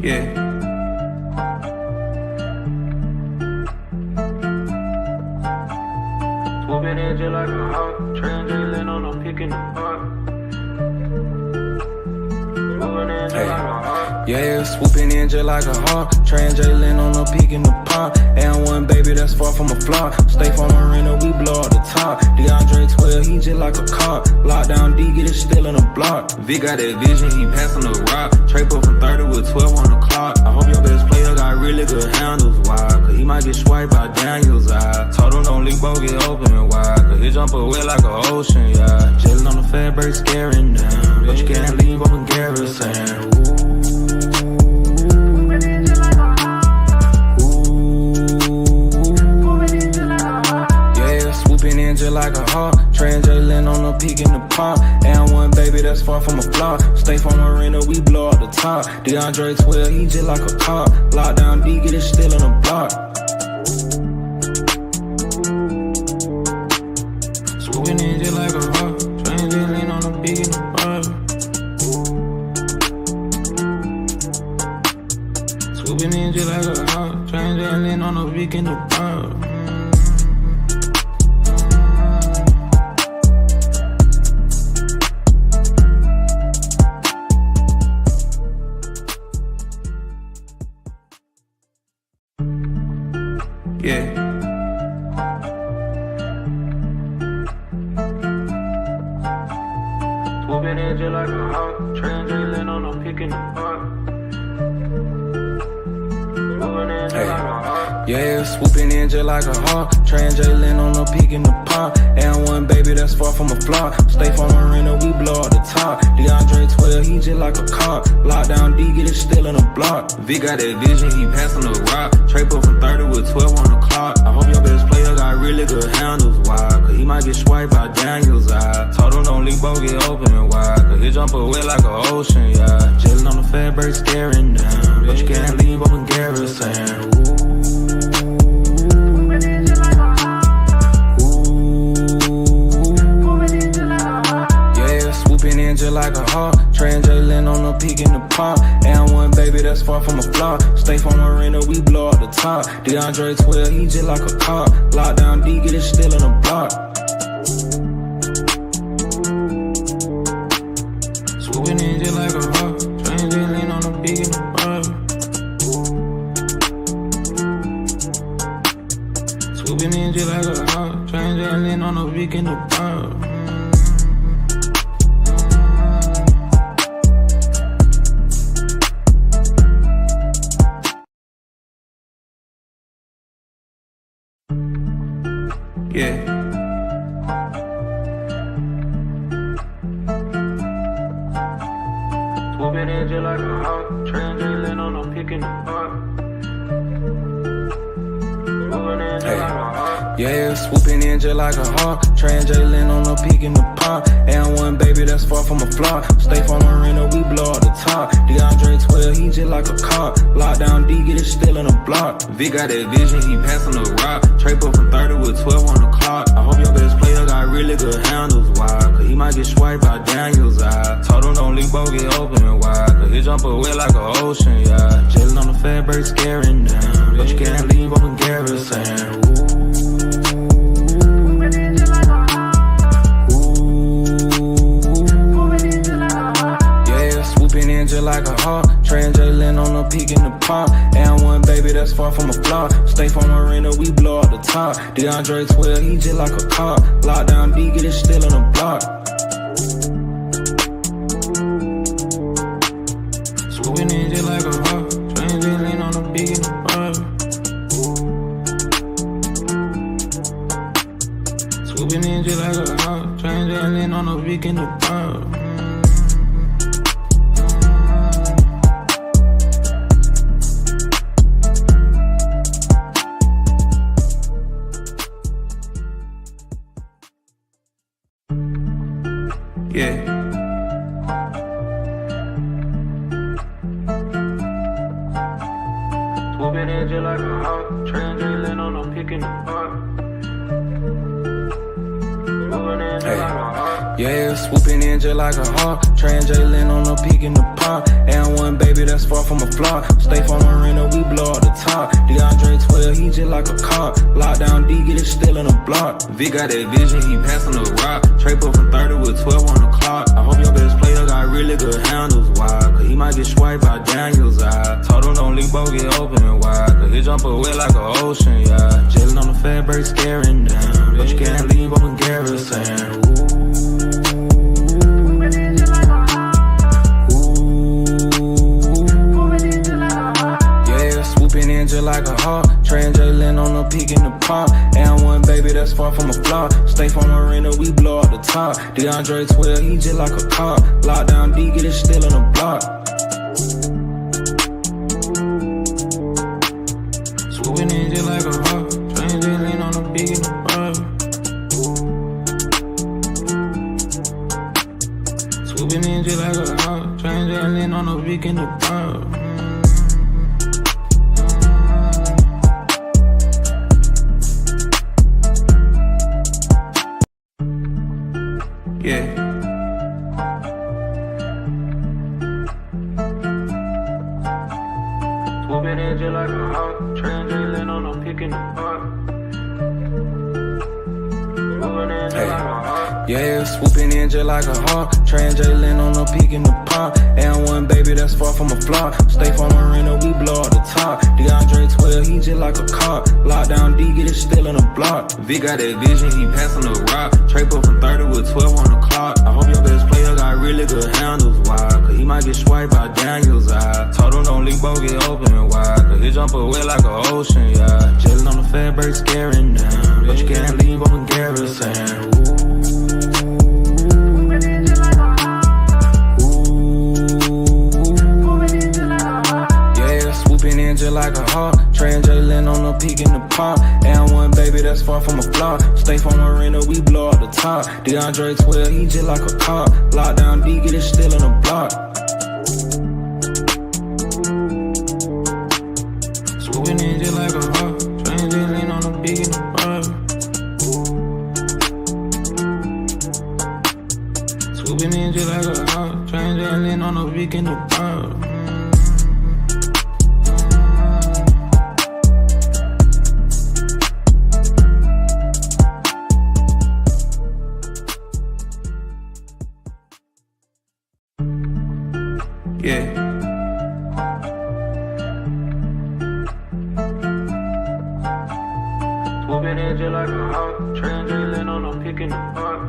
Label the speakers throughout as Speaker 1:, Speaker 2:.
Speaker 1: Yeah. Swooping in just like a hawk, translating on a pick in the park. Yeah, swooping in just like a hawk, translating on a peak in the park. And one baby that's far from a flop. Stay from Marina, we blow up the top. DeAndre 12, he just like a cop. Lockdown D, get it still in the block. Vic got that vision, he passing the rock. Trade up from 30 with 12 on the clock. I hope your best player got really good handles, why? Cause he might get swiped by Daniel's eye. Told him don't leave, both get open wide. Cause he jump away like an ocean, yeah. Chillin' on the fat break, scaring them. But you can't leave up in Garrison. Just like a hawk, translating on a peak in the park. And one baby that's far from a flop. Stay from Marina, we blow up the top. DeAndre 12, he just like a cop. Lockdown D, get it still in the block. Swooping in just like a hawk, translating on a peak in the park. Swooping in just like a hawk, translating on a peak in the park. Yeah. Swooping in just like a hawk, translating on a pick in the park. Yeah, swooping in just like a hawk, translating on a peak in the park. And one baby that's far from a flop. Stay from Marina, we blow up the top. DeAndre 12, he just like a cop. Lockdown D, get it still in the block. Vic got that vision, he passing the rock. Trade up from 30 with 12 on the clock. I hope your best player got really good handles, why? Cause he might get swiped by Daniel's eye. Told him don't leave, both get open wide. Cause he jump away like an ocean, yeah. Chillin' on the fat break, scaring them. But you can't leave up in Garrison. Just like a hawk, translating on a peak in the park. And one baby that's far from a flop. Stay from Marina, we blow up the top. DeAndre 12, he just like a cop. Lockdown D, get it still in the block. Swooping in just like a hawk, translating on a peak in the park. Swooping in just like a hawk, translating on a peak in the park. Yeah. Swooping in just like a hawk, translating on a pick in the park. Yeah, swooping in just like a hawk, translating on a peak in the park. And one baby that's far from a flop. Stay from Marina, we blow up the top. DeAndre 12, he just like a cop. Lockdown D, get it still in the block. Vic got that vision, he passing the rock. Trade up from 30 with 12 on the clock. I hope your best player got really good handles, why? Cause he might get swiped by Daniel's eye. Told him don't leave, both get open wide. Cause he jump away like an ocean, yeah. Chillin' on the fat break, scaring them. But you can't leave up in Garrison. Just like a hawk, translating on a peak in the park. And one baby that's far from a flop. Stay from Marina, we blow up the top. DeAndre 12, he just like a cop. Lockdown D, get it still in the block. Swooping in just like a hawk, translating on a peak in the park. Swooping in just like a hawk, translating on a peak in the park. Yeah. Swooping in just like a hawk, translating on a pick in the park. Yeah, swooping in just like a hawk. Trans Jalen on the peak in the pond. And one baby that's far from a flop. Stay from Marina, we blow out the top. DeAndre 12, he just like a cop. Lockdown D, get it still in the block. Vic got that vision, he passing the rock. Trey put from 30 with 12 on the clock. I hope your best player got really good handles. Why? Cause he might get swiped by Daniels. I told him don't leave both get open wide. Cause he jump away like an ocean, yeah. Jalen on the fat break scaring down. But you can't leave open Garrison. Just like a hawk, Trans Jalen on the peak in the pop. And one baby that's far from a flop. Stay from Marina, we blow out the top. DeAndre 12, he just like a cop. Lockdown D, get it still in the block. Swooping in just like a hawk, Trans Jalen on the peak in the pop. Swooping in just like a hawk, Trans Jalen on the peak in the pop. Yeah. Swooping in just like a hawk, Trans Jalen on the pick in the park. Yeah, swooping in just like a hawk. Trans Jalen on the peak in the pond. And one baby that's far from a flop. Stay from Marina, we blow out the top. DeAndre 12, he just like a cop. Lockdown D, get it still in the block. Vic got that vision, he passing the rock. Trey put from 30 with 12 on the clock. I hope your best player got really good handles. Why? Cause he might get swiped by Daniels. I told him don't leave both get open wide. Cause he jump away like an ocean, yeah. Jalen on the fat break scaring down. But you can't leave open Garrison. Just like a hawk, Trans Jalen on the peak in the pop. And one baby that's far from a flop. Stay from Marina, we blow out the top. DeAndre 12, he just like a cop. Lockdown D, get it still in the block. Swooping in just like a hawk, Trans Jalen on the peak in the pop. Swooping in just like a hawk, Trans Jalen on the peak in the pop. Yeah. Swooping in just like a hawk, Trans Jalen on the pick in the park.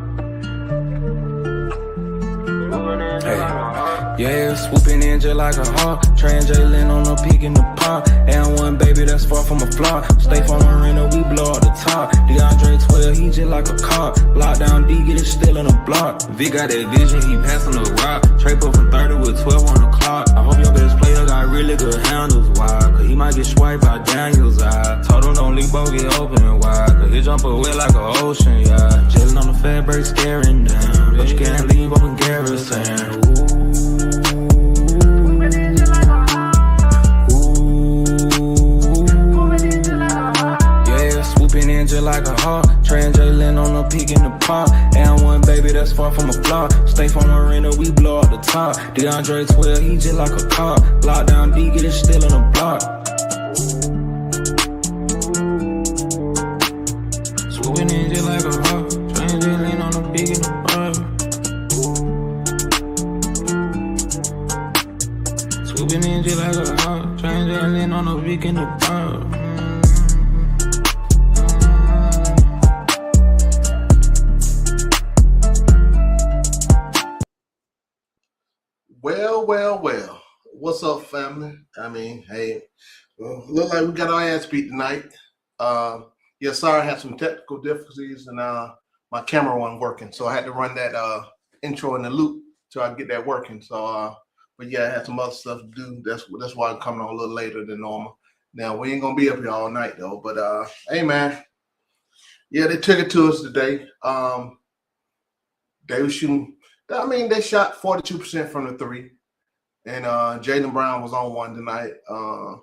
Speaker 1: Yeah, swooping in just like a hawk. Trans Jalen on the peak in the pop. And one baby that's far from a flop. Stay from Marina, we blow out the top. DeAndre 12, he just like a cop. Lockdown D, get it still in the block. Vic got that vision, he passing the rock. Trey put from 30 with 12 on the clock. I hope your best player got really good handles. Why? Cause he might get swiped by Daniels. I told him don't leave both get open wide. Cause he jump away like an ocean, yeah. Jalen on the fat break scaring down. But you can't leave open Garrison. Just like a hawk, Trans Jalen on the peak in the pop. And one baby that's far from a flop. Stay from Marina, we blow out the top. DeAndre 12, he just like a cop. Lockdown D, get it still in the block. Swooping in just like a hawk, Trans Jalen on the peak in the pop. Swooping in just like a hawk, Trans Jalen on the peak in the pop.
Speaker 2: Well. What's up, family? I mean, hey, look like we got our ass beat tonight. Yeah, sorry, I had some technical difficulties and my camera wasn't working, so I had to run that intro in the loop till I get that working. So, but yeah, I had some other stuff to do. That's why I'm coming on a little later than normal. Now we ain't gonna be up here all night though. But hey, man, yeah, they took it to us today. They were shooting. I mean, they shot 42% from the three. And Jaylen Brown was on one tonight. Of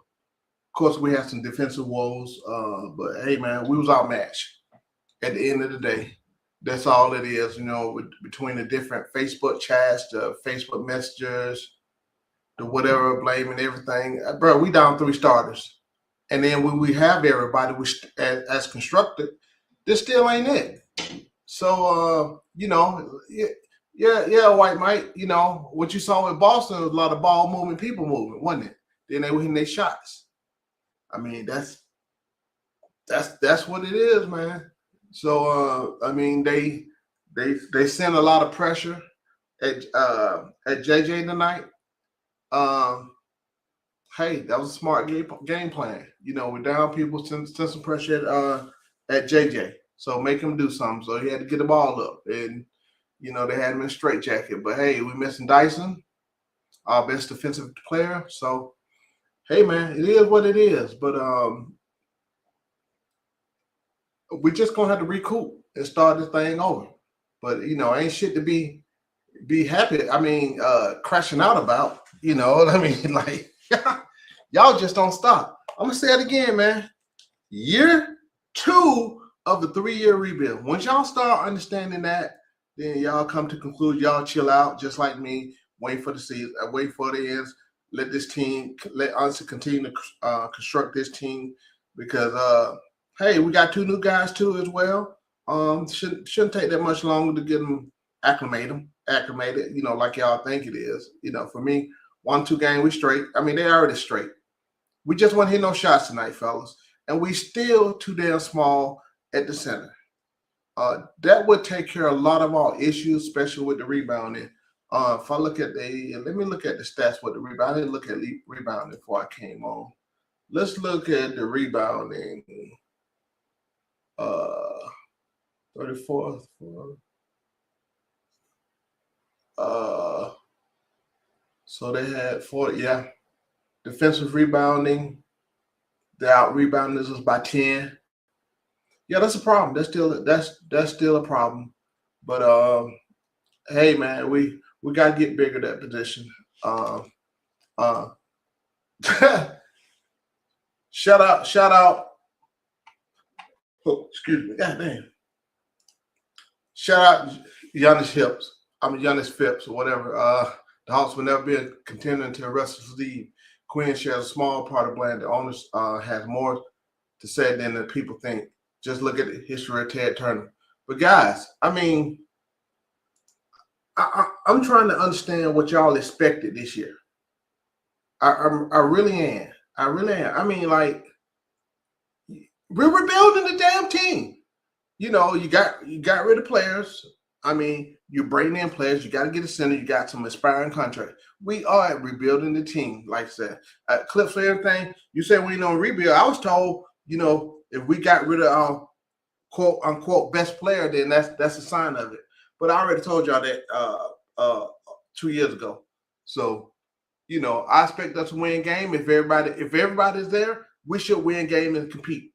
Speaker 2: course, we had some defensive woes. But, hey, man, we was outmatched at the end of the day. That's all it is, between the different Facebook chats, the Facebook messages, the whatever, blaming everything. Bro, we down 3 starters. And then when we have everybody as constructed, this still ain't it. So, yeah, White Mike, what you saw with Boston was a lot of ball moving, people moving, wasn't it? Then they were hitting their shots. I mean, that's what it is, man. So, they sent a lot of pressure at JJ tonight. Hey, that was a smart game plan. We're down, people send some pressure at JJ. So make him do something. So he had to get the ball up. And, they had him in a straitjacket. But, hey, we missing Dyson, our best defensive player. So, hey, man, it is what it is. But we're just going to have to recoup and start this thing over. But, ain't shit to be happy. Crashing out about. Like, y'all just don't stop. I'm going to say it again, man. Year 2 of the 3-year rebuild. Once y'all start understanding that, then y'all come to conclude. Y'all chill out, just like me. Wait for the season. Wait for the ends. Let us continue to construct this team because, hey, we got 2 new guys too as well. Shouldn't take that much longer to get them acclimated. Like y'all think it is. For me, 1-2 game we straight. They already straight. We just want to hit no shots tonight, fellas, and we still too damn small at the center. That would take care of a lot of our issues, especially with the rebounding. If I look at let me look at the stats with the rebound. I didn't look at rebounding before I came on. Let's look at the rebounding. 34th. So they had 40. Yeah, defensive rebounding. They out rebounding us by 10. Yeah, that's a problem. That's still a problem. But hey, man, we got to get bigger at that position. Shout out. Oh, excuse me. God damn. Shout out Giannis Phipps or whatever. The Hawks will never be a contender until the rest of the league. Quinn shares a small part of blame. The owners has more to say than the people think. Just look at the history of Ted Turner. But guys, I'm trying to understand what y'all expected this year. I really am. Like, we're rebuilding the damn team. You got rid of players. You bring in players. You got to get a center. You got some expiring contracts. We are rebuilding the team, like I said. Clips for everything. You say we don't rebuild. I was told, if we got rid of our quote unquote best player, then that's a sign of it. But I already told y'all that 2 years ago. So, I expect us to win game. If everybody's there, we should win game and compete.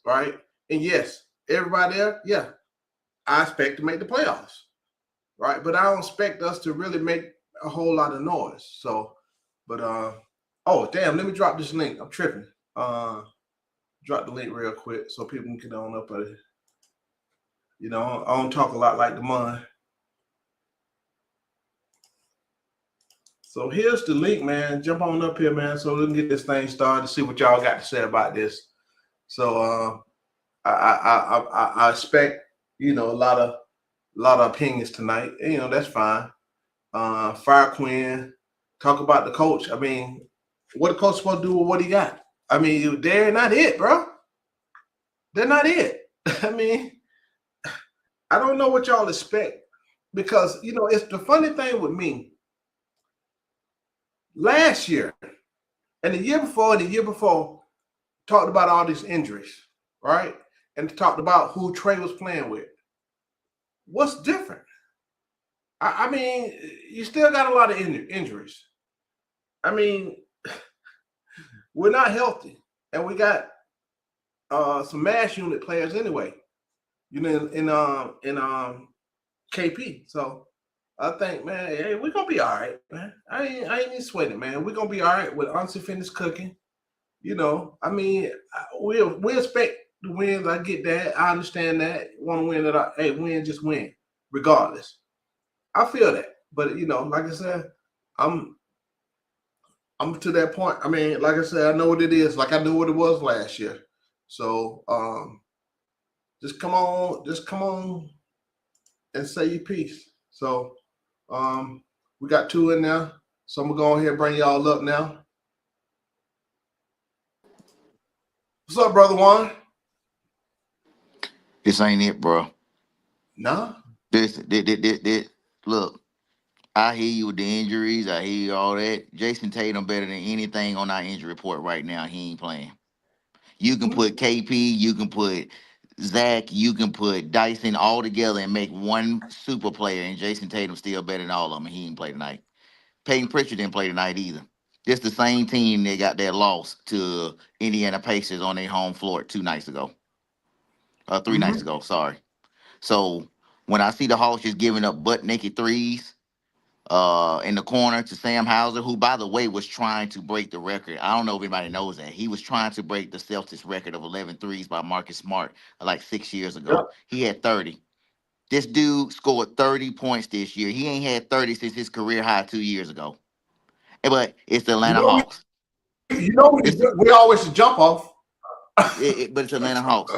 Speaker 2: Right? And yes, everybody there, yeah, I expect to make the playoffs. Right? But I don't expect us to really make a whole lot of noise. So, but oh damn, let me drop this link. I'm tripping. Drop the link real quick so people can get on up at it. I don't talk a lot like the man. So here's the link, man. Jump on up here, man, so we can get this thing started, see what y'all got to say about this. So I expect, a lot of opinions tonight. That's fine. Fire Quinn, talk about the coach. What the coach supposed to do with what he got? They're not it, bro. They're not it. I don't know what y'all expect because, it's the funny thing with me. Last year and the year before, talked about all these injuries, right? And talked about who Trey was playing with. What's different? You still got a lot of injuries. We're not healthy, and we got some mass unit players anyway. In KP. So I think, man, hey, we're gonna be all right, man. I ain't even sweating, man. We're gonna be all right with unfinished cooking. We expect the wins. I get that. I understand that. Want to win that? Hey, win, just win, regardless. I feel that. But like I said, I'm I'm to that point. I mean, like I said, I know what it is. Like I knew what it was last year. So just come on and say your piece. So we got two in now. So I'm gonna go ahead and bring y'all up now. What's up, brother Juan?
Speaker 3: This ain't it, bro.
Speaker 2: Nah.
Speaker 3: This. Look, I hear you with the injuries. I hear you all that. Jason Tatum better than anything on our injury report right now. He ain't playing. You can put KP, you can put Zach, you can put Dyson all together and make one super player, and Jason Tatum still better than all of them. And he didn't play tonight. Peyton Pritchard didn't play tonight either. This the same team that got that loss to Indiana Pacers on their home floor 2 nights ago. 3 nights
Speaker 2: Mm-hmm.
Speaker 3: ago, sorry. So when I see the Hawks just giving up butt naked threes in the corner to Sam Hauser, who by the way was trying to break the record. I don't know if anybody knows that. He was trying to break the Celtics record of 11 threes by Marcus Smart like 6 years
Speaker 2: Yep.
Speaker 3: ago. He had 30. This dude scored 30 points this year. He ain't had 30 since his career high 2 years ago. But it's the
Speaker 2: You
Speaker 3: Atlanta
Speaker 2: know
Speaker 3: Hawks. It's
Speaker 2: we always should jump off.
Speaker 3: but it's Atlanta Hawks.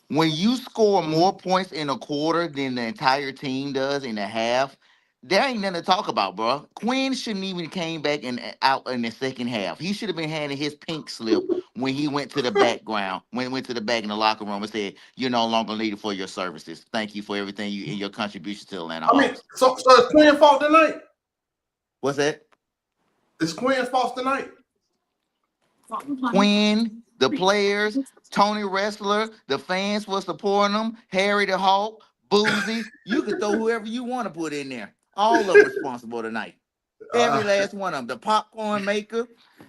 Speaker 3: When you score more points in a quarter than the entire team does in a half, there ain't nothing to talk about, bro. Quinn shouldn't even came back and out in the second half. He should have been handing his pink slip when he went to the background, when he went to the back in the locker room and said, "You're no longer needed for your services. Thank you for everything you and your contribution to Atlanta
Speaker 2: I mean,
Speaker 3: Hawks."
Speaker 2: so it's Quinn fault tonight.
Speaker 3: What's that?
Speaker 2: It's Quinn's fault tonight.
Speaker 3: Quinn, the players, Tony Wrestler, the fans for supporting them, Harry the Hawk, Boozy. You could throw whoever you want to put in there. All of them responsible tonight. Every
Speaker 2: Uh,
Speaker 3: last one of them. The popcorn maker,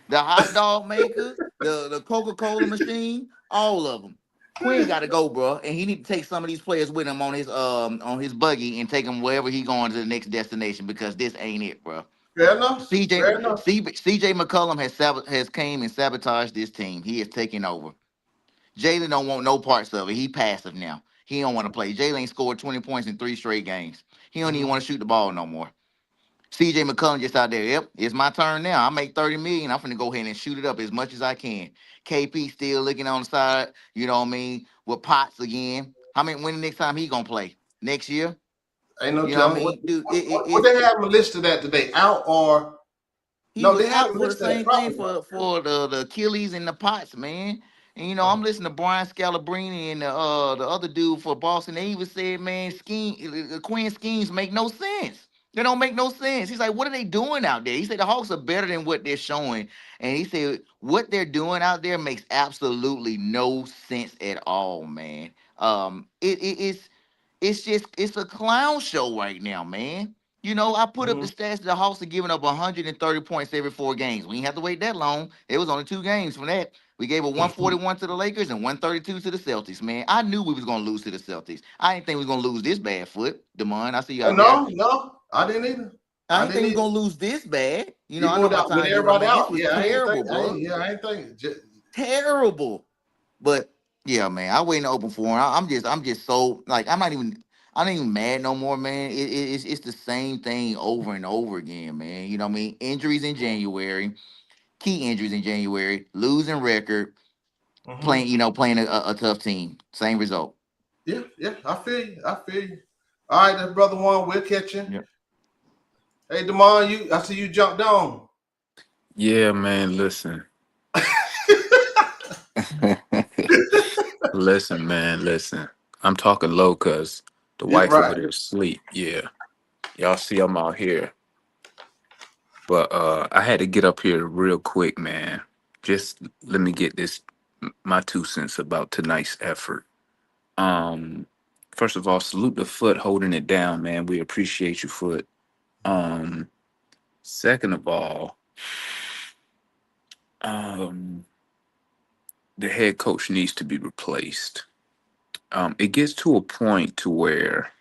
Speaker 3: the hot dog maker, the Coca-Cola machine, all of them. Quinn got to go, bro, and he need to take some of these players with him on his buggy and take them wherever he going to the next destination because this ain't it, bro.
Speaker 2: fair enough.
Speaker 3: CJ
Speaker 2: Fair enough.
Speaker 3: CJ McCollum has came and sabotaged this team. He is taking over. Jalen don't want no parts of it. He passive now. He don't want to play. Jalen scored 20 points in 3 straight games. He don't even
Speaker 2: Mm-hmm.
Speaker 3: want to shoot the ball no more. CJ McCollum just out there. Yep, it's my turn now. I make 30 million. I'm finna go ahead and shoot it up as much as I can. KP still looking on the side. You know what I mean? With Potts again. When the next time he gonna play? Next year?
Speaker 2: Ain't no
Speaker 3: You know what I
Speaker 2: telling
Speaker 3: mean, dude?
Speaker 2: what they have him listed at today. Out or
Speaker 3: He
Speaker 2: no?
Speaker 3: was
Speaker 2: They had
Speaker 3: out
Speaker 2: him
Speaker 3: for the
Speaker 2: listed at
Speaker 3: same thing
Speaker 2: probably.
Speaker 3: for the Achilles and the Pots, man. And I'm listening to Brian Scalabrine and the other dude for Boston. They even said, man, Quinn schemes make no sense. They don't make no sense. He's like, what are they doing out there? He said the Hawks are better than what they're showing. And he said what they're doing out there makes absolutely no sense at all, man. It's a clown show right now, man. I put up the
Speaker 2: Mm-hmm.
Speaker 3: stats that the Hawks are giving up 130 points every 4 games. We didn't have to wait that long. It was only 2 games from that. We gave a 141 to the Lakers and 132 to the Celtics, man. I knew we was gonna lose to the Celtics. I didn't think we was gonna lose this bad foot. Demond, I see you out there.
Speaker 2: No, I didn't either.
Speaker 3: I
Speaker 2: I
Speaker 3: didn't think
Speaker 2: didn't
Speaker 3: we was
Speaker 2: either.
Speaker 3: gonna lose this bad. I
Speaker 2: Even
Speaker 3: know my
Speaker 2: without with
Speaker 3: time get right,
Speaker 2: everybody
Speaker 3: man. This
Speaker 2: out,
Speaker 3: was
Speaker 2: yeah, I ain't think.
Speaker 3: terrible, bro.
Speaker 2: I ain't think.
Speaker 3: Terrible. But yeah, man, I waiting to open for him. I'm just so like I'm not even mad no more, man. It's the same thing over and over again, man. You know what I mean? Injuries in January, key injuries in January, losing record,
Speaker 2: Mm-hmm.
Speaker 3: playing a tough team. Same result.
Speaker 2: Yeah. I feel you. I feel you. All right, that's brother one. We'll catch you.
Speaker 3: Yep.
Speaker 2: Hey, Demond, I see you jumped on.
Speaker 4: Yeah, man, listen. Listen, man, listen. I'm talking low because the
Speaker 2: Yeah,
Speaker 4: wife over
Speaker 2: right.
Speaker 4: there asleep. Yeah. Y'all see I'm out here. But I had to get up here real quick, man. Just let me get this my 2 cents about tonight's effort. Um First of all, salute the Foot holding it down, man. We appreciate you, Foot. Um Second of all, um the head coach needs to be replaced. It gets to a point to where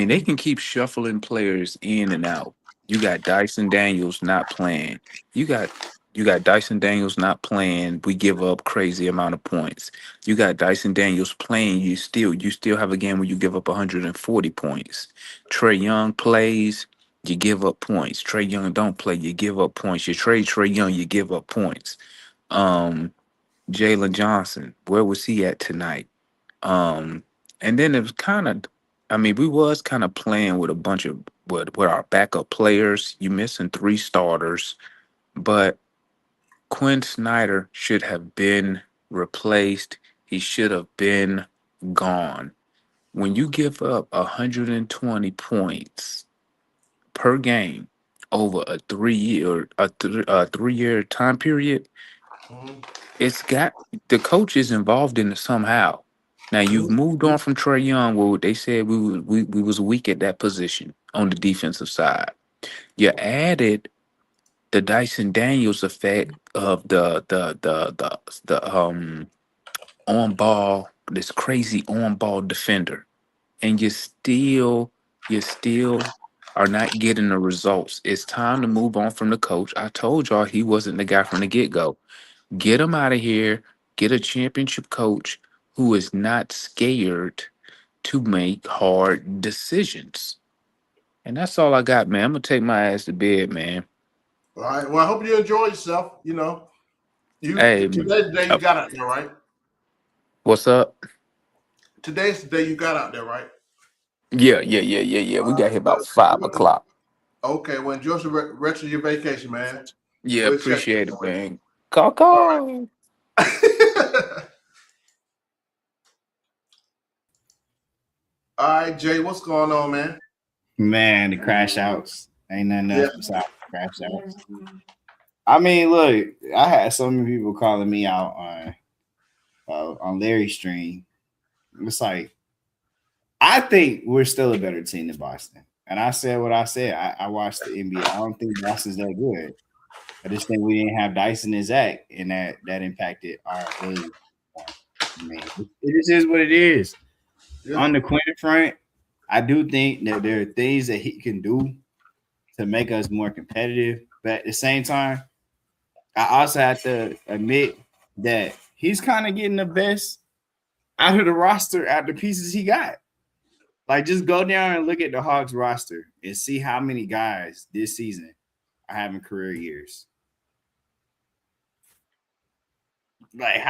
Speaker 4: they can keep shuffling players in and out. You got Dyson Daniels not playing. You got You got Dyson Daniels not playing. We give up crazy amount of points. You got Dyson Daniels playing. You still have a game where you give up 140 points. Trey Young plays. You give up points. Trey Young don't play. You give up points. You trade Trey Young. You give up points. Um, Jalen Johnson, where was he at tonight? Um, and then it was kind of, I mean, we was kind of playing with a bunch of with our backup players. You missing three starters, but Quinn Snyder should have been replaced. He should have been gone. When you give up 120 points per game over a 3 year time period,
Speaker 2: Mhm.
Speaker 4: it's got the coach is involved in it somehow. Now you've moved on from Trey Young, where they said we was weak at that position on the defensive side. You added the Dyson Daniels effect of the on ball, this crazy on ball defender, and you still are not getting the results. It's time to move on from the coach. I told y'all he wasn't the guy from the get go. Get him out of here. Get a championship coach who is not scared to make hard decisions. And that's all I got, man. I'm gonna take my ass to bed, man.
Speaker 2: All right. Well, I hope you enjoy yourself.
Speaker 4: Hey,
Speaker 2: Today's the day you
Speaker 4: uh,
Speaker 2: got out there, right?
Speaker 4: what's up?
Speaker 2: Today's the day you got out there, right?
Speaker 4: Yeah. We
Speaker 2: All
Speaker 4: got
Speaker 2: right.
Speaker 4: here about 5 o'clock.
Speaker 2: Okay. Well, enjoy the rest of your vacation, man.
Speaker 4: Yeah,
Speaker 2: We'll check
Speaker 4: appreciate
Speaker 2: in
Speaker 4: it,
Speaker 2: with you.
Speaker 4: man. Call, call.
Speaker 2: All right. All right, Jay. What's going on, man?
Speaker 5: Man, the crash outs ain't nothing
Speaker 2: Yeah.
Speaker 5: else besides crash outs. I mean, look, I had so many people calling me out on Larry's stream. It's like I think we're still a better team than Boston, and I said what I said. I watched the NBA. I don't think Boston's that good. I just think we didn't have Dyson and Zach, and that impacted our ability. I mean, it just is what it is.
Speaker 2: Yeah.
Speaker 5: On the Quinn front, I do think that there are things that he can do to make us more competitive. But at the same time, I also have to admit that he's kind of getting the best out of the roster out the pieces he got. Like, just go down and look at the Hawks roster and see how many guys this season are having career years. Like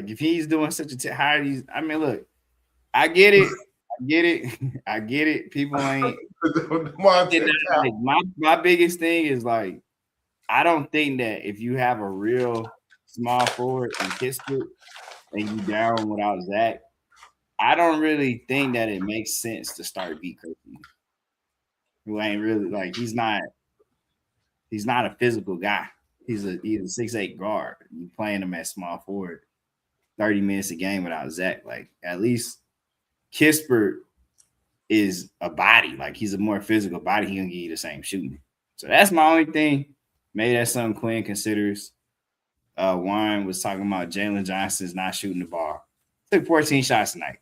Speaker 5: if he's doing such how he's, I mean, look, I get it. I get it. People ain't. Like, my biggest thing is like, I don't think that if you have a real small forward in Kispert and you down without Zach, I don't really think that it makes sense to start B. Kirby. Who ain't really like he's not a physical guy. He's a 6'8" guard. You playing him at small forward 30 minutes a game without Zach. Like at least Kispert is a body. Like he's a more physical body. He gonna give you the same shooting. So that's my only thing. Maybe that's something Quinn considers. Warren was talking about Jalen Johnson's not shooting the ball. Took 14 shots tonight.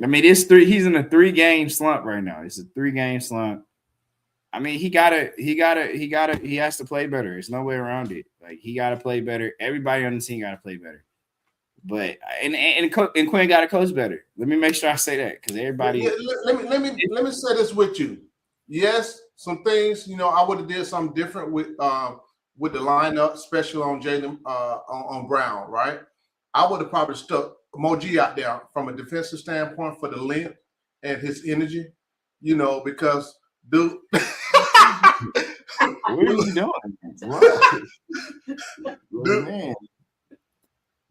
Speaker 5: I mean, he's in a 3-game slump right now. It's a 3-game slump. I mean, he has to play better. There's no way around it. Like he gotta play better. Everybody on the team gotta play better. But and Quinn got to coach better. Let me make sure I say that because everybody.
Speaker 2: Yeah, let me say this with you. Yes, some things I would have did something different with the lineup, especially on Jalen on Brown. Right, I would have probably stuck Moji out there from a defensive standpoint for the length and his energy. Because dude.
Speaker 5: What are you doing? Dude, man.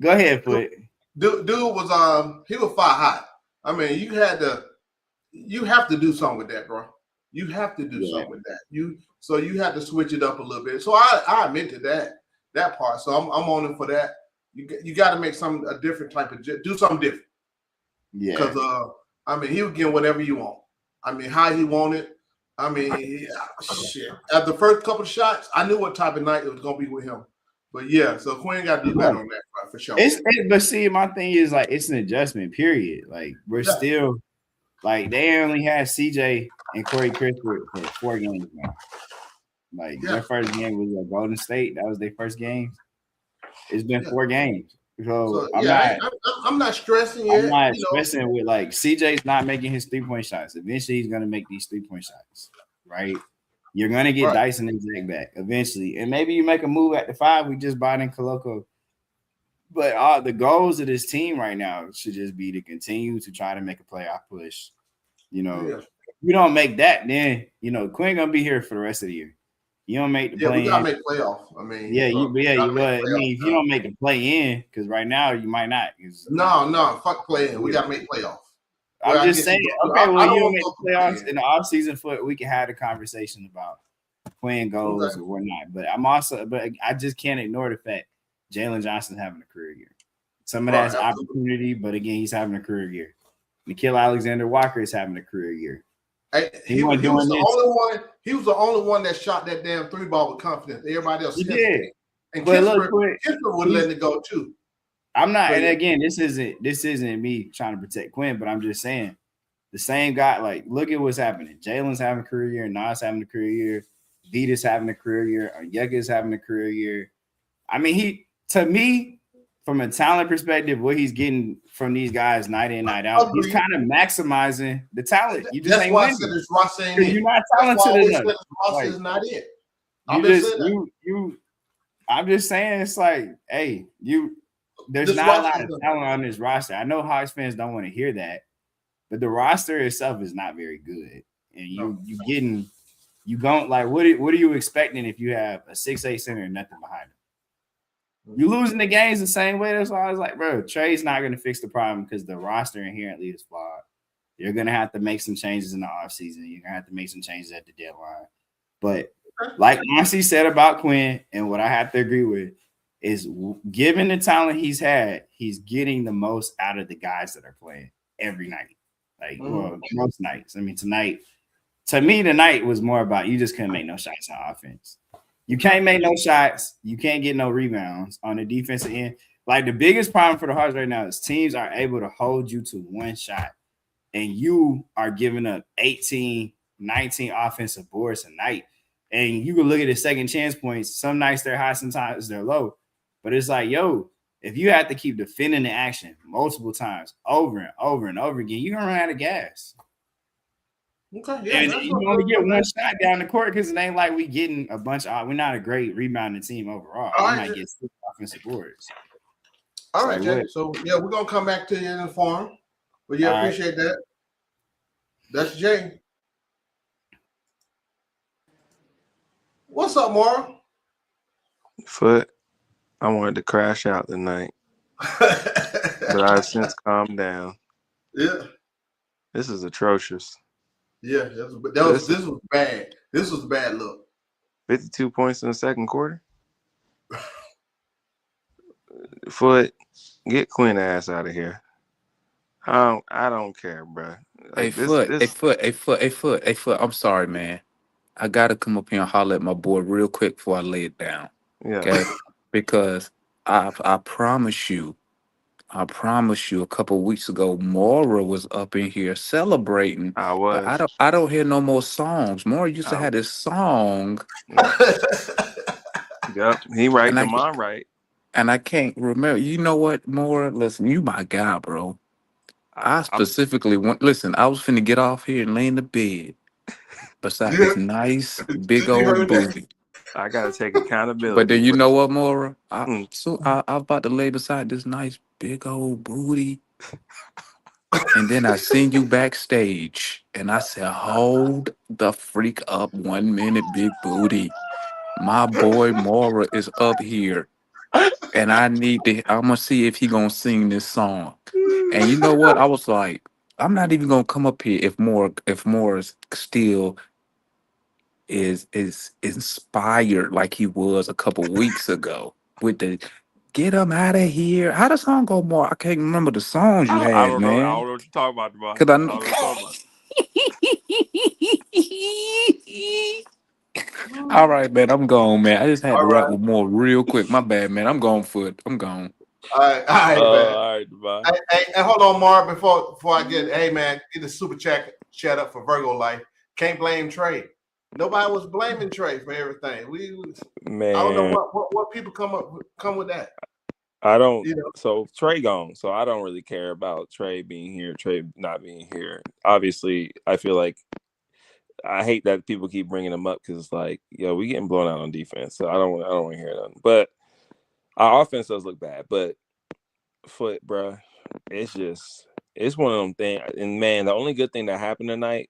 Speaker 5: Go ahead, Foot.
Speaker 2: Dude was he was fire hot. I mean, you have to do something with that, bro. You have to do something with that. You have to switch it up a little bit. So I admit to that part. So I'm on it for that. You got to make a different type of do something different.
Speaker 5: Yeah.
Speaker 2: Because I mean, he was getting whatever you want. I mean, how he wanted. I mean, shit. At the first couple of shots, I knew what type of night it was gonna be with him. But yeah, so Quinn got to do better on that front for sure.
Speaker 5: But see, my thing is like it's an adjustment period. Like we're still like they only had CJ and Corey Crispert for 4 games now. Like their first game was at Golden State. That was their first game. It's been 4 games. So
Speaker 2: I'm not stressing
Speaker 5: I'm
Speaker 2: yet.
Speaker 5: not stressing with like CJ's not making his 3-point shots. Eventually, he's gonna make these 3-point shots, right? You're gonna get Dyson and Zach back eventually, and maybe you make a move at the 5. We just bought in Koloko, but the goals of this team right now should just be to continue to try to make a playoff push. If you don't make that, then Quinn gonna be here for the rest of the year. You don't make the play.
Speaker 2: We gotta make playoff. I mean,
Speaker 5: if you don't make the play in, because right now you might not.
Speaker 2: No, fuck play in. We gotta make playoff.
Speaker 5: I'm just saying. Okay, well, you don't make the playoffs in the offseason. We can have a conversation about Quinn goals or whatnot. But I just can't ignore the fact Jalen Johnson's having a career year. Some of that's opportunity, but again, he's having a career year. Nikhil Alexander-Walker is having a career year.
Speaker 2: He was the only one that shot that damn 3 ball with confidence. Everybody else
Speaker 5: did.
Speaker 2: And Kisper would let it go too.
Speaker 5: I'm not, and again, this isn't me trying to protect Quinn, but I'm just saying the same guy. Like, look at what's happening. Jalen's having a career year, Nas having a career year, Vita's having a career year, Onyeka is having a career year. I mean, to me, from a talent perspective, what he's getting from these guys night in, night out, he's kind of maximizing the talent. You just ain't winning. You're not talented enough.
Speaker 2: Ross is not it.
Speaker 5: I'm just saying, it's like, hey, there's not a lot of talent on this roster. I know Hawks fans don't want to hear that, but the roster itself is not very good. And what are you expecting if you have a 6'8" center and nothing behind him? You're losing the games the same way. That's why I was like, bro, Trey's not going to fix the problem because the roster inherently is flawed. You're going to have to make some changes in the offseason. You're going to have to make some changes at the deadline. But like Monty said about Quinn, and what I have to agree with, is given the talent he's had, he's getting the most out of the guys that are playing every night. Like, well, most nights. I mean, tonight was more about you just couldn't make no shots on offense. You can't make no shots. You can't get no rebounds on the defensive end. Like, the biggest problem for the Hawks right now is teams are able to hold you to one shot, and you are giving up 18, 19 offensive boards a night. And you can look at the second chance points. Some nights they're high, sometimes they're low. But it's like, yo, if you have to keep defending the action multiple times over and over and over again, you're going to run out of gas.
Speaker 2: Okay, yeah,
Speaker 5: and you only get one shot down the court because it ain't like we getting a bunch of – we're not a great rebounding team overall. We might get 6 offensive boards.
Speaker 2: All right, Jay. So, yeah, we're going to come back to you in the forum. But, yeah, appreciate that. That's Jay. What's up, Maura?
Speaker 6: Foot, I wanted to crash out tonight, but I've since calmed down.
Speaker 2: Yeah.
Speaker 6: This is atrocious.
Speaker 2: Yeah, this was bad. This was a bad look.
Speaker 6: 52 points in the second quarter. Foot, get Quinn ass out of here. I don't care, bro. Like,
Speaker 4: Foot. I'm sorry, man. I gotta come up here and holler at my boy real quick before I lay it down.
Speaker 6: Yeah.
Speaker 4: Okay, because I promise you, a couple of weeks ago, Mora was up in here celebrating.
Speaker 6: I was.
Speaker 4: But I don't hear no more songs. Mora used to have this song.
Speaker 6: Yep, he right. Demond right.
Speaker 4: And I can't remember. You know what, Mora? Listen, you my guy, bro. I specifically want. Listen, I was finna get off here and lay in the bed beside this nice big old booty.
Speaker 6: I gotta take accountability.
Speaker 4: But then you know what, Mora? I'm about to lay beside this nice big old booty. And then I seen you backstage and I said, hold the freak up 1 minute, big booty. My boy Mora is up here. And I'm gonna see if he gonna sing this song. And you know what? I was like, I'm not even gonna come up here if Morris still is inspired like he was a couple weeks ago with the "Get him out of here." How the song go, more? I can't remember the songs you had,
Speaker 6: I don't
Speaker 4: man.
Speaker 6: know. I don't know what you're talking about, bro.
Speaker 4: Cause I know. All right, man. I'm gone, man. I just had to rap with more real quick. My bad, man. I'm gone, Foot. I'm gone.
Speaker 2: All right, man.
Speaker 6: All right, bye.
Speaker 2: Hey, hold on, Mark. Before I get, hey, man, get the super chat up for Virgo Life. Can't blame Trey. Nobody was blaming Trey for everything.
Speaker 6: Man,
Speaker 2: I don't know what people come with that.
Speaker 6: I don't.
Speaker 2: You know?
Speaker 6: So Trey gone. So I don't really care about Trey being here, Trey not being here. Obviously, I feel like I hate that people keep bringing him up because it's like, yo, we getting blown out on defense. So I don't want to hear nothing. But our offense does look bad. But Foot, bro, it's one of them things. And man, the only good thing that happened tonight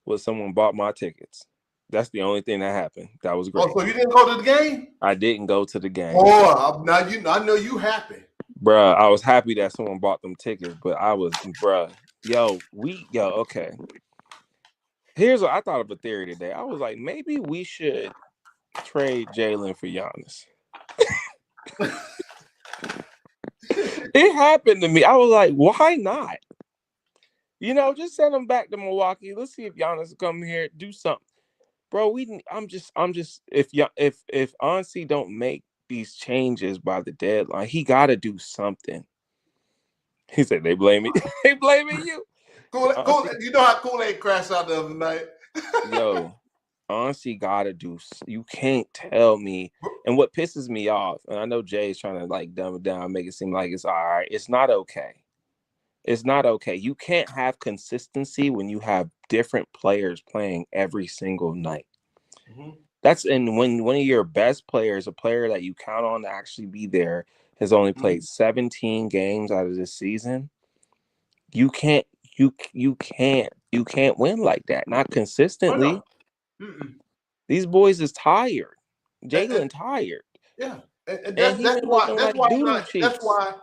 Speaker 6: was someone bought my tickets. That's the only thing that happened. That was great.
Speaker 2: Oh, so you didn't go to the game?
Speaker 6: I didn't go to the game.
Speaker 2: Oh, I know you happy.
Speaker 6: Bruh, I was happy that someone bought them tickets, but okay. Here's what I thought of a theory today. I was like, maybe we should trade Jalen for Giannis. It happened to me. I was like, why not? Just send him back to Milwaukee. Let's see if Giannis will come here, do something. Bro, I'm just if Ansi don't make these changes by the deadline, he gotta do something. He said they blame me. They blaming you.
Speaker 2: Cool. You know how Kool-Aid crashed out the other night?
Speaker 6: Yo, Ansi gotta do. You can't tell me. And what pisses me off, and I know Jay's trying to like dumb it down, make it seem like it's all right. It's not okay. It's not okay. You can't have consistency when you have different players playing every single night. Mm-hmm. When one of your best players, a player that you count on to actually be there, has only played 17 games out of this season. You can't win like that. Not consistently. These boys is tired. Jalen tired.
Speaker 2: Yeah, and that's why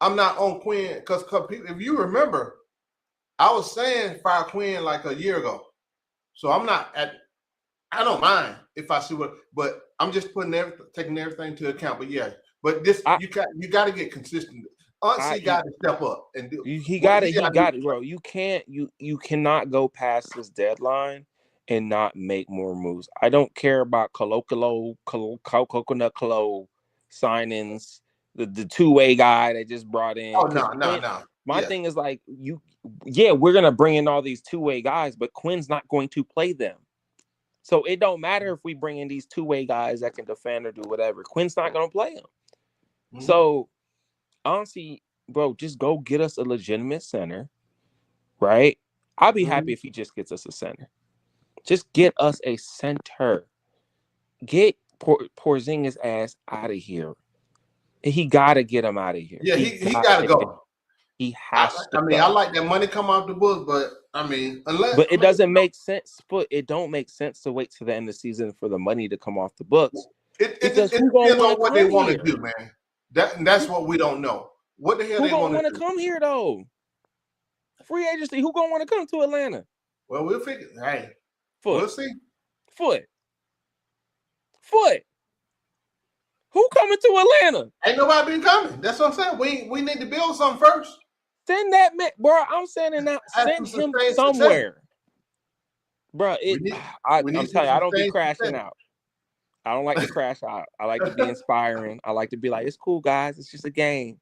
Speaker 2: I'm not on Quinn, because if you remember, I was saying fire Quinn like a year ago. So I don't mind if I see but I'm just taking everything into account. But yeah, but you got to get consistent. Ansi got to step up and do.
Speaker 6: He got it, bro. You cannot go past this deadline and not make more moves. I don't care about coconut signings, the two-way guy they just brought in.
Speaker 2: Oh no.
Speaker 6: My thing is like we're gonna bring in all these two-way guys, but Quinn's not going to play them. So it don't matter if we bring in these two-way guys that can defend or do whatever. Quinn's not gonna play them. Mm-hmm. So honestly, bro, just go get us a legitimate center, right? I'll be happy if he just gets us a center. Just get us a center. Get Porzingis' ass out of here. He got to get him out of here.
Speaker 2: Yeah, he got to go.
Speaker 6: He has to go.
Speaker 2: I like that money come off the books, but
Speaker 6: it doesn't make sense. It don't make sense to wait to the end of the season for the money to come off the books.
Speaker 2: It depends on what they want to do, man. That's what we don't know. What the hell they want to do?
Speaker 6: Who come here though? Free agency. Who gonna want to come to Atlanta?
Speaker 2: Well, we'll figure. Hey,
Speaker 6: Foot.
Speaker 2: We'll see.
Speaker 6: Foot. Who coming to Atlanta?
Speaker 2: Ain't nobody been coming. That's what I'm saying. We need to build something first.
Speaker 6: Send that man, bro. I'm sending out. Send him somewhere, bro. I'm telling you, I don't be crashing out. I don't like to crash out. I like to be inspiring. I like to be like, it's cool, guys. It's just a game.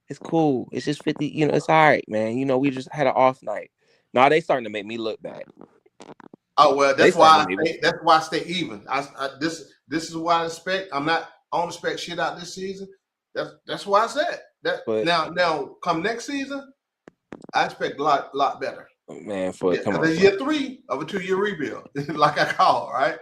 Speaker 6: It's cool. It's just 50. It's all right, man. We just had an off night. Now they starting to make me look bad.
Speaker 2: Oh well, that's why I stay even. This is what I expect. I don't expect shit out this season. That's why I said that. Now come next season, I expect a lot better.
Speaker 6: Man,
Speaker 2: come on. Year 3 of a 2-year rebuild, like I call, right?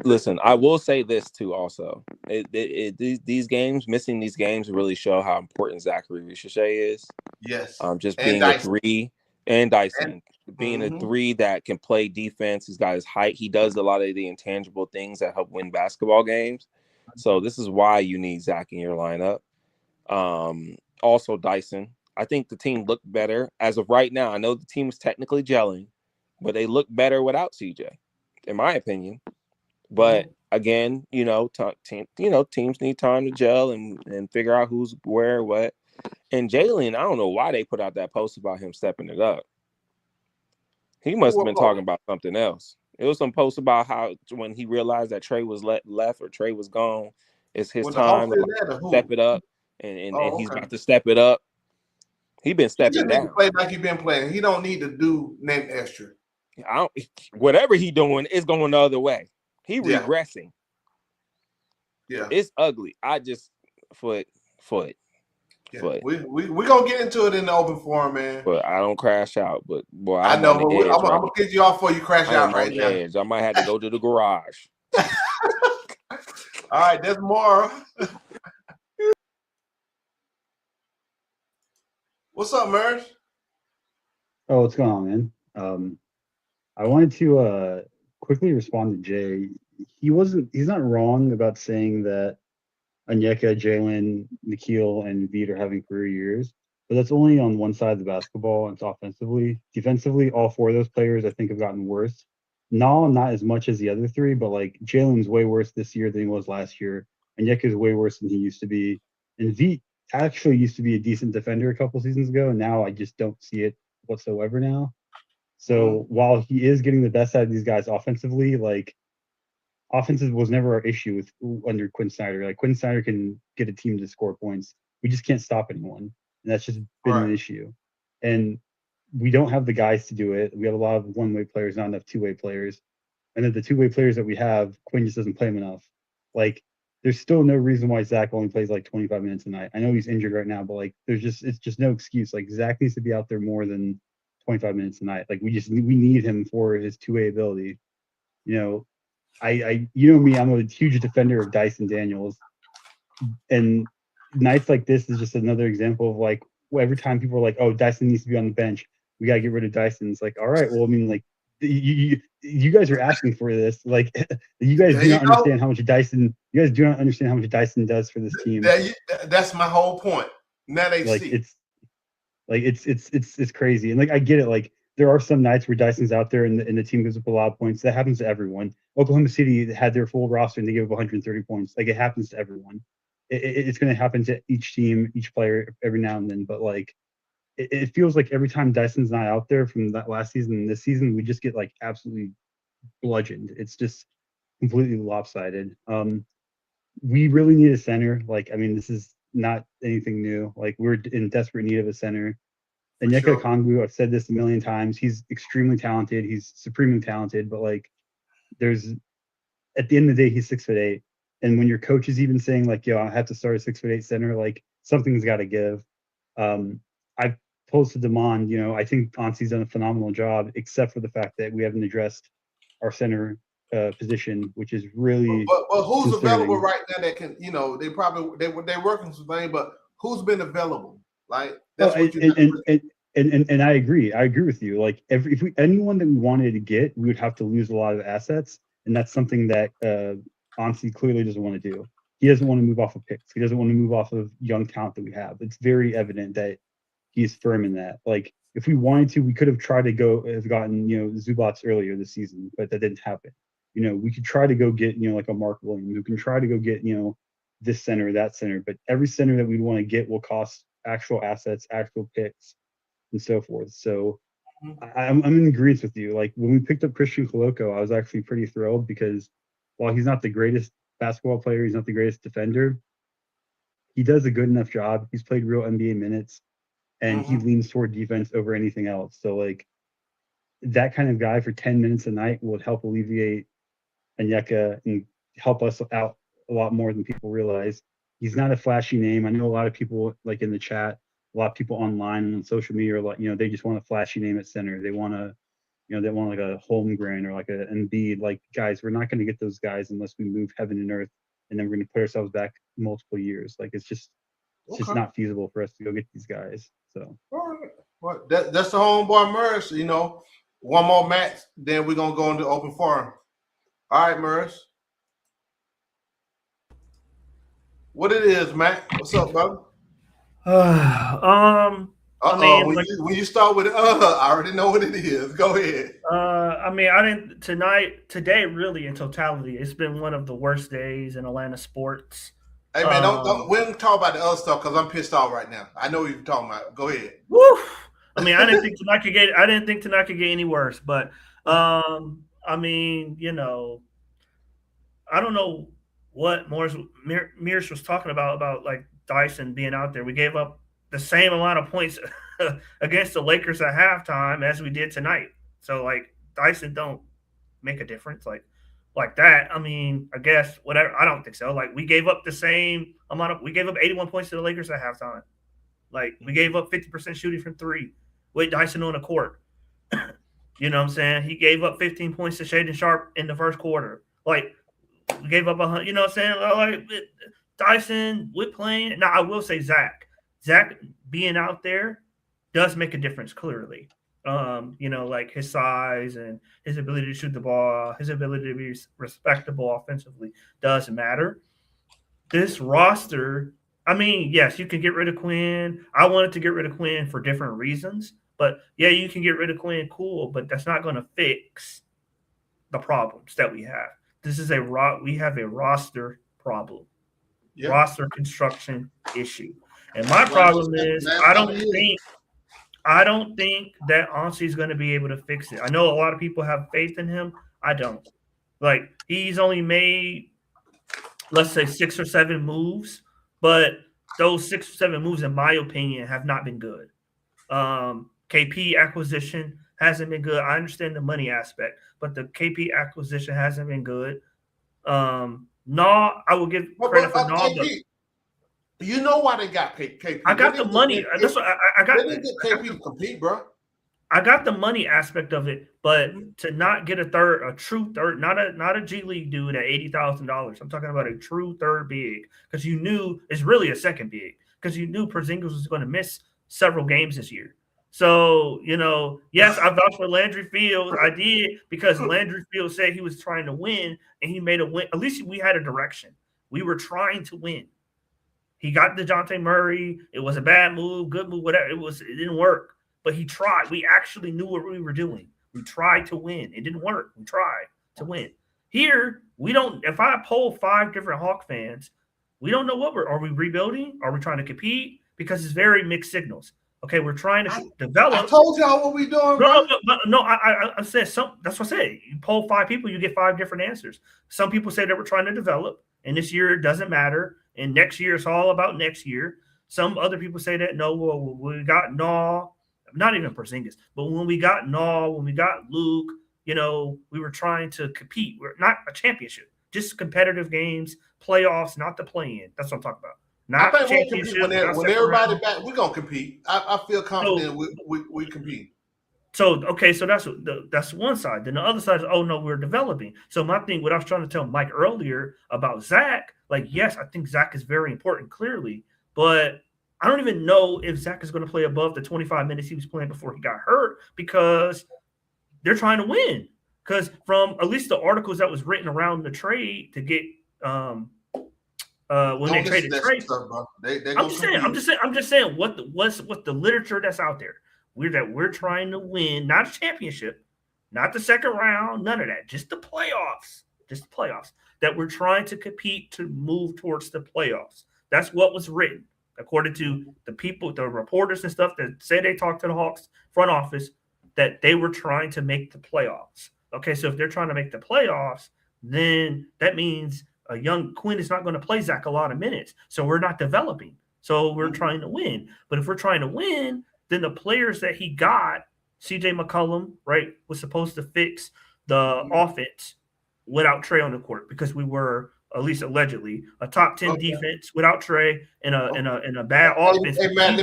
Speaker 6: Listen, I will say this too. Also, these games, missing these games, really show how important Zachary Ricochet is.
Speaker 2: Yes.
Speaker 6: Just being a 3 and Dyson. Being a 3 that can play defense. He's got his height. He does a lot of the intangible things that help win basketball games. So this is why you need Zach in your lineup. Also Dyson. I think the team looked better as of right now. I know the team is technically gelling, but they look better without CJ, in my opinion. But again, teams need time to gel and figure out who's where, what. And Jalen, I don't know why they put out that post about him stepping it up. He must have been talking about something else. It was some post about how when he realized that Trey was left or Trey was gone, it's his time to step it up, and he's about to step it up. He been stepping down.
Speaker 2: Play like he been playing. He don't need to do nothing extra.
Speaker 6: Whatever he doing is going the other way. He
Speaker 2: Yeah.
Speaker 6: regressing.
Speaker 2: Yeah.
Speaker 6: It's ugly. I just foot.
Speaker 2: Yeah.
Speaker 6: Foot.
Speaker 2: We gonna get into it in the open forum, man.
Speaker 6: But I don't crash out. But boy,
Speaker 2: I
Speaker 6: I'm
Speaker 2: know,
Speaker 6: on the
Speaker 2: but
Speaker 6: edge
Speaker 2: I'm
Speaker 6: right
Speaker 2: gonna get you off before you crash
Speaker 6: now. I
Speaker 2: out
Speaker 6: am on
Speaker 2: right
Speaker 6: the
Speaker 2: now.
Speaker 6: edge. I might have to go to the garage.
Speaker 2: All right, there's more. What's up, Merge?
Speaker 7: Oh, what's going on, man? I wanted to quickly respond to Jay. He's not wrong about saying that Onyeka, Jalen, Nikhil, and Veed are having career years, but that's only on one side of the basketball. It's offensively. Defensively, all four of those players I think have gotten worse. Nall not as much as the other three, but like Jalen's way worse this year than he was last year. Onyeka's way worse than he used to be, and Veet actually used to be a decent defender a couple seasons ago, and now I just don't see it whatsoever now. So while he is getting the best out of these guys offensively, like offensive was never our issue with under Quinn Snyder. Like Quinn Snyder can get a team to score points. We just can't stop anyone, and that's just been an issue. And we don't have the guys to do it. We have a lot of one-way players, not enough two-way players. And then the two-way players that we have, Quinn just doesn't play them enough. Like there's still no reason why Zach only plays like 25 minutes a night. I know he's injured right now, but like it's just no excuse. Like Zach needs to be out there more than 25 minutes a night. Like we need him for his two-way ability. You know, you know me, I'm a huge defender of Dyson Daniels, and nights like this is just another example of like every time people are like, "Oh, Dyson needs to be on the bench. We gotta get rid of Dyson." It's like, all right, well, I mean, like you guys are asking for this. Like you guys do not understand how much Dyson. You guys do not understand how much Dyson does for this team.
Speaker 2: That's my whole point. Now they
Speaker 7: like
Speaker 2: see.
Speaker 7: It's crazy, and like I get it. Like there are some nights where Dyson's out there and the team gives up a lot of points. That happens to everyone. Oklahoma City had their full roster and they gave up 130 points. Like it happens to everyone. It's going to happen to each team, each player every now and then. But like it feels like every time Dyson's not out there from that last season and this season, we just get like absolutely bludgeoned. It's just completely lopsided. We really need a center. Like I mean, this is not anything new. Like we're in desperate need of a center. And Onyeka Okongwu, I've said this a million times. He's extremely talented. He's supremely talented. But like, there's at the end of the day, he's 6'8", and when your coach is even saying like, "Yo, I have to start a 6'8" center," like something's got to give. I've told to Damon, you know, I think Ansi's done a phenomenal job, except for the fact that we haven't addressed our center position, which is really.
Speaker 2: But who's available right now that can, you know, they're working some things, but who's been available? Like that's what
Speaker 7: and I agree. I agree with you. Like anyone that we wanted to get, we would have to lose a lot of assets, and that's something that Ansi clearly doesn't want to do. He doesn't want to move off of picks. He doesn't want to move off of young talent that we have. It's very evident that he's firm in that. Like if we wanted to, we could have tried to have gotten, you know, Zubats earlier this season, but that didn't happen. You know, we could try to go get, you know, like a Mark Williams. We can try to go get, you know, this center, that center, but every center that we want to get will cost actual assets, actual picks, and so forth. So I'm in agreement with you. Like when we picked up Christian Koloko, I was actually pretty thrilled because while he's not the greatest basketball player, he's not the greatest defender, he does a good enough job. He's played real NBA minutes, and he leans toward defense over anything else. So like that kind of guy for 10 minutes a night would help alleviate Onyeka and help us out a lot more than people realize. He's not a flashy name. I know a lot of people like in the chat, a lot of people online and on social media are like, you know, they just want a flashy name at center. They want to, you know, they want like a Holmgren or like an Embiid. Like guys, we're not going to get those guys unless we move heaven and earth, and then we're going to put ourselves back multiple years. Like it's just not feasible for us to go get these guys. So
Speaker 2: well, that's the homeboy Murs. You know, one more match, then we're gonna go into open forum. All right, Murs. What it is, Matt? What's up, brother?
Speaker 8: I mean,
Speaker 2: when you start with I already know what it is. Go ahead.
Speaker 8: I mean, I didn't today really in totality, it's been one of the worst days in Atlanta sports.
Speaker 2: Hey man, don't we don't talk about the other stuff because I'm pissed off right now. I know what you're talking about. Go ahead.
Speaker 8: Woo! I mean, I didn't think tonight could get any worse, but I mean, you know, I don't know what Mears was talking about like Dyson being out there. We gave up the same amount of points against the Lakers at halftime as we did tonight. So like Dyson don't make a difference like that. I mean, I guess whatever. I don't think so. Like we gave up the same amount of we gave up 81 points to the Lakers at halftime. Like we gave up 50% shooting from three with Dyson on the court. You know what I'm saying? He gave up 15 points to Shaden Sharp in the first quarter. Like we gave up 100. You know what I'm saying? Like Dyson with playing. Now I will say Zach being out there does make a difference clearly. Like his size and his ability to shoot the ball, his ability to be respectable offensively does matter. This roster, I mean, yes, you can get rid of Quinn. I wanted to get rid of Quinn for different reasons, but yeah, you can get rid of Quinn, cool, but that's not going to fix the problems that we have. This is we have a roster problem, roster construction issue, and my problem is I don't think that Ansi is going to be able to fix it. I know a lot of people have faith in him. I don't. Like he's only made, let's say, 6 or 7 moves, but those 6 or 7 moves, in my opinion, have not been good. KP acquisition hasn't been good. I understand the money aspect, but the KP acquisition hasn't been good. I will give credit for Naw.
Speaker 2: You know why they got KP?
Speaker 8: I got the money. That's what I got.
Speaker 2: They didn't get KP to compete, bro.
Speaker 8: I got the money aspect of it, but to not get a true third, not a G League dude at $80,000. I'm talking about a true third big, because you knew it's really a second big, because you knew Porzingis was going to miss several games this year. So, yes, I vouched for Landry Fields. I did, because Landry Fields said he was trying to win, and he made a win. At least we had a direction. We were trying to win. He got DeJounte Murray. It was a bad move, good move, whatever. It didn't work. But he tried. We actually knew what we were doing. We tried to win. It didn't work. We tried to win. Here, we don't. If I poll 5 different Hawk fans, we don't know are we rebuilding? Are we trying to compete? Because it's very mixed signals. Okay, we're trying to develop.
Speaker 2: I told y'all what we doing.
Speaker 8: No. I said some. That's what I said. You poll 5 people, you get 5 different answers. Some people say that we're trying to develop, and this year it doesn't matter. And next year, it's all about next year. Some other people say that, no, well, we got Naw, not even Porzingis, but when we got Naw, when we got Luke, we were trying to compete. We're not a championship, just competitive games, playoffs, not the play-in. That's what I'm talking about. Not
Speaker 2: I think
Speaker 8: championship.
Speaker 2: when everybody back, we're going to compete. I feel confident we compete.
Speaker 8: So, okay, so that's one side. Then the other side is, oh, no, we're developing. So my thing, what I was trying to tell Mike earlier about Zach, like, yes, I think Zach is very important, clearly. But I don't even know if Zach is going to play above the 25 minutes he was playing before he got hurt, because they're trying to win. Because from at least the articles that was written around the trade to get when they traded Trey. I'm just saying what the literature that's out there. We're trying to win, not a championship, not the second round, none of that, just the playoffs. That we're trying to compete to move towards the playoffs. That's what was written, according to the people, the reporters and stuff that say they talked to the Hawks front office, that they were trying to make the playoffs. Okay, so if they're trying to make the playoffs, then that means a young Quinn is not going to play Zach a lot of minutes. So we're not developing. So we're trying to win. But if we're trying to win, then the players that he got, CJ McCollum, right, was supposed to fix the offense without Trey on the court, because we were, at least allegedly, a top 10 defense without Trey and a bad offense.
Speaker 2: Hey man,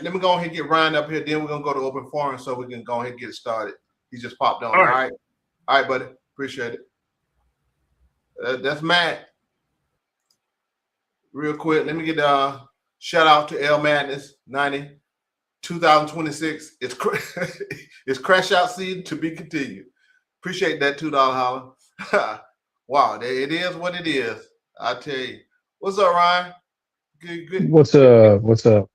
Speaker 2: let me go ahead and get Ryan up here. Then we're gonna go to open forum so we can go ahead and get it started. He just popped on. All right, buddy. Appreciate it. That's Matt. Real quick, let me get a shout out to L Madness 90. 2026. It's crash out season to be continued. Appreciate that $2 holler. Wow, it is what it is. I tell you. What's up, Ryan? Good.
Speaker 9: What's up?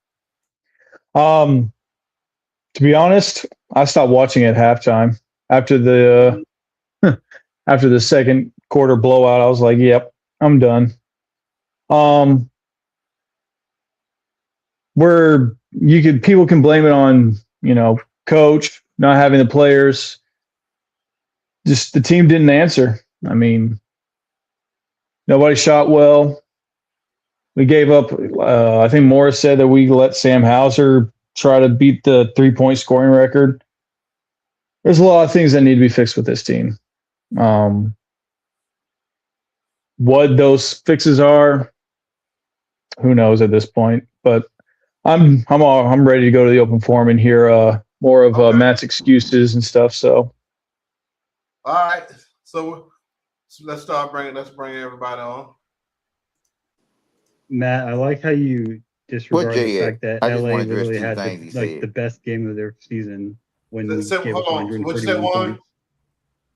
Speaker 9: To be honest, I stopped watching at halftime after the after the second quarter blowout. I was like, "Yep, I'm done." People can blame it on, coach not having the players. Just the team didn't answer. I mean, nobody shot well. We gave up. I think Morris said that we let Sam Hauser try to beat the 3-point scoring record. there's a lot of things that need to be fixed with this team. What those fixes are, who knows at this point? But I'm ready to go to the open forum and hear more of Matt's excuses and stuff. So,
Speaker 2: all right. So let's bring everybody on.
Speaker 7: Matt, I like how you disregard the fact that
Speaker 3: I just
Speaker 7: LA
Speaker 3: want to address
Speaker 7: literally
Speaker 3: two
Speaker 7: had
Speaker 3: things
Speaker 7: the best game of their season when we
Speaker 2: Hold
Speaker 7: gave up
Speaker 2: on. What you
Speaker 7: 141
Speaker 2: said,
Speaker 7: points.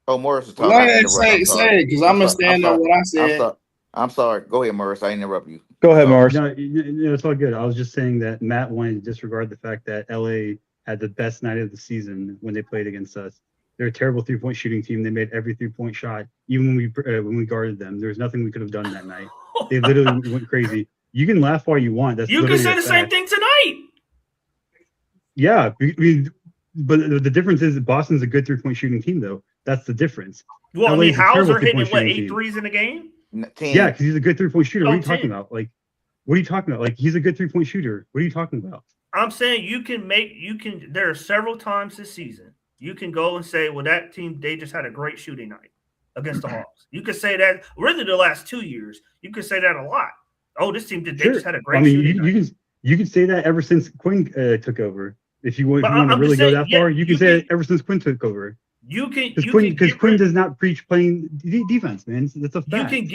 Speaker 3: Oh, Morris was
Speaker 5: Go
Speaker 3: talking. I
Speaker 5: ahead,
Speaker 3: interrupt. I'm sorry.
Speaker 5: say it, because I'm gonna stand on what I said.
Speaker 3: I'm sorry. Go ahead, Morris. I interrupt you.
Speaker 9: go ahead, Morris.
Speaker 7: No, it's all good. I was just saying that Matt wanted to disregard the fact that LA had the best night of the season when they played against us. They're a terrible 3-point shooting team. They made every 3-point shot, even when we guarded them. There was nothing we could have done that night. They literally went crazy. You can laugh all you want. That's
Speaker 8: You can say the same thing tonight.
Speaker 7: Yeah, but the difference is that Boston's a good 3-point shooting team, though. That's the difference.
Speaker 8: Well, I
Speaker 7: LA's
Speaker 8: mean,
Speaker 7: a terrible
Speaker 8: Hauser hitting
Speaker 7: 3-point
Speaker 8: what,
Speaker 7: shooting
Speaker 8: 8 threes in a game?
Speaker 3: 10.
Speaker 7: Yeah, because he's a good 3-point shooter. What are you
Speaker 8: 10.
Speaker 7: talking about? What are you talking about? He's a good 3-point shooter. What are you talking about?
Speaker 8: I'm saying there are several times this season you can go and say, well, that team, they just had a great shooting night against the Hawks. You could say that really the last 2 years. You could say that a lot. Oh, this team, they just had a great shooting night.
Speaker 7: You can say that ever since Quinn took over. If you want to really go that far, you can say it ever since Quinn took over. Because Quinn does not preach playing defense, man. That's a fact.
Speaker 8: You can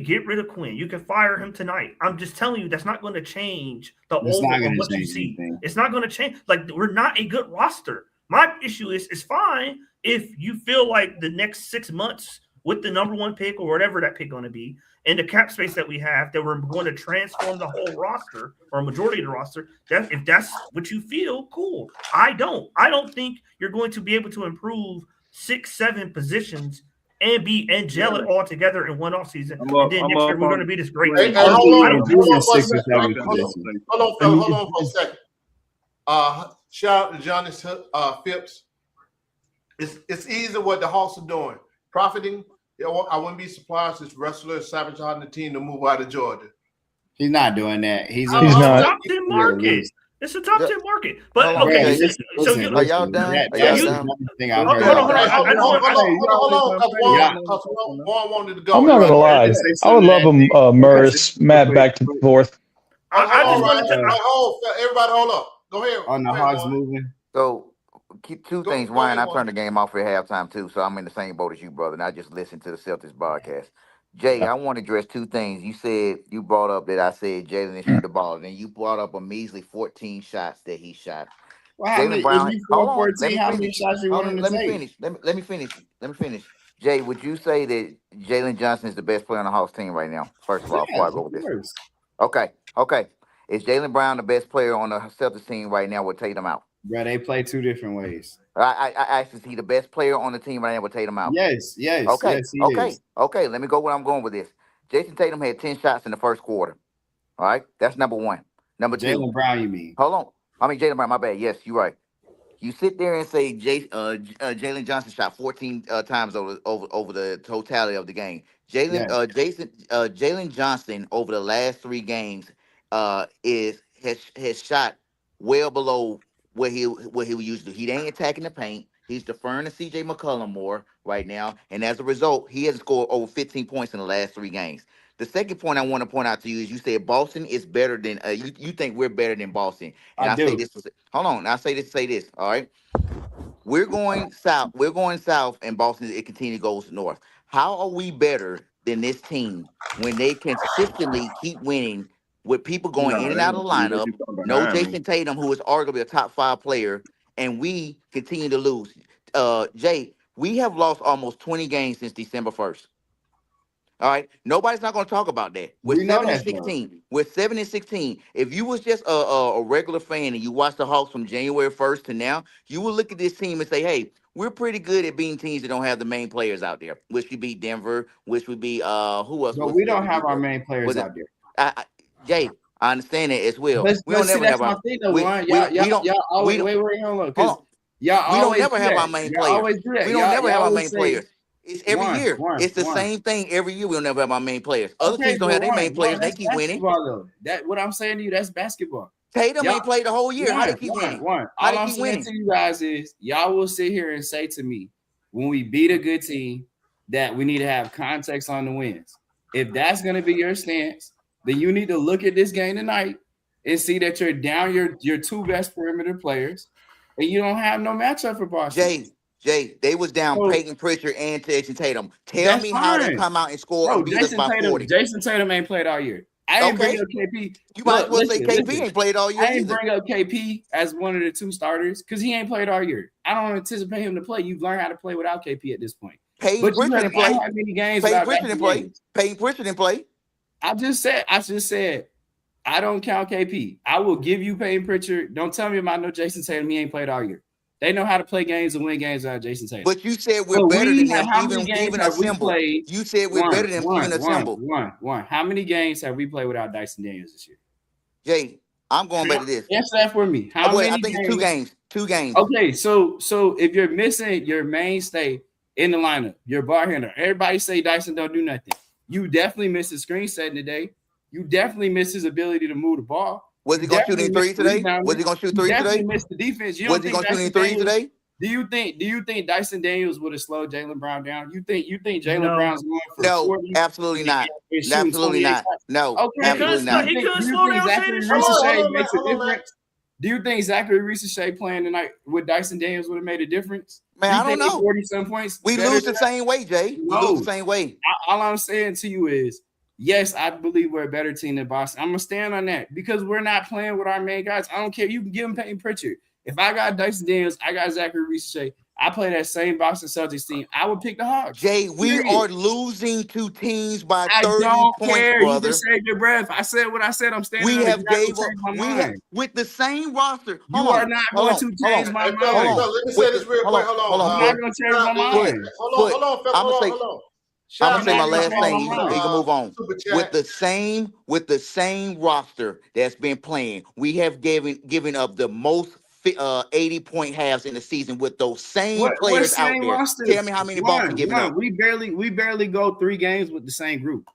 Speaker 8: get rid of Quinn. You can fire him tonight. I'm just telling you, that's not going to change the overall of what you see. It's not going to change. We're not a good roster. My issue is it's fine if you feel like the next 6 months with the number 1 pick or whatever that pick going to be and the cap space that we have, that we're going to transform the whole roster or a majority of the roster. If that's what you feel, cool. I don't think you're going to be able to improve 6-7 positions and gel it all together in one offseason. And then next year we're going to be this great team.
Speaker 2: Hold on for a second. Shout out to Johnny Phipps. It's easy what the Hawks are doing. Profiting. I wouldn't be surprised if wrestlers sabotaging the team to move out of Georgia.
Speaker 5: He's not doing that. He's
Speaker 9: not.
Speaker 8: Top 10 market. It's a top 10 market. But okay,
Speaker 3: are y'all done?
Speaker 2: One wanted to go.
Speaker 9: I'm not gonna lie. I would love him, Morris, Matt, back and forth.
Speaker 2: Everybody, hold up. Go ahead.
Speaker 5: On the Hawks moving.
Speaker 3: So, two things. Ryan, I turned the game off at halftime too, so I'm in the same boat as you, brother. And I just listened to the Celtics broadcast. Jay, I want to address two things. You brought up that I said Jalen didn't shoot the ball, and then you brought up a measly 14 shots that he shot.
Speaker 5: Well, Jalen Brown. Hold on, 14, how many shots you want him to take?
Speaker 3: Let me finish. Jay, would you say that Jalen Johnson is the best player on the Hawks team right now? First of all, before I go with this. Okay. Is Jalen Brown the best player on the Celtics team right now with Tatum out?
Speaker 5: Bro, they play 2 different ways.
Speaker 3: I asked, is he the best player on the team right now with Tatum out?
Speaker 5: Yes.
Speaker 3: Okay.
Speaker 5: Yes, he is.
Speaker 3: Okay. Let me go where I'm going with this. Jason Tatum had 10 shots in the first quarter. All right. That's number 1. Number 2.
Speaker 5: Jalen Brown, you mean?
Speaker 3: Hold on. I mean, Jalen Brown, my bad. Yes, you're right. You sit there and say Jalen Johnson shot 14 times over the totality of the game. Jalen Johnson over the last 3 games has shot well below what he used to do. He ain't attacking the paint. He's deferring to CJ McCollum more right now, and as a result, he hasn't scored over 15 points in the last 3 games. The second point I want to point out to you is you said Boston is better than you think we're better than Boston. And I say this. Hold on. I say this. All right. We're going south. And Boston it continually goes north. How are we better than this team when they consistently keep winning with people going in and out of the lineup? No Jason Tatum, who is arguably a top 5 player, and we continue to lose. Jay, we have lost almost 20 games since December 1st. All right. Nobody's not going to talk about that. We're 7-16. We're 7-16. If you was just a regular fan and you watched the Hawks from January 1st to now, you would look at this team and say, hey, we're pretty good at beating teams that don't have the main players out there. Which would be Denver, which would be who else?
Speaker 5: But we don't have our main players out there.
Speaker 3: Jay, I understand that as well.
Speaker 5: We don't never have our thing though, Warren. Y'all always wait, hold on. Because y'all
Speaker 3: we
Speaker 5: always
Speaker 3: don't never have our main players. We don't never have our main players. It's every year. It's the same thing every year. We'll never have our main players. Other teams don't have their main players. They keep winning.
Speaker 5: That what I'm saying to you, that's basketball.
Speaker 3: Tatum ain't played the whole year. How they keep winning?
Speaker 5: All I'm saying to you guys is y'all will sit here and say to me when we beat a good team that we need to have context on the wins. If that's going to be your stance, then you need to look at this game tonight and see that you're down your two best perimeter players, and you don't have no matchup for Boston.
Speaker 3: Jay, they was down Peyton Pritchard and Jason Tatum. Tell me how they come out and score and beat us by 40.
Speaker 5: Jason Tatum ain't played all year. I ain't bring up KP.
Speaker 3: You might as well say KP ain't played all year.
Speaker 5: I ain't bring up KP as one of the two starters because he ain't played all year. I don't anticipate him to play. You've learned how to play without KP at this point.
Speaker 3: Peyton Pritchard didn't play.
Speaker 5: Peyton
Speaker 3: Pritchard didn't play.
Speaker 5: I just said, I don't count KP. I will give you Peyton Pritchard. Don't tell me about no Jason Tatum. He ain't played all year. They know how to play games and win games without Jason Tatum.
Speaker 3: But you said we're better than them, even assembled. You said we're better than them, even assembled.
Speaker 5: One. How many games have we played without Dyson Daniels this year?
Speaker 3: Jay, I'm going back to this.
Speaker 5: Answer that for me.
Speaker 3: I think it's 2 games. 2 games.
Speaker 5: Okay, so if you're missing your mainstay in the lineup, your bar handler, everybody say Dyson don't do nothing. You definitely missed his screen setting today. You definitely missed his ability to move the ball.
Speaker 3: Was he going to shoot any threes today? Was he going to shoot threes today?
Speaker 5: Missed the defense.
Speaker 3: Was he going to shoot any threes today?
Speaker 5: Do you think Dyson Daniels would have slowed Jaylen Brown down? You think Jaylen Brown's going for 40?
Speaker 3: Absolutely not. Absolutely not. No,
Speaker 5: okay,
Speaker 3: absolutely not.
Speaker 8: He couldn't slow down Shane.
Speaker 5: Do you think Zachary Ricochet playing tonight with Dyson Daniels would have made a difference?
Speaker 3: Man, I don't know.
Speaker 5: 40-some points.
Speaker 3: We lose the same way, Jay. We lose the same way.
Speaker 5: All I'm saying to you is, yes, I believe we're a better team than Boston. I'm going to stand on that because we're not playing with our main guys. I don't care. You can give him Peyton Pritchard. If I got Dyson Daniels, I got Zachary Ricochet, I play that same Boston Celtics team, I would pick the Hawks.
Speaker 3: Jay, we are losing to teams by 30 points,
Speaker 5: care.
Speaker 3: brother.
Speaker 5: You just saved your breath. I said what I said. I'm standing
Speaker 3: we
Speaker 5: on
Speaker 3: have
Speaker 5: it.
Speaker 3: gave up. With the same roster.
Speaker 5: You are not going to change my mind.
Speaker 2: Let me say this real quick. Hold on.
Speaker 5: You're not going to change my mind.
Speaker 2: Hold on.
Speaker 3: I'm gonna say my last thing. You can move on. With the same roster that's been playing, we have given up the most 80-point halves in the season with those same players out there. Roster? Tell me how many Boston giving up.
Speaker 5: We barely go 3 games with the same group.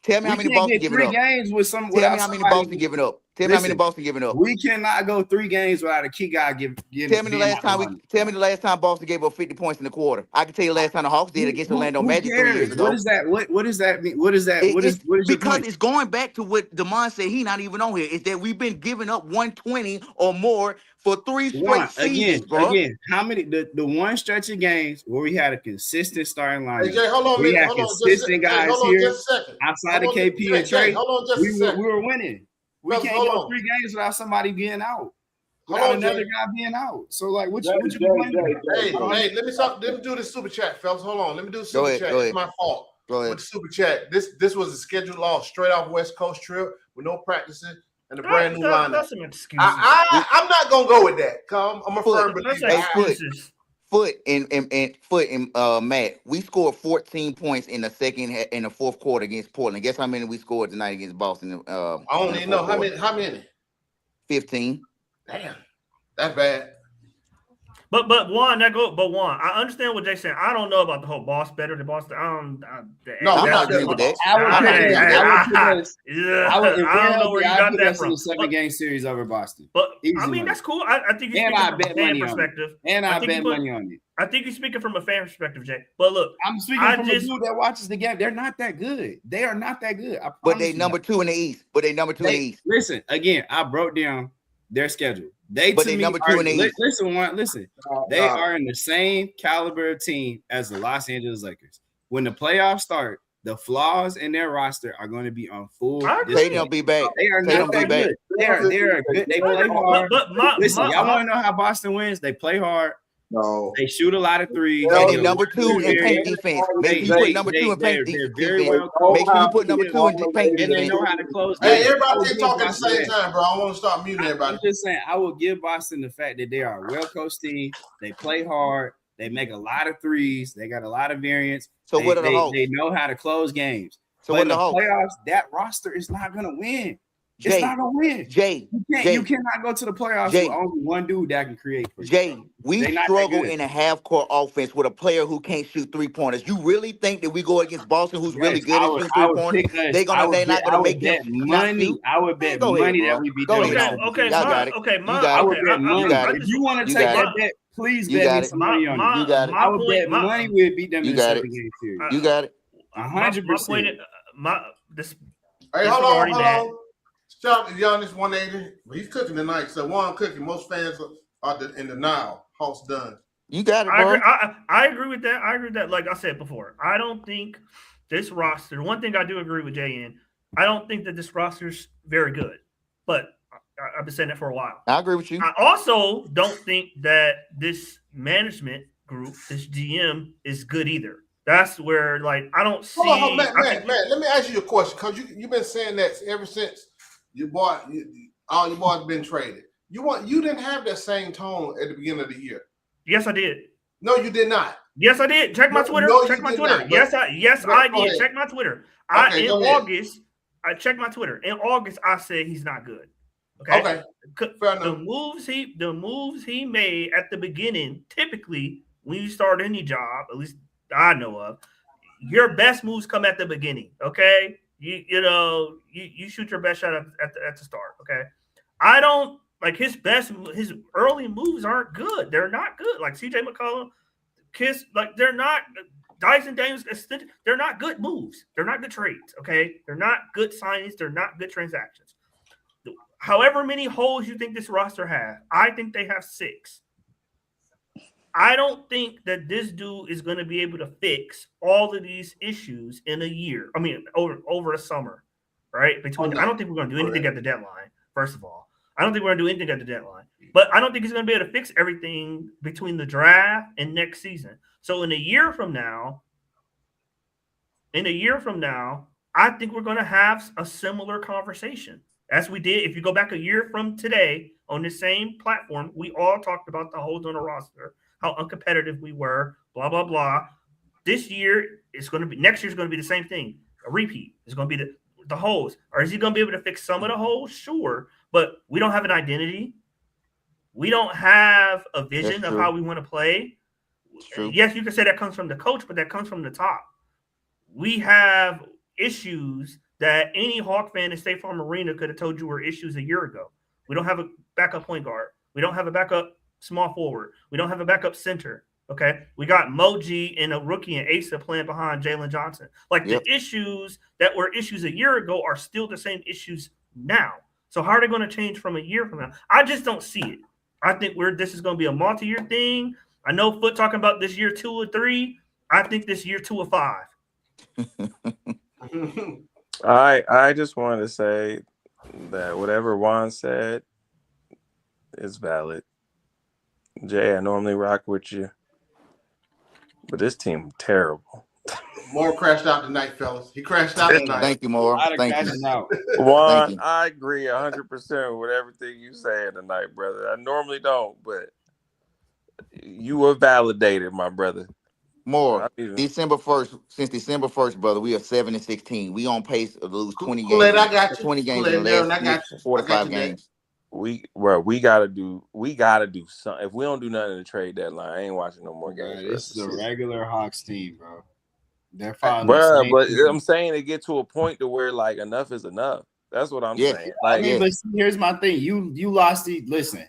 Speaker 3: Tell me how many Boston giving up.
Speaker 5: 3 games with some.
Speaker 3: Tell me how many Boston giving up. Tell me how many Boston giving up.
Speaker 5: We cannot go 3 games without a key guy giving.
Speaker 3: Tell me the last time Boston gave up 50 points in the quarter. I can tell you the last time the Hawks did against Orlando Magic 3 years ago.
Speaker 5: What is that? What does that mean? What is that? What is
Speaker 3: because it's going back to what DeMond said. He's not even on here. Is that we've been giving up 120 or more for 3 straight seasons, bro.
Speaker 5: Again, how many the one stretch of games where we had a consistent starting lineup?
Speaker 2: Hey, Jay, hold on,
Speaker 5: we had consistent guys here outside of KP and Trey. We were winning. We can't go 3 games without somebody being out. Without another guy being out. So, like, what you
Speaker 2: Hey, let me do this super chat, fellas. Hold on. Let me do the super chat. It's my fault.
Speaker 3: Go ahead.
Speaker 2: With the super chat. This was a scheduled loss, straight off West Coast trip with no practicing and a brand new lineup.
Speaker 8: That's some excuses.
Speaker 2: I'm not gonna go with that. I'm a firm believer.
Speaker 3: Foot and Matt, we scored 14 points in the fourth quarter against Portland. Guess how many we scored tonight against Boston?
Speaker 2: I don't even know how many.
Speaker 3: 15.
Speaker 2: Damn, that's bad.
Speaker 8: But Juan, I understand what Jay said. I don't know about the whole boss better than Boston.
Speaker 3: I'm not agreeing with that.
Speaker 8: I don't know where you got that from.
Speaker 5: A 7-game series over Boston.
Speaker 8: But I mean, that's cool. I think you're speaking from a fan perspective.
Speaker 5: And I bet money on it.
Speaker 8: I think you're speaking from a fan perspective, Jay. But look,
Speaker 5: I'm speaking from a dude that watches the game. They're not that good. They are not that good.
Speaker 3: But they number 2 in the East.
Speaker 5: Listen, again, I broke down their schedule. They
Speaker 3: number 2 in the East.
Speaker 5: Listen. They are in the same caliber of team as the Los Angeles Lakers. When the playoffs start, the flaws in their roster are going to be on full.
Speaker 3: They'll be back.
Speaker 5: They are not that good. They are good. They play hard. Listen, y'all want to know how Boston wins? They play hard.
Speaker 2: No,
Speaker 5: they shoot a lot of threes.
Speaker 3: And they number 2 in paint defense. Make sure you put number 2 in paint defense. Make sure you put number 2 in paint defense.
Speaker 5: And they know how to close.
Speaker 2: Hey, everybody talking at the same time, bro. I want to start muting everybody.
Speaker 5: I'm just saying, I will give Boston the fact that they are a well-coached team. They play hard. They make a lot of threes. They got a lot of variance.
Speaker 3: So what are the Hawks?
Speaker 5: They know how to close games.
Speaker 3: So what are the
Speaker 5: playoffs, that roster is not going to win. it's not a win.
Speaker 3: Jay,
Speaker 5: You cannot go to the playoffs with only one dude that can create for you.
Speaker 3: Jay, we struggle in a half-court offense with a player who can't shoot three-pointers. You really think that we go against Boston, who's really good at shooting three-pointers? They're not gonna make him not shoot?
Speaker 5: I would bet
Speaker 3: Go ahead,
Speaker 5: money
Speaker 3: bro.
Speaker 5: that we beat
Speaker 3: Go
Speaker 5: them.
Speaker 3: ahead.
Speaker 8: Okay,
Speaker 3: Y'all got it.
Speaker 5: I would bet money.
Speaker 3: You got it.
Speaker 5: If you want to take that bet, please bet me some money on it.
Speaker 3: You got it.
Speaker 5: I would bet money we'd beat them in the 7-game series.
Speaker 3: You got it.
Speaker 5: 100%.
Speaker 2: Hey, hold on. Shout out to Giannis 180. He's cooking tonight. So one cooking. Most fans are in denial. Hawks done.
Speaker 3: You got it, bro.
Speaker 8: I agree with that. Like I said before, I don't think this roster. One thing I do agree with Jay in, I don't think that this roster's very good. But I've been saying that for a while.
Speaker 3: I agree with you.
Speaker 8: I also don't think that this management group, this GM, is good either. That's where, like, I don't see.
Speaker 2: Hold on, man. Let me ask you a question, because you've been saying that ever since all your boys been traded. You didn't have that same tone at the beginning of the year.
Speaker 8: Yes, I did.
Speaker 2: No, you did not.
Speaker 8: Yes, I did. Check my Twitter. Check my Twitter. Yes, I did. Check my Twitter. In August, I checked my Twitter. In August, I said he's not good. Okay. Fair enough. The moves he made at the beginning, typically when you start any job, at least I know of, your best moves come at the beginning. Okay. You shoot your best shot at the start. Okay. I don't like his early moves aren't good. They're not good. Like CJ McCollum, Kiss, like they're not. Dyson Daniels, they're not good moves. They're not good trades. Okay. They're not good signings. They're not good transactions. However many holes you think this roster has, I think they have 6. I don't think that this dude is going to be able to fix all of these issues in a year. I mean, over a summer, right? I don't think we're going to do anything at the deadline, first of all. I don't think we're going to do anything at the deadline. But I don't think he's going to be able to fix everything between the draft and next season. So in a year from now, I think we're going to have a similar conversation as we did. If you go back a year from today on the same platform, we all talked about the holes on the roster, how uncompetitive we were, blah, blah, blah. Next year is going to be the same thing. A repeat. It's going to be the holes. Or is he going to be able to fix some of the holes? Sure. But we don't have an identity. We don't have a vision of how we want to play. Yes, you can say that comes from the coach, but that comes from the top. We have issues that any Hawk fan in State Farm Arena could have told you were issues a year ago. We don't have a backup point guard. We don't have a backup small forward. We don't have a backup center. Okay. We got Moji and a rookie and Asa playing behind Jalen Johnson. Like the issues that were issues a year ago are still the same issues now. So how are they going to change from a year from now? I just don't see it. I think this is going to be a multi-year thing. I know Foot talking about this year 2 or 3. I think this year 2 or 5.
Speaker 6: I just wanted to say that whatever Juan said is valid. Jay, I normally rock with you, but this team terrible.
Speaker 2: Moore crashed out tonight, fellas. He crashed out tonight.
Speaker 3: Thank you, Moore. Thank you.
Speaker 6: Juan, I agree 100% with everything you said tonight, brother. I normally don't, but you were validated, my brother.
Speaker 3: More. December 1st, since December 1st, brother, we are 7-16. We on pace to lose 20 games.
Speaker 2: I got you.
Speaker 3: 20 games in the last 4 to 5 games.
Speaker 6: We gotta do something. If we don't do nothing in the trade deadline, I ain't watching no more games.
Speaker 5: This is a regular Hawks team, bro. They're fine.
Speaker 6: Bro, but I'm saying it get to a point to where like enough is enough. That's what I'm saying. Like,
Speaker 5: but here's my thing. You lost the listen.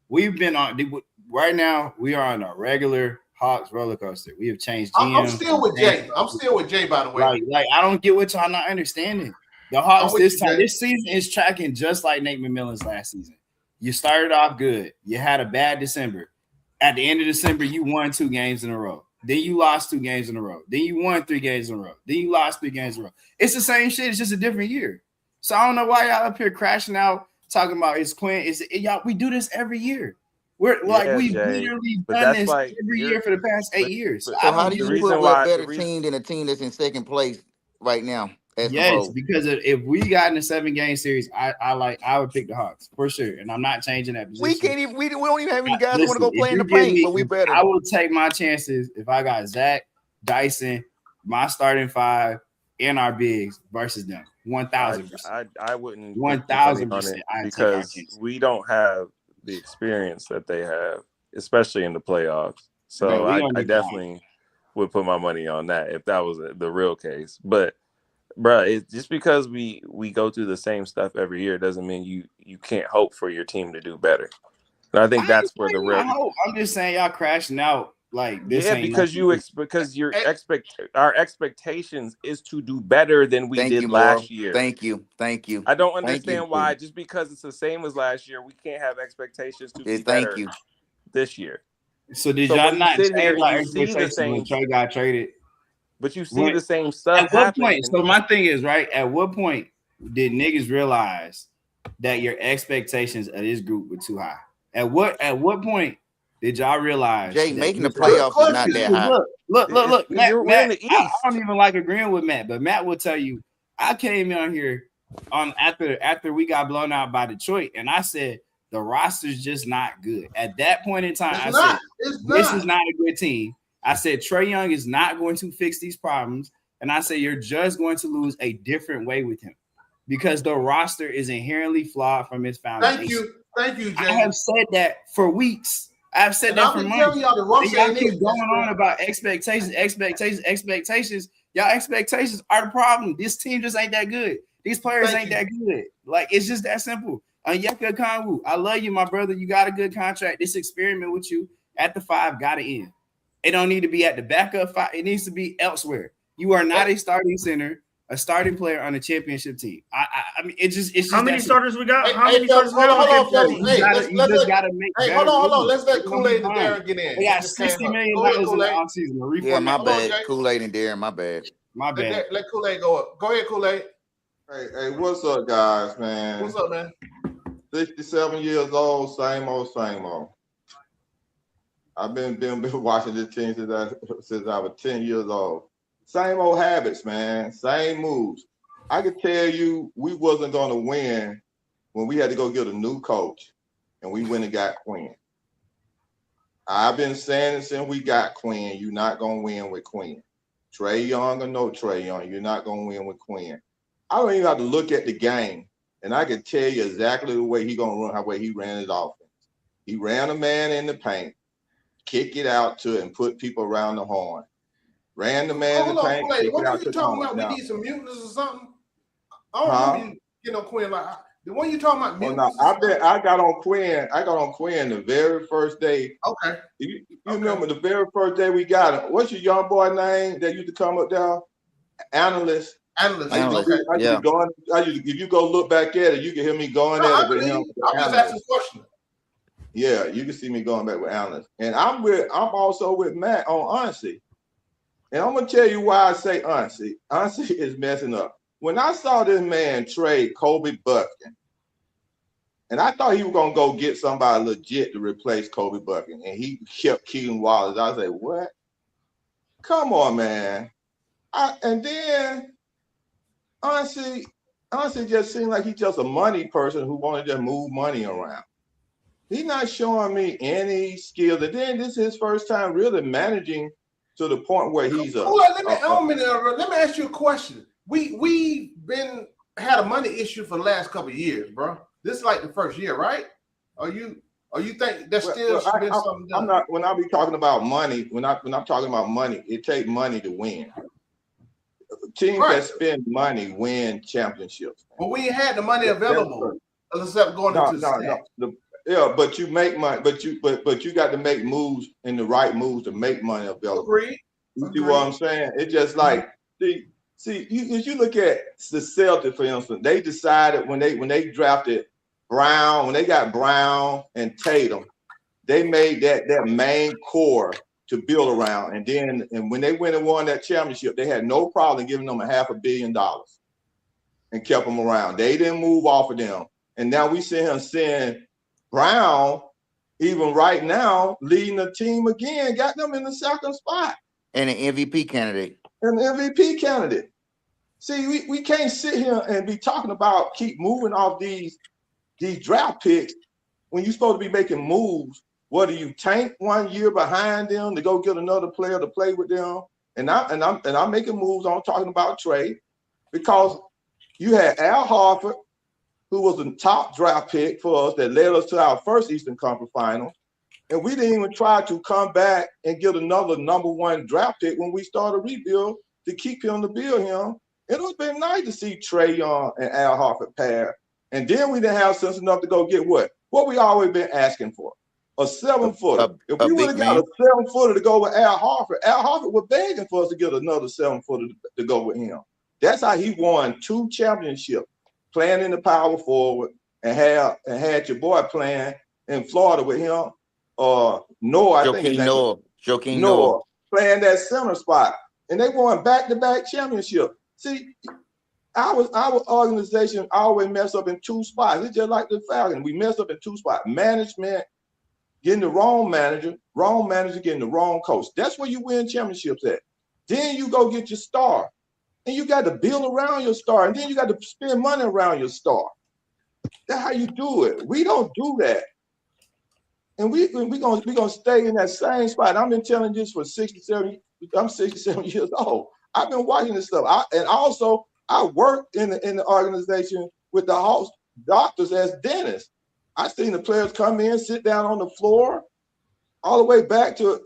Speaker 5: We've been on right now. We are on a regular Hawks roller coaster. We have changed GM.
Speaker 2: I'm still with Jay. I'm still with Jay, by the way.
Speaker 5: Like I don't get what y'all not understanding. The Hawks this season is tracking just like Nate McMillan's last season. You started off good. You had a bad December. At the end of December, you won 2 games in a row. Then you lost 2 games in a row. Then you won 3 games in a row. Then you lost 3 games in a row. It's the same shit. It's just a different year. So I don't know why y'all up here crashing out talking about it's Quinn. Y'all. We do this every year. We've literally done this like every year for the past 8 years.
Speaker 3: So how do you put a better team than a team that's in second place right now?
Speaker 5: Yes, because if we got in a 7-game series, I would pick the Hawks for sure, and I'm not changing that position.
Speaker 3: We can't even. We don't even have any guys who want to go play in the paint, but we better.
Speaker 5: I will take my chances if I got Zach, Dyson, my starting 5, and our bigs versus them. 1,000%.
Speaker 6: I wouldn't put money on
Speaker 5: 1,000%.
Speaker 6: it
Speaker 5: I take our
Speaker 6: because
Speaker 5: chances.
Speaker 6: we don't have the experience that they have, especially in the playoffs.
Speaker 5: Bro,
Speaker 6: So
Speaker 5: we
Speaker 6: I
Speaker 5: gonna be fine.
Speaker 6: definitely would put my money on that if that was the real case. But bro, it's just because we go through the same stuff every year doesn't mean you can't hope for your team to do better. And I think
Speaker 5: I ain't
Speaker 6: that's where the
Speaker 5: saying
Speaker 6: real
Speaker 5: I hope. I'm just saying y'all crashing out like this ain't
Speaker 6: because
Speaker 5: nothing.
Speaker 6: because our expectations is to do better than we
Speaker 3: Thank
Speaker 6: did
Speaker 3: you, Moro.
Speaker 6: last year.
Speaker 3: Thank you. Thank you.
Speaker 6: I don't
Speaker 3: Thank you.
Speaker 6: understand why just because it's the same as last year, we can't have expectations to be
Speaker 3: Thank
Speaker 6: better
Speaker 3: you.
Speaker 6: this year.
Speaker 5: So did
Speaker 6: So
Speaker 5: y'all
Speaker 6: when you
Speaker 5: not
Speaker 6: sit here
Speaker 5: change
Speaker 6: and
Speaker 5: our
Speaker 6: you see the
Speaker 5: expectations when
Speaker 6: same,
Speaker 5: Trey got traded?
Speaker 6: but you see the same
Speaker 5: At
Speaker 6: stuff
Speaker 5: what
Speaker 6: happening.
Speaker 5: point? So my thing is, right, at what point did niggas realize that your expectations of this group were too high? At what point did y'all realize
Speaker 3: Jay,
Speaker 5: that
Speaker 3: making the
Speaker 5: this
Speaker 3: playoffs is not that high.
Speaker 5: look, Matt,
Speaker 6: We're in the
Speaker 5: I
Speaker 6: East.
Speaker 5: don't even like agreeing with Matt, but Matt will tell you I came on here after we got blown out by Detroit, and I said the roster's just not good. At that point in time, said this is not a good team. I said Trae Young is not going to fix these problems, and I said you're just going to lose a different way with him because the roster is inherently flawed from its foundation.
Speaker 2: Thank you, Jay.
Speaker 5: I have said that for weeks. I've said that for months.
Speaker 2: Y'all the roster
Speaker 5: y'all keep going on about expectations. Y'all expectations are the problem. This team just ain't that good. These players ain't that good. Like, it's just that simple. Onyeka Okongwu, I love you, my brother. You got a good contract. This experiment with you at the 5 got to end. It don't need to be at the backup 5. It needs to be elsewhere. You are not a starting center, a starting player on a championship team. I mean, it's just
Speaker 8: how many starters we got? How many starters we
Speaker 2: hold
Speaker 8: got?
Speaker 2: on,
Speaker 5: You just gotta make.
Speaker 2: Hey, hold on. Let's let Kool-Aid and Darren get in.
Speaker 5: They got $60 million in the offseason.
Speaker 3: Yeah, my bad. Kool-Aid and Darren, my bad.
Speaker 5: My bad.
Speaker 2: Let Kool-Aid go up. Go ahead, Kool-Aid.
Speaker 10: Hey, what's up, guys, man?
Speaker 2: What's up, man?
Speaker 10: 67 years old, same old. I've been watching this team since I was 10 years old. Same old habits, man. Same moves. I could tell you we wasn't going to win when we had to go get a new coach, and we went and got Quinn. I've been saying it since we got Quinn. You're not going to win with Quinn. Trae Young or no Trae Young, you're not going to win with Quinn. I don't even have to look at the game, and I can tell you exactly the way he going to run, how way he ran his offense. He ran a man in the paint, kick it out to it, and put people around the horn. Ran the man in the paint, kick it out to the horn.
Speaker 2: What are you talking about? We need some mutants or something? I don't remember you know Quinn like the one you talking about. Mutants
Speaker 10: I got on Quinn the very first day.
Speaker 2: Okay.
Speaker 10: You remember the very first day we got him? What's your young boy name that used to come up there? Analyst.
Speaker 3: Okay.
Speaker 10: If you go look back at it, you can hear me going at it with him.
Speaker 2: I'm just asking questions.
Speaker 10: Yeah, you can see me going back with analysts. And I'm also with Matt on Unsi. And I'm gonna tell you why I say Unsi. Unsi is messing up. When I saw this man trade Kobe Buffkin, and I thought he was gonna go get somebody legit to replace Kobe Buffkin, and he kept Keegan Wallace. I said, what? Come on, man. And then honestly just seemed like he's just a money person who wanted to move money around. He's not showing me any skills. And then this is his first time really managing to the point where he's
Speaker 2: let me ask you a question. We've had a money issue for the last couple of years, bro. This is like the first year, right? Or you think there's still been something done?
Speaker 10: I'm not. When I be talking about money, when I'm talking about money, it takes money to win. Teams that spend money win championships.
Speaker 2: But we ain't had the money available except going into the
Speaker 10: yeah, but you make money, but you got to make moves and the right moves to make money available.
Speaker 2: Agreed.
Speaker 10: You see what I'm saying? It's just like you look at the Celtics, for instance, they decided when they drafted Brown, when they got Brown and Tatum, they made that main core to build around. And when they went and won that championship, they had no problem giving them $500 million and kept them around. They didn't move off of them. And now we see him seeing Brown, even right now, leading the team again, got them in the second spot.
Speaker 3: And an MVP candidate.
Speaker 10: See, we can't sit here and be talking about keep moving off these draft picks when you're supposed to be making moves. What do you tank 1 year behind them to go get another player to play with them? And I'm making moves. I'm talking about trade. because you had Al Horford, who was a top draft pick for us that led us to our first Eastern Conference final. And we didn't even try to come back and get another number one draft pick when we started a rebuild to keep him, to build him. It would have been nice to see Trae Young and Al Horford pair. And then we didn't have sense enough to go get what? What we always been asking for. A 7-footer. If we would have got a 7-footer to go with Al Horford was begging for us to get another 7-footer to go with him. That's how he won 2 championships, playing in the power forward, and had your boy playing in Florida with him. Noah, I think his name was
Speaker 3: Joakim
Speaker 10: Noah, playing that center spot. And they won back-to-back championships. See, our organization always mess up in 2 spots. It's just like the Falcons. We mess up in 2 spots. Management getting the wrong manager getting the wrong coach. That's where you win championships at. Then you go get your star. And you got to build around your star. And then you got to spend money around your star. That's how you do it. We don't do that. And we're gonna stay in that same spot. I've been telling this for 67. I'm 67 years old. I've been watching this stuff. I worked in the organization with the Hawks doctors as dentists. I seen the players come in, sit down on the floor, all the way back to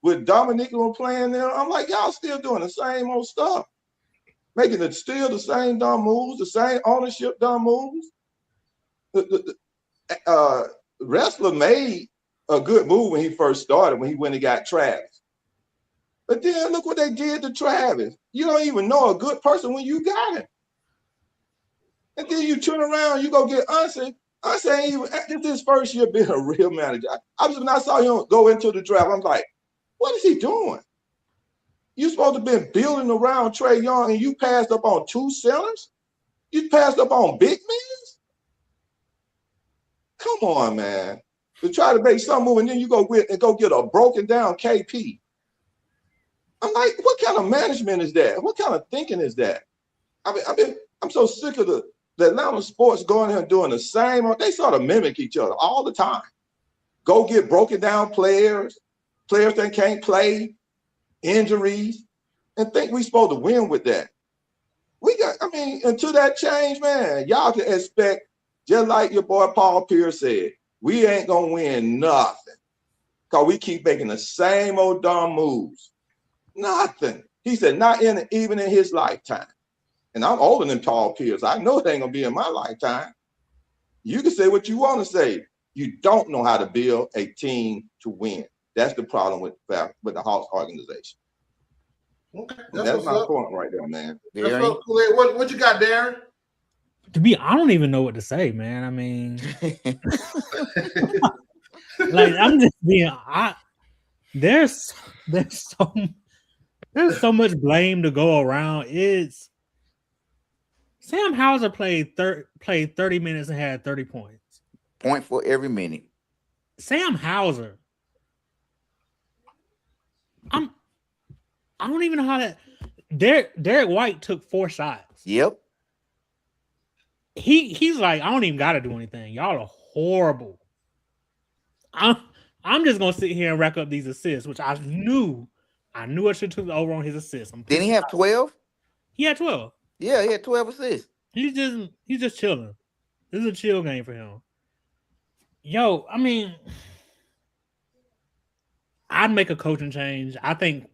Speaker 10: with Dominique when playing there. I'm like, y'all still doing the same old stuff, making it still the same dumb moves, the same ownership dumb moves. Wrestler made a good move when he first started, when he went and got Travis. But then look what they did to Travis. You don't even know a good person when you got him. And then you turn around, you go get Unsen. Unsen ain't even, this is his first year being a real manager. When I saw him go into the draft, I'm like, what is he doing? You supposed to have been building around Trae Young and you passed up on 2 centers? You passed up on big men? Come on, man. To try to make some move and then you go get a broken down KP. I'm like, what kind of management is that? What kind of thinking is that? I'm so sick of the Atlanta sports going here and doing the same. They sort of mimic each other all the time. Go get broken down players that can't play, injuries, and think we supposed to win with that. Until that change, man, y'all can expect, just like your boy Paul Pierce said, we ain't gonna win nothing. Because we keep making the same old dumb moves. Nothing. He said, not even in his lifetime. And I'm older than Paul Pierce. I know it ain't gonna be in my lifetime. You can say what you want to say. You don't know how to build a team to win. That's the problem with the Hawks organization.
Speaker 2: Okay,
Speaker 10: that's my point right there, man.
Speaker 2: What you got, Darren?
Speaker 11: I don't even know what to say, man. I mean, like I'm just being. There's so much blame to go around. It's Sam Hauser played 30 minutes and had 30 points.
Speaker 3: Point for every minute.
Speaker 11: Sam Hauser. I don't even know how that. Derek White took 4 shots.
Speaker 3: Yep.
Speaker 11: He's like, I don't even got to do anything. Y'all are horrible. I'm just gonna sit here and rack up these assists, which I knew I should took over on his assists.
Speaker 3: Didn't he have 12?
Speaker 11: He had 12.
Speaker 3: Yeah, he had 12 assists.
Speaker 11: He's just chilling. This is a chill game for him. Yo, I mean, I'd make a coaching change. I think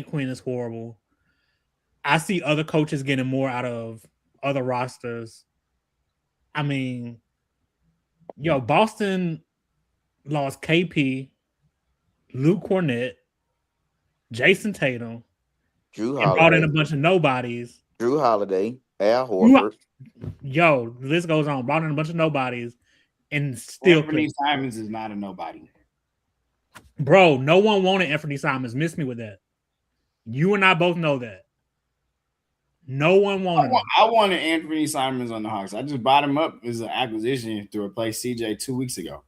Speaker 11: Quinn is horrible. I see other coaches getting more out of other rosters. I mean, Boston lost KP, Luke Cornett, Jason Tatum,
Speaker 3: Drew
Speaker 11: and brought in a bunch of nobodies.
Speaker 3: Drew Holiday, Al Horford.
Speaker 11: The list goes on. Brought in a bunch of nobodies, and still
Speaker 5: Anthony Simons is not a nobody.
Speaker 11: Bro, no one wanted Anthony Simons. Miss me with that. You and I both know that. No one wanted him.
Speaker 5: I wanted Anthony Simons on the Hawks. I just bought him up as an acquisition to replace CJ 2 weeks ago.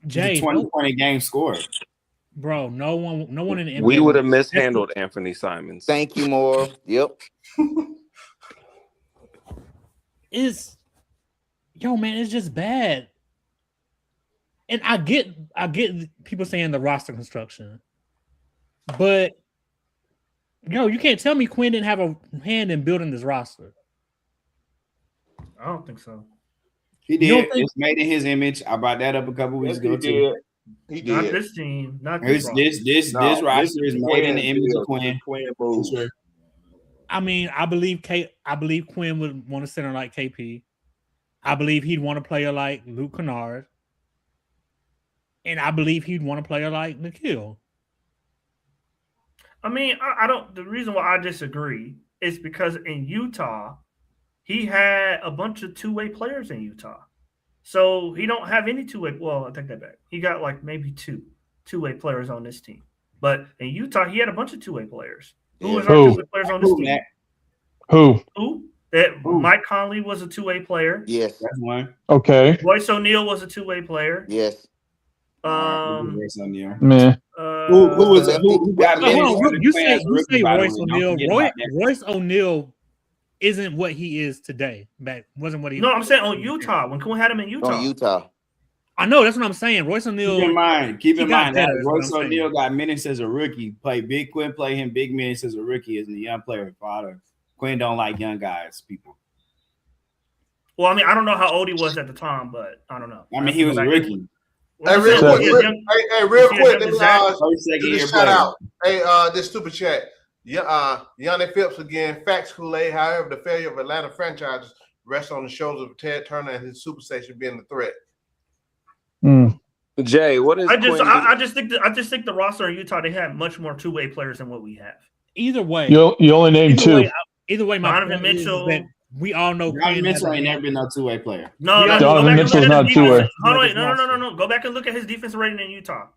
Speaker 11: Jay,
Speaker 5: 20 game score.
Speaker 11: Bro, no one in the NBA.
Speaker 6: We would have mishandled Anthony Simons.
Speaker 3: Thank you, Moore. Yep.
Speaker 11: It's just bad. And I get people saying the roster construction, but No, you can't tell me Quinn didn't have a hand in building this roster.
Speaker 8: I don't think so.
Speaker 5: He
Speaker 11: You
Speaker 5: did.
Speaker 11: don't think-
Speaker 5: It's made in his image. I brought that up a couple weeks
Speaker 10: Yes,
Speaker 5: ago
Speaker 10: he
Speaker 5: too.
Speaker 10: did. He
Speaker 8: Not
Speaker 10: did.
Speaker 8: this team. Not this.
Speaker 5: This
Speaker 8: roster.
Speaker 5: roster is made in the image of Quinn.
Speaker 10: Quinn
Speaker 5: For
Speaker 10: moves.
Speaker 5: sure.
Speaker 11: I mean, I believe Quinn would want to center like KP. I believe he'd want a player like Luke Kennard. And I believe he'd want a player like Nikhil.
Speaker 8: I mean, I don't. The reason why I disagree is because in Utah, he had a bunch of two-way players in Utah. So he don't have any two-way. Well, I take that back. He got like maybe two-way players on this team. But in Utah, he had a bunch of two-way players. Who was our two-way players on this team?
Speaker 9: Who?
Speaker 8: Mike Conley was a two-way player.
Speaker 3: Yes.
Speaker 5: That's one.
Speaker 9: Okay.
Speaker 8: Royce O'Neal was a two-way player.
Speaker 3: Yes.
Speaker 5: Royce O'Neal.
Speaker 9: Meh.
Speaker 5: Who got me?
Speaker 11: You say Royce O'Neal. Royce O'Neal isn't what he is today. Wasn't what he.
Speaker 8: No, I'm saying on Utah when Quinn had him in Utah.
Speaker 3: On Utah.
Speaker 11: I know that's what I'm saying. Royce O'Neal.
Speaker 5: Keep in mind that
Speaker 11: better,
Speaker 5: Royce O'Neal got minutes as a rookie. Played big. Quinn played him big minutes as a rookie as a young player. Father Quinn don't like young guys. People.
Speaker 8: Well, I mean, I don't know how old he was at the time, but I don't know.
Speaker 5: I mean, he was a rookie.
Speaker 2: Hey, real quick, real quick, let me do this shout out. Hey, this super chat. Yeah, Yanni Phillips again. Facts Kool-Aid. However, the failure of Atlanta franchises rests on the shoulders of Ted Turner and his superstation being the threat.
Speaker 6: Jay, what is?
Speaker 8: I just think the roster in Utah, they have much more two-way players than what we have.
Speaker 11: Either way,
Speaker 9: you only named two.
Speaker 11: Either way, my
Speaker 8: Donovan
Speaker 11: point is
Speaker 8: Mitchell.
Speaker 11: that we all know
Speaker 5: Donovan
Speaker 11: Quinn
Speaker 5: Mitchell ain't never been no two-way player.
Speaker 8: No,
Speaker 9: Donovan Mitchell's not two-way.
Speaker 8: No. Go back and look at his defensive rating in Utah.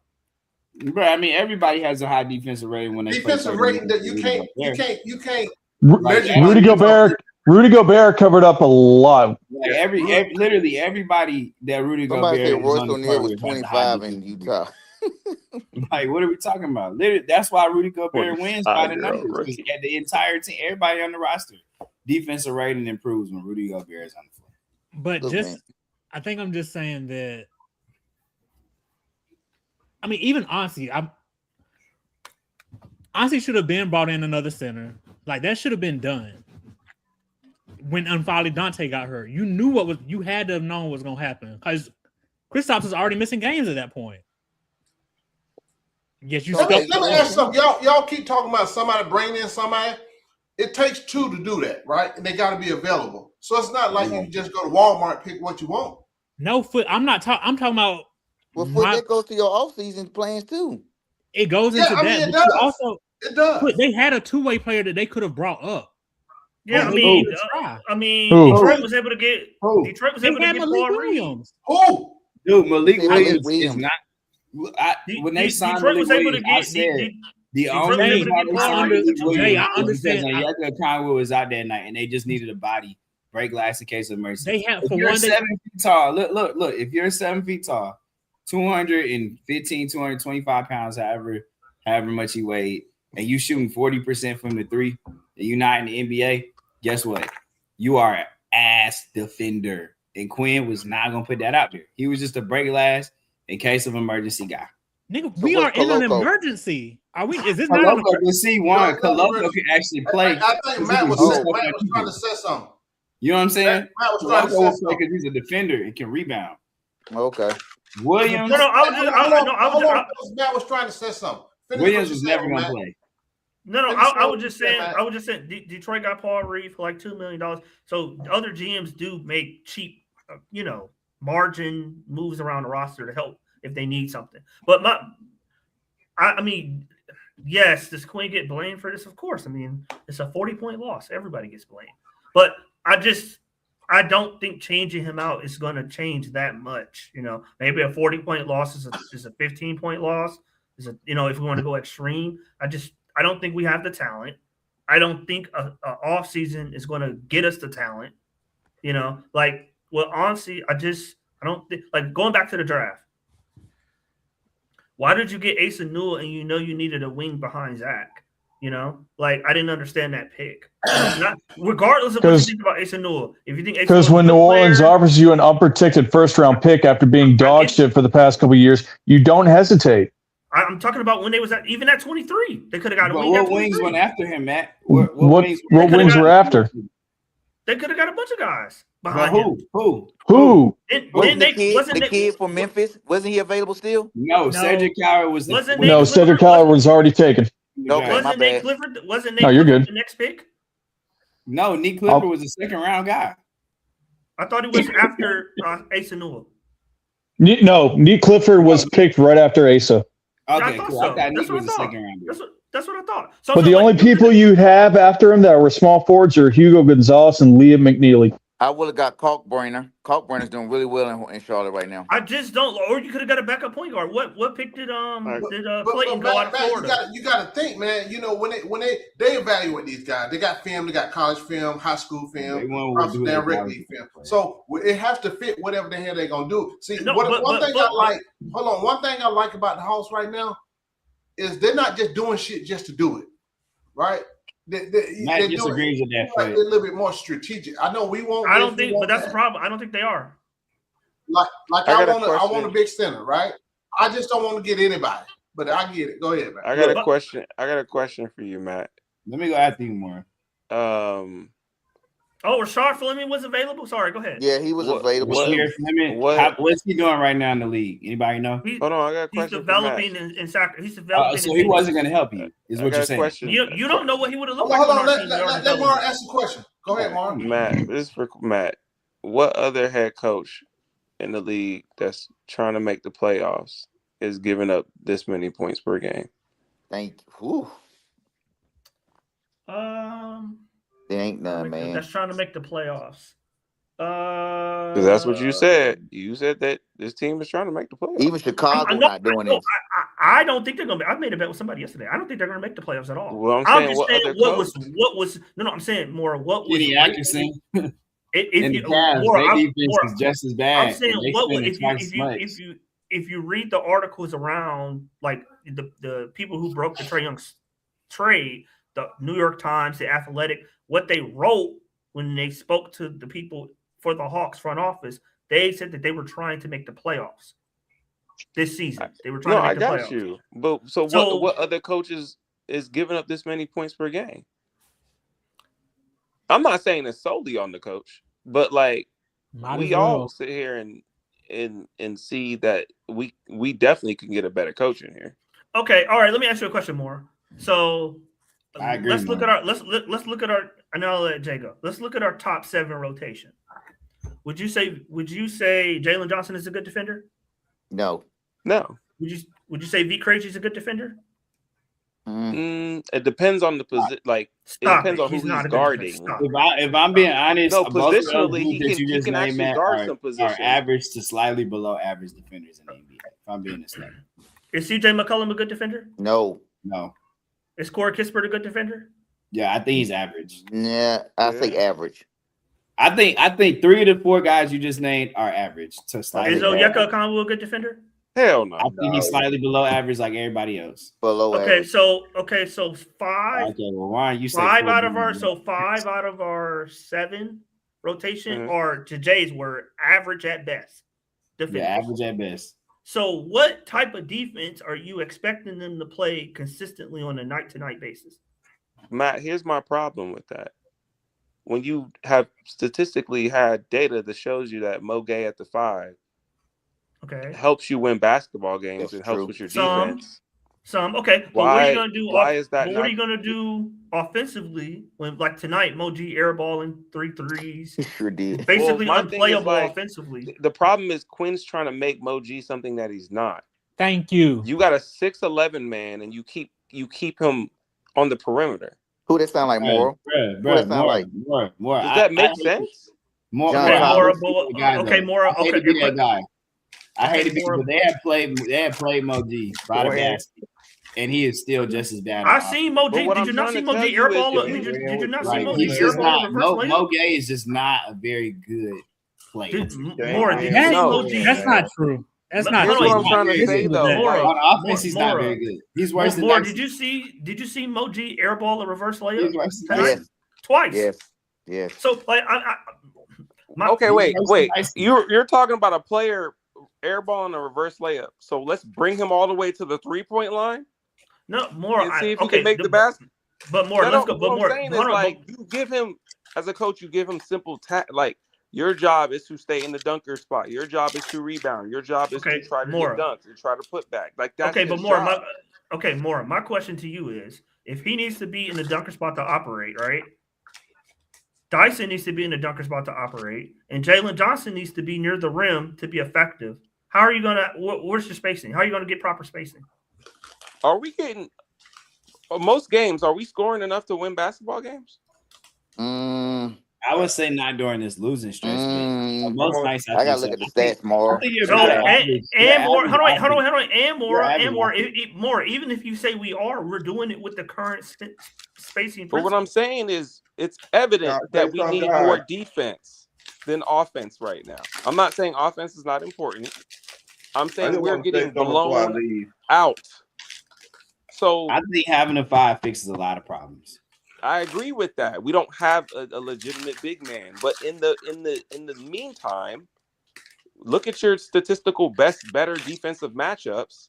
Speaker 5: Bro, I mean, everybody has a high defensive rating when they
Speaker 2: defensive rating that you can't.
Speaker 9: Rudy Gobert covered up a lot.
Speaker 5: Like literally everybody that Rudy
Speaker 3: Somebody
Speaker 5: Gobert.
Speaker 3: said Royce O'Neal was 25 in Utah.
Speaker 5: Like, what are we talking about? Literally, that's why Rudy Gobert wins by the numbers. Because the entire team, everybody on the roster, defensive rating improves when Rudy Gobert is on the floor.
Speaker 11: But I think I'm just saying that. I mean, even honestly should have been brought in another center. Like that should have been done. When Unfolly Dante got hurt, you knew you had to have known what was going to happen because Kristaps was already missing games at that point. Yes,
Speaker 2: Let me ask something. Y'all keep talking about somebody bringing in somebody. It takes two to do that, right? And they got to be available. So it's not like you can just go to Walmart and pick what you want.
Speaker 11: No, Foot. I'm talking about.
Speaker 3: Well, Foot, that goes to your off-season plans too.
Speaker 11: It goes into that.
Speaker 2: It does.
Speaker 11: Also,
Speaker 2: it does.
Speaker 11: Foot, they had a two-way player that they could have brought up.
Speaker 8: Yeah, Detroit was able to get. Detroit was able to get Paul Williams.
Speaker 2: Who?
Speaker 5: Dude, Malik Williams is not. When they signed Malik Williams, I said the only reason why they signed Malik Williams was because Onyeka Conway was out that night, and they just needed a body break glass in case of emergency.
Speaker 11: They have
Speaker 5: if you're 7 feet tall. Look. If you're 7 feet tall, 215, 225 pounds, however much he weighed, and you shooting 40% from the three, and you're not in the NBA. Guess what? You are an ass defender. And Quinn was not going to put that out there. He was just a break glass in case of emergency guy.
Speaker 11: Nigga, so we are in an emergency. Are we? Is this not
Speaker 5: an emergency? Koloko can actually play.
Speaker 2: I think Matt was trying to say something.
Speaker 5: You know what I'm saying?
Speaker 2: Matt was trying to say something.
Speaker 5: Because he's a defender and can rebound.
Speaker 3: Okay.
Speaker 5: Williams.
Speaker 2: Matt was trying to say something.
Speaker 5: Williams was never going to play.
Speaker 8: No, I was just saying. Detroit got Paul Reed for like $2 million. So other GMs do make cheap, margin moves around the roster to help if they need something. But I mean, yes, does Quinn get blamed for this? Of course. I mean, it's a 40-point loss. Everybody gets blamed. But I don't think changing him out is going to change that much. Maybe a 40-point loss is a 15-point loss. If we want to go extreme, I don't think we have the talent. I don't think a off season is going to get us the talent. Honestly, I don't think, going back to the draft. Why did you get Asa Newell and you needed a wing behind Zach? I didn't understand that pick. Regardless of what you think about Asa Newell, if you think
Speaker 9: because when New Orleans offers you an unprotected first-round pick after being dog shit for the past couple of years, you don't hesitate.
Speaker 8: I'm talking about when they was even at 23. They could have got a
Speaker 5: But
Speaker 8: wing.
Speaker 5: what
Speaker 8: at
Speaker 5: wings
Speaker 8: 23.
Speaker 5: went after him, Matt?
Speaker 9: What
Speaker 5: wings
Speaker 9: were after?
Speaker 8: They could have got a bunch of guys
Speaker 5: But
Speaker 8: behind him.
Speaker 9: Who?
Speaker 3: Wasn't the kid from Memphis? Wasn't he available still?
Speaker 5: No, Cedric Coward was
Speaker 9: Cedric Coward was already taken.
Speaker 3: Okay, my
Speaker 8: Wasn't Nate
Speaker 3: bad.
Speaker 8: Clifford? Wasn't Nate
Speaker 9: No, you're
Speaker 8: Clifford
Speaker 9: good.
Speaker 8: the next pick?
Speaker 5: No, Nick Clifford was a second round guy.
Speaker 8: I thought he was after Asa Newell.
Speaker 9: No, Nick Clifford was picked right after Asa.
Speaker 5: Okay,
Speaker 8: thought
Speaker 5: cool.
Speaker 8: so.
Speaker 5: I thought
Speaker 8: That's
Speaker 5: Nick
Speaker 8: what
Speaker 5: was
Speaker 8: I
Speaker 5: a
Speaker 8: thought.
Speaker 5: second round.
Speaker 8: That's what I thought. So
Speaker 9: But the only people you have after him that were small forwards are Hugo Gonzalez and Liam McNeely.
Speaker 3: I would have got Kalkbrenner. Kalkbrenner's doing really well in Charlotte right now.
Speaker 8: I just don't. Or you could have got a backup point guard. What pick did Clayton go out of Florida?
Speaker 2: You got to think, man. You know when they evaluate these guys, they got film, they got college film, high school film, damn rec league film. So it has to fit whatever the hell they're gonna do. See, one thing I like about the Hawks right now is they're not just doing shit just to do it, right?
Speaker 5: Matt disagrees with that.
Speaker 2: Like they're a little bit more strategic. I know we won't.
Speaker 8: I don't think, but that's the problem. I don't think they are.
Speaker 2: Like I want a big center, right? I just don't want to get anybody. But I get it. Go ahead, man.
Speaker 6: I got a question. I got a question for you, Matt.
Speaker 5: Let me go after you more.
Speaker 8: Rashard Fleming was available. Sorry, go ahead.
Speaker 3: Yeah, he was available.
Speaker 5: What's he doing right now in the league? Anybody know?
Speaker 6: Hold on, I got a question.
Speaker 8: He's developing in soccer. He's developing.
Speaker 5: So he wasn't going to help you, is what you're saying.
Speaker 6: Question.
Speaker 8: You don't know what he would have looked like.
Speaker 2: Hold on, let Mark ask the question. Go ahead, Mark.
Speaker 6: Matt, this is for Matt. What other head coach in the league that's trying to make the playoffs is giving up this many points per game?
Speaker 3: Thank you. There ain't none, man.
Speaker 8: That's trying to make the playoffs.
Speaker 6: Because that's what you said. You said that this team is trying to make the playoffs.
Speaker 3: Even Chicago not doing it.
Speaker 8: I don't think they're going to be. I made a bet with somebody yesterday. I don't think they're going to make the playoffs at all.
Speaker 6: Well,
Speaker 8: I'm just saying what was. No, I'm saying more what was.
Speaker 5: Kenny Atkinson.
Speaker 8: If you
Speaker 5: defense is just as bad.
Speaker 8: I'm saying if you read the articles around, like the people who broke the Trae Young trade, the New York Times, the Athletic, what they wrote when they spoke to the people for the Hawks front office, they said that they were trying to make the playoffs this season. They were trying to make the playoffs.
Speaker 6: I got you. But so what other coaches is giving up this many points per game? I'm not saying it's solely on the coach, but like we all sit here and see that we definitely can get a better coach in here.
Speaker 8: Okay, all right. Let me ask you a question more. So
Speaker 5: I agree,
Speaker 8: let's look at our. I know I'll let Jay go. Let's look at our top 7 rotation. Would you say Jalen Johnson is a good defender?
Speaker 3: No.
Speaker 8: Would you say V. Krejci is a good defender?
Speaker 6: It depends on the position. Like it depends on who he's guarding.
Speaker 5: If I'm being honest,
Speaker 6: positionally he can actually guard some positions.
Speaker 5: Are average to slightly below average defenders in the NBA. If I'm being honest,
Speaker 8: is CJ McCollum a good defender?
Speaker 3: No.
Speaker 8: Is Corey Kispert a good defender?
Speaker 5: Yeah, I think he's average.
Speaker 3: Yeah, I think average.
Speaker 5: I think 3 of the 4 guys you just named are average to slightly.
Speaker 8: Is Onyeka Okongwu a good defender?
Speaker 6: Hell no.
Speaker 5: I think he's slightly below average, like everybody else.
Speaker 3: Average.
Speaker 8: So 5.
Speaker 5: Okay, well, why you say
Speaker 8: 5 out of our 7 rotation, or to Jay's word, average at best. Defenders.
Speaker 5: Yeah, average at best.
Speaker 8: So, what type of defense are you expecting them to play consistently on a night-to-night basis?
Speaker 6: Matt, here's my problem with that. When you have statistically had data that shows you that Mo Gay at the 5 helps you win basketball games and helps with your defense.
Speaker 8: Okay. But what are you going to do?
Speaker 6: Why is that?
Speaker 8: What are you going to do offensively when, like tonight, Mo G airballing 3 threes?
Speaker 3: Sure did.
Speaker 8: Basically unplayable offensively.
Speaker 6: The problem is Quinn's trying to make Mo G something that he's not.
Speaker 11: Thank you.
Speaker 6: You got a 6'11" man, and you keep him on the perimeter.
Speaker 3: Who that sound like Moral?
Speaker 5: More.
Speaker 6: Does that make sense?
Speaker 5: More.
Speaker 8: Okay, Moral.
Speaker 5: I hate to be that guy. I hate to be, but they had played Mo G by the basket, and he is still just as bad.
Speaker 8: I seen Mo G. Did you not see Mo G airball? Did you not see Mo G airball?
Speaker 5: Mo Gay is just not a very good player.
Speaker 11: That's not true. That's not
Speaker 6: true. What I'm trying to say though.
Speaker 5: On offense, he's not very good. He's worse than.
Speaker 8: Did you see Mo G airball a reverse layup?
Speaker 3: Yes.
Speaker 8: Twice.
Speaker 3: Yes.
Speaker 8: So like,
Speaker 6: wait. You're talking about a player air ball and a reverse layup. So let's bring him all the way to the 3-point line
Speaker 8: No, more.
Speaker 6: and see if he
Speaker 8: Okay,
Speaker 6: can make the basket.
Speaker 8: but more. Let's go.
Speaker 6: What
Speaker 8: But
Speaker 6: I'm
Speaker 8: more.
Speaker 6: saying
Speaker 8: Hold
Speaker 6: is,
Speaker 8: on,
Speaker 6: like, you give him, as a coach, you give him simple like, your job is to stay in the dunker spot. Your job is to rebound. Your job is to try to get
Speaker 8: more.
Speaker 6: dunked and try to put back. Like, that's
Speaker 8: Okay, but
Speaker 6: his
Speaker 8: more.
Speaker 6: job.
Speaker 8: More. My question to you is, if he needs to be in the dunker spot to operate, right? Dyson needs to be in the dunker spot to operate, and Jalen Johnson needs to be near the rim to be effective. How are you gonna? Where's your spacing? How are you gonna get proper spacing?
Speaker 6: Are we getting most games? Are we scoring enough to win basketball games?
Speaker 5: I would say not during this losing stretch, but most nights
Speaker 3: I gotta look at the stats more.
Speaker 8: And more. Hold on. And more. Even if you say we are, we're doing it with the current spacing.
Speaker 6: But what I'm saying is, it's evident that we need more defense than offense right now. I'm not saying offense is not important. I'm saying we're getting blown out. So
Speaker 5: I think having a 5 fixes a lot of problems.
Speaker 6: I agree with that. We don't have a legitimate big man, but in the meantime, look at your statistical better defensive matchups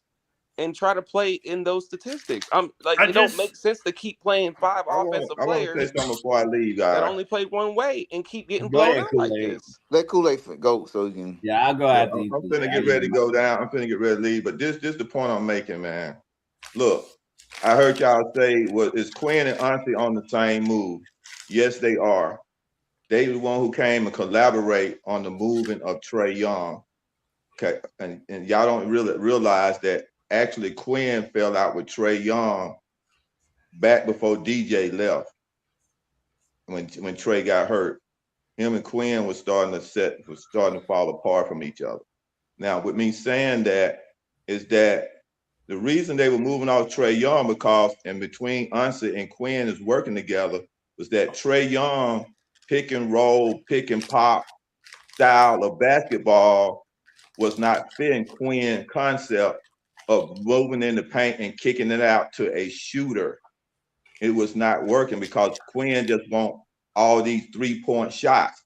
Speaker 6: and try to play in those statistics. It don't make sense to keep playing 5 offensive players.
Speaker 10: I want to say something before I leave, guys.
Speaker 6: That only play one way and keep getting blown out like this.
Speaker 3: Let Kool-Aid go so you can.
Speaker 5: Yeah, I'll go after you.
Speaker 10: I'm finna get ready to go down. I'm finna get ready to leave. But this the point I'm making, man. Look, I heard y'all say, well, is Quinn and Auntie on the same move? Yes, they are. They the one who came and collaborate on the moving of Trae Young. Okay, and y'all don't really realize that actually Quinn fell out with Trae Young back before DJ left. When Trae got hurt, him and Quinn was starting to fall apart from each other. Now, with me saying that is that the reason they were moving off Trae Young, because in between Unsa and Quinn is working together, was that Trae Young pick and roll, pick and pop style of basketball was not fitting Quinn's concept of moving in the paint and kicking it out to a shooter. It was not working because Quinn just want all these 3-point shots.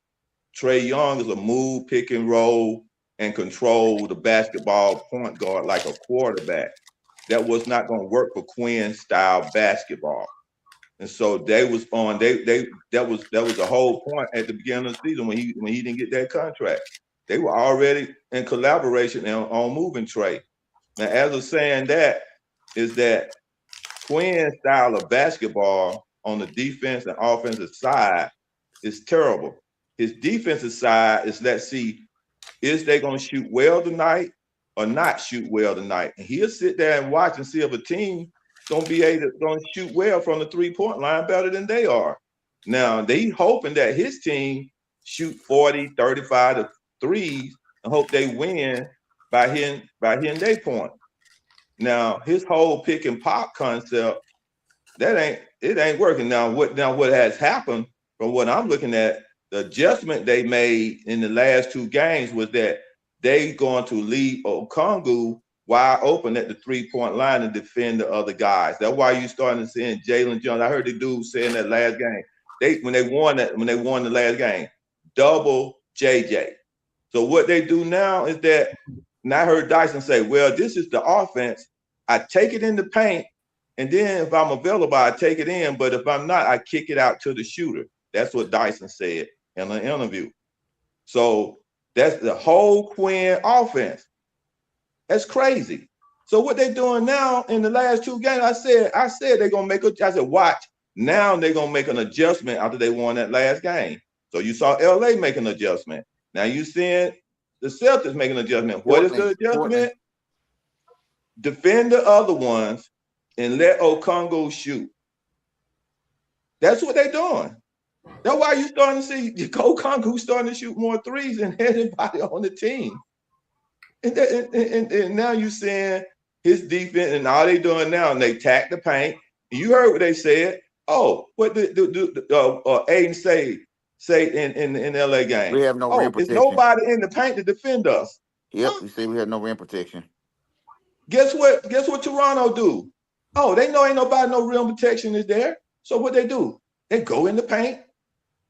Speaker 10: Trae Young is a move, pick and roll, and control the basketball point guard like a quarterback. That was not going to work for Quinn style basketball. And so they was on, that was the whole point at the beginning of the season when he didn't get that contract. They were already in collaboration on moving Trae. Now, as of saying that, is that Quinn's style of basketball on the defense and offensive side is terrible. His defensive side is, let's see, is they going to shoot well tonight or not shoot well tonight? And he'll sit there and watch and see if a team going to shoot well from the 3-point line better than they are. Now, they hoping that his team shoot 40, 35 to threes and hope they win by hitting their point. Now, his whole pick and pop concept, it ain't working. Now what has happened from what I'm looking at, the adjustment they made in the last 2 games was that they going to leave Okongwu wide open at the 3-point line and defend the other guys. That's why you starting to see Jalen Jones. I heard the dude saying that last game. When they won the last game, double JJ. So what they do now is that, and I heard Dyson say, well, this is the offense. I take it in the paint, and then if I'm available, I take it in. But if I'm not, I kick it out to the shooter. That's what Dyson said in an interview. So that's the whole Quinn offense. That's crazy. So what they're doing now in the last 2 games, I said they're gonna make I said, watch. Now they're gonna make an adjustment after they won that last game. So you saw LA make an adjustment. Now you seeing the Celtics make an adjustment. What is the adjustment? Defend the other ones and let Okongwu shoot. That's what they're doing. That's why you starting to see Okongwu starting to shoot more threes than anybody on the team. And now you're seeing his defense, and all they doing now, and they tack the paint. You heard what they said. Oh, what Aiden say in the LA game?
Speaker 3: We have no rim
Speaker 10: there's
Speaker 3: protection.
Speaker 10: nobody in the paint to defend us.
Speaker 3: Yep, you say we have no rim protection.
Speaker 10: Guess what Toronto do? Oh, they know ain't nobody, no rim protection is there. So what they do? They go in the paint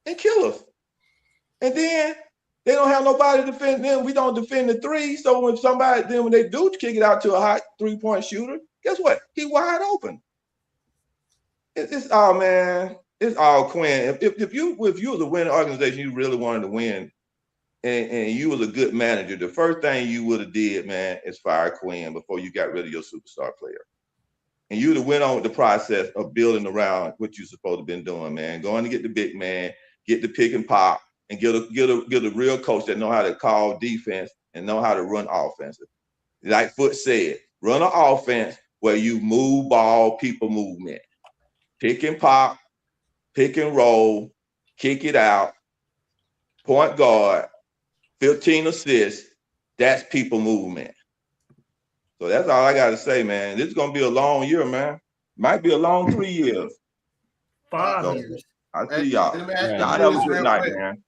Speaker 10: and kill us. And then They don't have nobody to defend them. We don't defend the three. So when they do kick it out to a hot 3-point shooter, guess what? He wide open. It's all, man. It's all Quinn. If you was a winning organization, you really wanted to win, and you was a good manager, the first thing you would have did, man, is fire Quinn before you got rid of your superstar player. And you would have went on with the process of building around what you're supposed to have been doing, man. Going to get the big man, get the pick and pop, and get a real coach that know how to call defense and know how to run offense. Like Foot said, run an offense where you move ball, people movement. Pick and pop, pick and roll, kick it out, point guard, 15 assists. That's people movement. So that's all I got to say, man. This is going to be a long year, man. Might be a long 3 years.
Speaker 8: 5 years.
Speaker 10: I see y'all.
Speaker 2: Let me ask
Speaker 10: Y'all
Speaker 2: you
Speaker 10: have a
Speaker 2: this
Speaker 10: good
Speaker 2: real
Speaker 10: night,
Speaker 2: quick.
Speaker 10: man.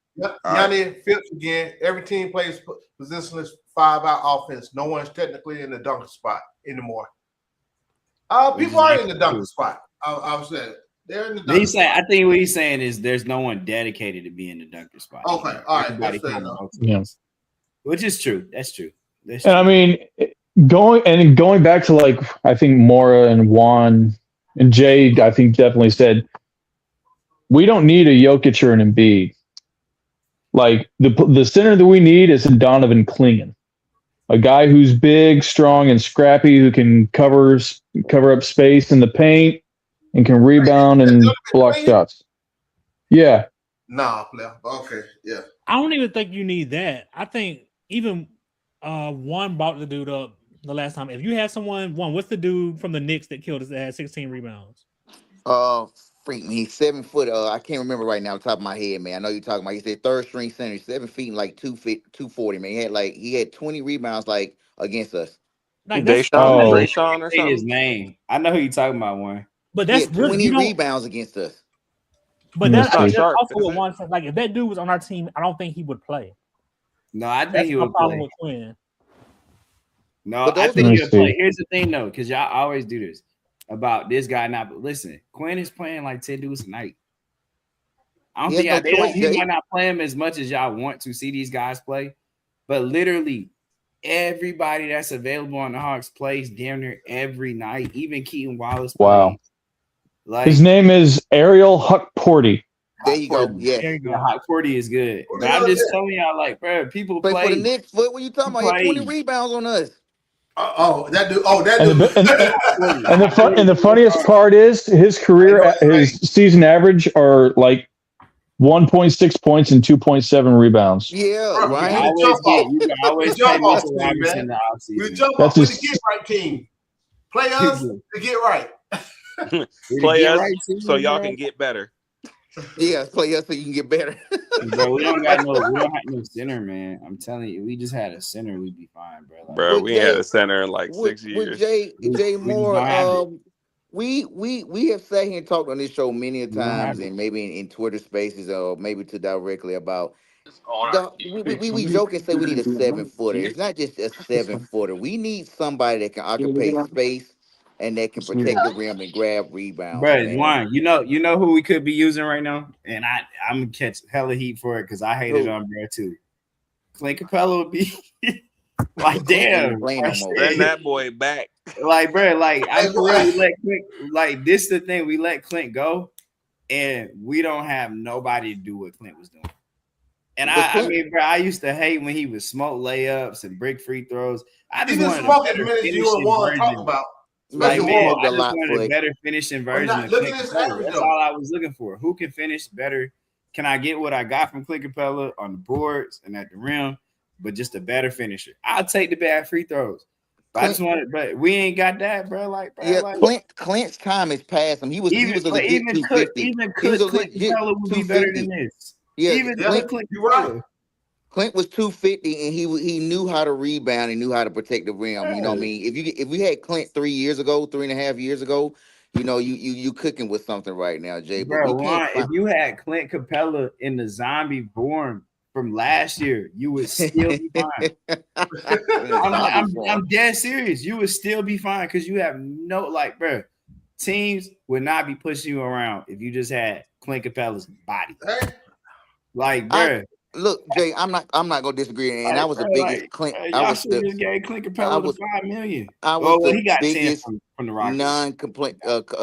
Speaker 2: Y'all need Phipps again. Every team plays positionless 5-out offense. No one's technically in the dunker spot anymore. People are in the dunker spot. I was saying they're in the dunker spot.
Speaker 5: I think what he's saying is there's no one dedicated to be in the dunker spot.
Speaker 2: Okay, all right.
Speaker 5: Everybody
Speaker 2: That's fair
Speaker 5: kind of
Speaker 2: enough.
Speaker 5: rotates. Which is true. That's true. That's
Speaker 9: And
Speaker 5: true.
Speaker 9: I mean, going back to like I think Mora and Juan and Jay, I think definitely said we don't need a Jokic or an Embiid. Like the center that we need is a Donovan Clingan, a guy who's big, strong, and scrappy, who can cover up space in the paint and can rebound and block shots. Yeah.
Speaker 2: Nah, player. Okay, yeah.
Speaker 11: I don't even think you need that. I think even Juan brought the dude up the last time. If you have someone, what's the dude from the Knicks that killed us that had 16 rebounds?
Speaker 3: Freak me, 7 foot. I can't remember right now, top of my head, man. I know you're talking about. He said third string center, 7 feet and like 240, man. He had 20 rebounds like against us.
Speaker 11: Like that's
Speaker 6: Drayshawn or
Speaker 5: Say
Speaker 6: something.
Speaker 5: his name. I know who you're talking about, one.
Speaker 11: But
Speaker 3: He
Speaker 11: that's
Speaker 3: had
Speaker 11: really
Speaker 3: 20 rebounds against us.
Speaker 11: But that's
Speaker 6: not
Speaker 11: also
Speaker 6: sharp,
Speaker 11: what
Speaker 6: is it?
Speaker 11: Juan said. Like if that dude was on our team, I don't think he would play.
Speaker 5: No, I think
Speaker 11: That's
Speaker 5: he
Speaker 11: my
Speaker 5: would
Speaker 11: problem
Speaker 5: play.
Speaker 11: with Quinn.
Speaker 5: No,
Speaker 3: But
Speaker 5: I
Speaker 3: those
Speaker 5: think
Speaker 3: are-
Speaker 5: he would play. Here's the thing, though, because y'all always do this about this guy not. But listen, Quinn is playing like 10 dudes a night. I don't
Speaker 3: He
Speaker 5: think
Speaker 3: has no choice,
Speaker 5: he
Speaker 3: Jay.
Speaker 5: might not play him as much as y'all want to see these guys play, but literally everybody that's available on the Hawks plays damn near every night. Even Keaton Wallace.
Speaker 9: Wow.
Speaker 5: Plays. Like
Speaker 9: His name is Ariel Huckporty.
Speaker 3: There you go. Yes.
Speaker 11: There you go.
Speaker 5: yeah, Hot 40 is good. But I'm just telling y'all, like, bro, people
Speaker 3: Play for the
Speaker 5: play.
Speaker 3: Knicks. Foot. What you talking about? He had 20
Speaker 5: Play.
Speaker 3: rebounds on us.
Speaker 2: That dude. Oh, that
Speaker 9: And
Speaker 2: dude.
Speaker 9: the funniest part is his season average are like 1.6 points and 2.7 rebounds.
Speaker 3: Yeah,
Speaker 2: Bro,
Speaker 3: right.
Speaker 5: You can always play
Speaker 2: jump off
Speaker 5: Mitchell
Speaker 2: team,
Speaker 5: Robinson
Speaker 2: man.
Speaker 5: in the
Speaker 2: We
Speaker 5: offseason.
Speaker 2: jump
Speaker 9: That's
Speaker 2: off with
Speaker 9: just-
Speaker 2: the get right team. Play us to get right.
Speaker 6: Play
Speaker 5: Get
Speaker 6: us
Speaker 5: right
Speaker 6: so
Speaker 5: season,
Speaker 6: y'all
Speaker 5: bro.
Speaker 6: can get better.
Speaker 3: Yeah, play us so you can get better.
Speaker 5: Bro, we don't have no center, man. I'm telling you, we just had a center, we'd be fine, bro. Like,
Speaker 6: Bro,
Speaker 3: Well,
Speaker 6: we ain't had
Speaker 3: Jay-
Speaker 6: a center in like
Speaker 3: with
Speaker 6: 6 years.
Speaker 3: Jay
Speaker 5: we just
Speaker 3: Moore,
Speaker 5: don't have it.
Speaker 3: we have sat here and talked on this show many a
Speaker 5: We don't have
Speaker 3: times,
Speaker 5: it.
Speaker 3: and maybe in Twitter Spaces or maybe to directly about. We joke and say we need a 7-footer. It's not just a 7-footer. We need somebody that can occupy space and that can protect the rim and grab rebounds,
Speaker 5: Bro,
Speaker 3: man.
Speaker 5: Juan, you know who we could be using right now? And I'm gonna catch hella heat for it because I hate it
Speaker 3: Who?
Speaker 5: on bro too. Clint Capella would be like,
Speaker 3: Clint ain't
Speaker 5: damn,
Speaker 3: playing no more.
Speaker 6: Send that boy back.
Speaker 5: like, bro, like I really let Clint, like this the thing, we let Clint go, and we don't have nobody to do what Clint was doing. And
Speaker 3: But
Speaker 5: I
Speaker 3: Clint-
Speaker 5: mean, bro, I used to hate when he would smoke layups and break free throws. I
Speaker 2: He
Speaker 5: just
Speaker 2: been
Speaker 5: wanted a
Speaker 2: smoking
Speaker 5: better
Speaker 2: the minutes you
Speaker 5: finishing
Speaker 2: and Juan
Speaker 5: version.
Speaker 2: talk about.
Speaker 5: Like,
Speaker 2: Especially
Speaker 5: man,
Speaker 2: Juan.
Speaker 3: Smoked
Speaker 5: I
Speaker 3: a
Speaker 5: just
Speaker 3: lot,
Speaker 5: wanted a
Speaker 3: Flick.
Speaker 5: better finishing version of
Speaker 2: look
Speaker 5: Clint
Speaker 2: at his
Speaker 5: Capella.
Speaker 2: average,
Speaker 5: That's
Speaker 2: though.
Speaker 5: all I was looking for. Who can finish better? Can I get what I got from Clint Capella on the boards and at the rim, but just a better finisher? I'll take the bad free throws. But I just wanted, but we ain't got that, bro. Like, bro,
Speaker 3: Yeah,
Speaker 5: like,
Speaker 3: Clint's time has passed him. He was a legit 250. He was a
Speaker 5: Clint
Speaker 3: legit
Speaker 5: Capella would be better
Speaker 3: 250.
Speaker 5: than this.
Speaker 3: Yeah,
Speaker 5: Even
Speaker 3: Clint,
Speaker 5: Clint
Speaker 2: you're right.
Speaker 5: Capella.
Speaker 3: Clint was 250 and he knew how to rebound and knew how to protect the rim. You know what I mean? If we had Clint 3.5 years ago, you know, you cooking with something right now, Jay. But
Speaker 5: Bro,
Speaker 3: we can't
Speaker 5: if you had Clint Capella in the zombie form from last year, you would still be fine. I'm dead serious. You would still be fine because you have no, like, bro, teams would not be pushing you around if you just had Clint Capella's body.
Speaker 2: Hey,
Speaker 5: Like, bro,
Speaker 3: Look, Jay, I'm not gonna disagree. And I was the biggest Clint. I
Speaker 5: y'all
Speaker 3: was
Speaker 5: should
Speaker 3: the
Speaker 5: just gave Clint
Speaker 3: I
Speaker 5: Capella the
Speaker 3: was
Speaker 5: $5 million.
Speaker 3: I was
Speaker 5: Oh well,
Speaker 3: the
Speaker 5: he got 10
Speaker 3: biggest
Speaker 5: from the Rockets.
Speaker 3: non-complaint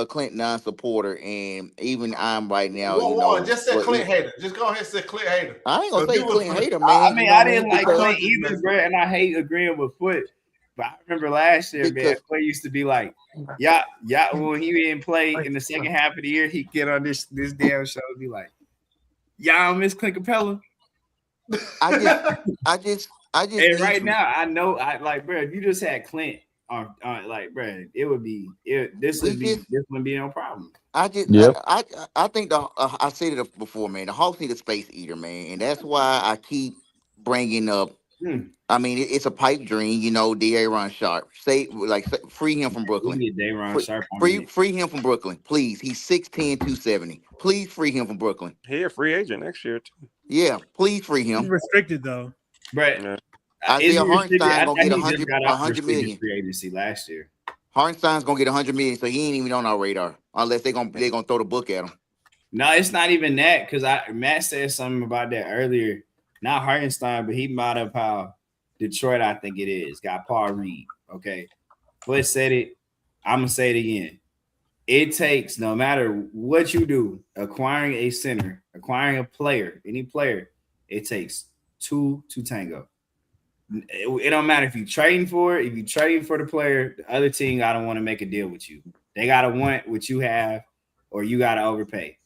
Speaker 3: Clint non-supporter, and even I'm right now.
Speaker 2: Whoa, just say
Speaker 3: But
Speaker 2: Clint hater. Just go ahead and say Clint hater.
Speaker 3: I ain't gonna say Clint hater,
Speaker 5: I
Speaker 3: man.
Speaker 5: mean,
Speaker 3: You know
Speaker 5: I
Speaker 3: what I mean?
Speaker 5: didn't like
Speaker 3: Because
Speaker 5: Clint either, bro, and I hate agreeing with Foot. But I remember last year, man,
Speaker 3: Because-
Speaker 5: Foot used to be like, yeah, when he didn't play in the second half of the year, he'd get on this damn show and be like, y'all miss Clint Capella.
Speaker 3: I just
Speaker 5: And
Speaker 3: need
Speaker 5: right
Speaker 3: some-
Speaker 5: now, I know, bro, if you just had Clint on like, bro, it would be this wouldn't be no problem.
Speaker 3: I think I said it before, man. The Hawks need a space eater, man, and that's why I keep bringing up. I mean, it's a pipe dream, D'Aaron Sharp. Free him from Brooklyn. Free him from Brooklyn, please. He's 6'10", 270. Please free him from Brooklyn.
Speaker 6: He a free agent next year too.
Speaker 3: Yeah, please free him.
Speaker 11: He's restricted though.
Speaker 5: But
Speaker 3: Isaiah Hartenstein gonna get
Speaker 5: $100
Speaker 3: $100 million.
Speaker 5: Free agency last year.
Speaker 3: Hartenstein's gonna get $100 million, so he ain't even on our radar unless they're gonna throw the book at him.
Speaker 5: No, it's not even that because Matt said something about that earlier. Not Hartenstein, but he brought up how Detroit, I think it is, got Paul Reed. Okay, Foot said it. I'm gonna say it again. It takes, no matter what you do, acquiring a center, acquiring a player, any player, it takes two to tango. It don't matter if you're trading for it. If you're trading for the player, the other team gotta want to make a deal with you. They gotta want what you have, or you gotta overpay.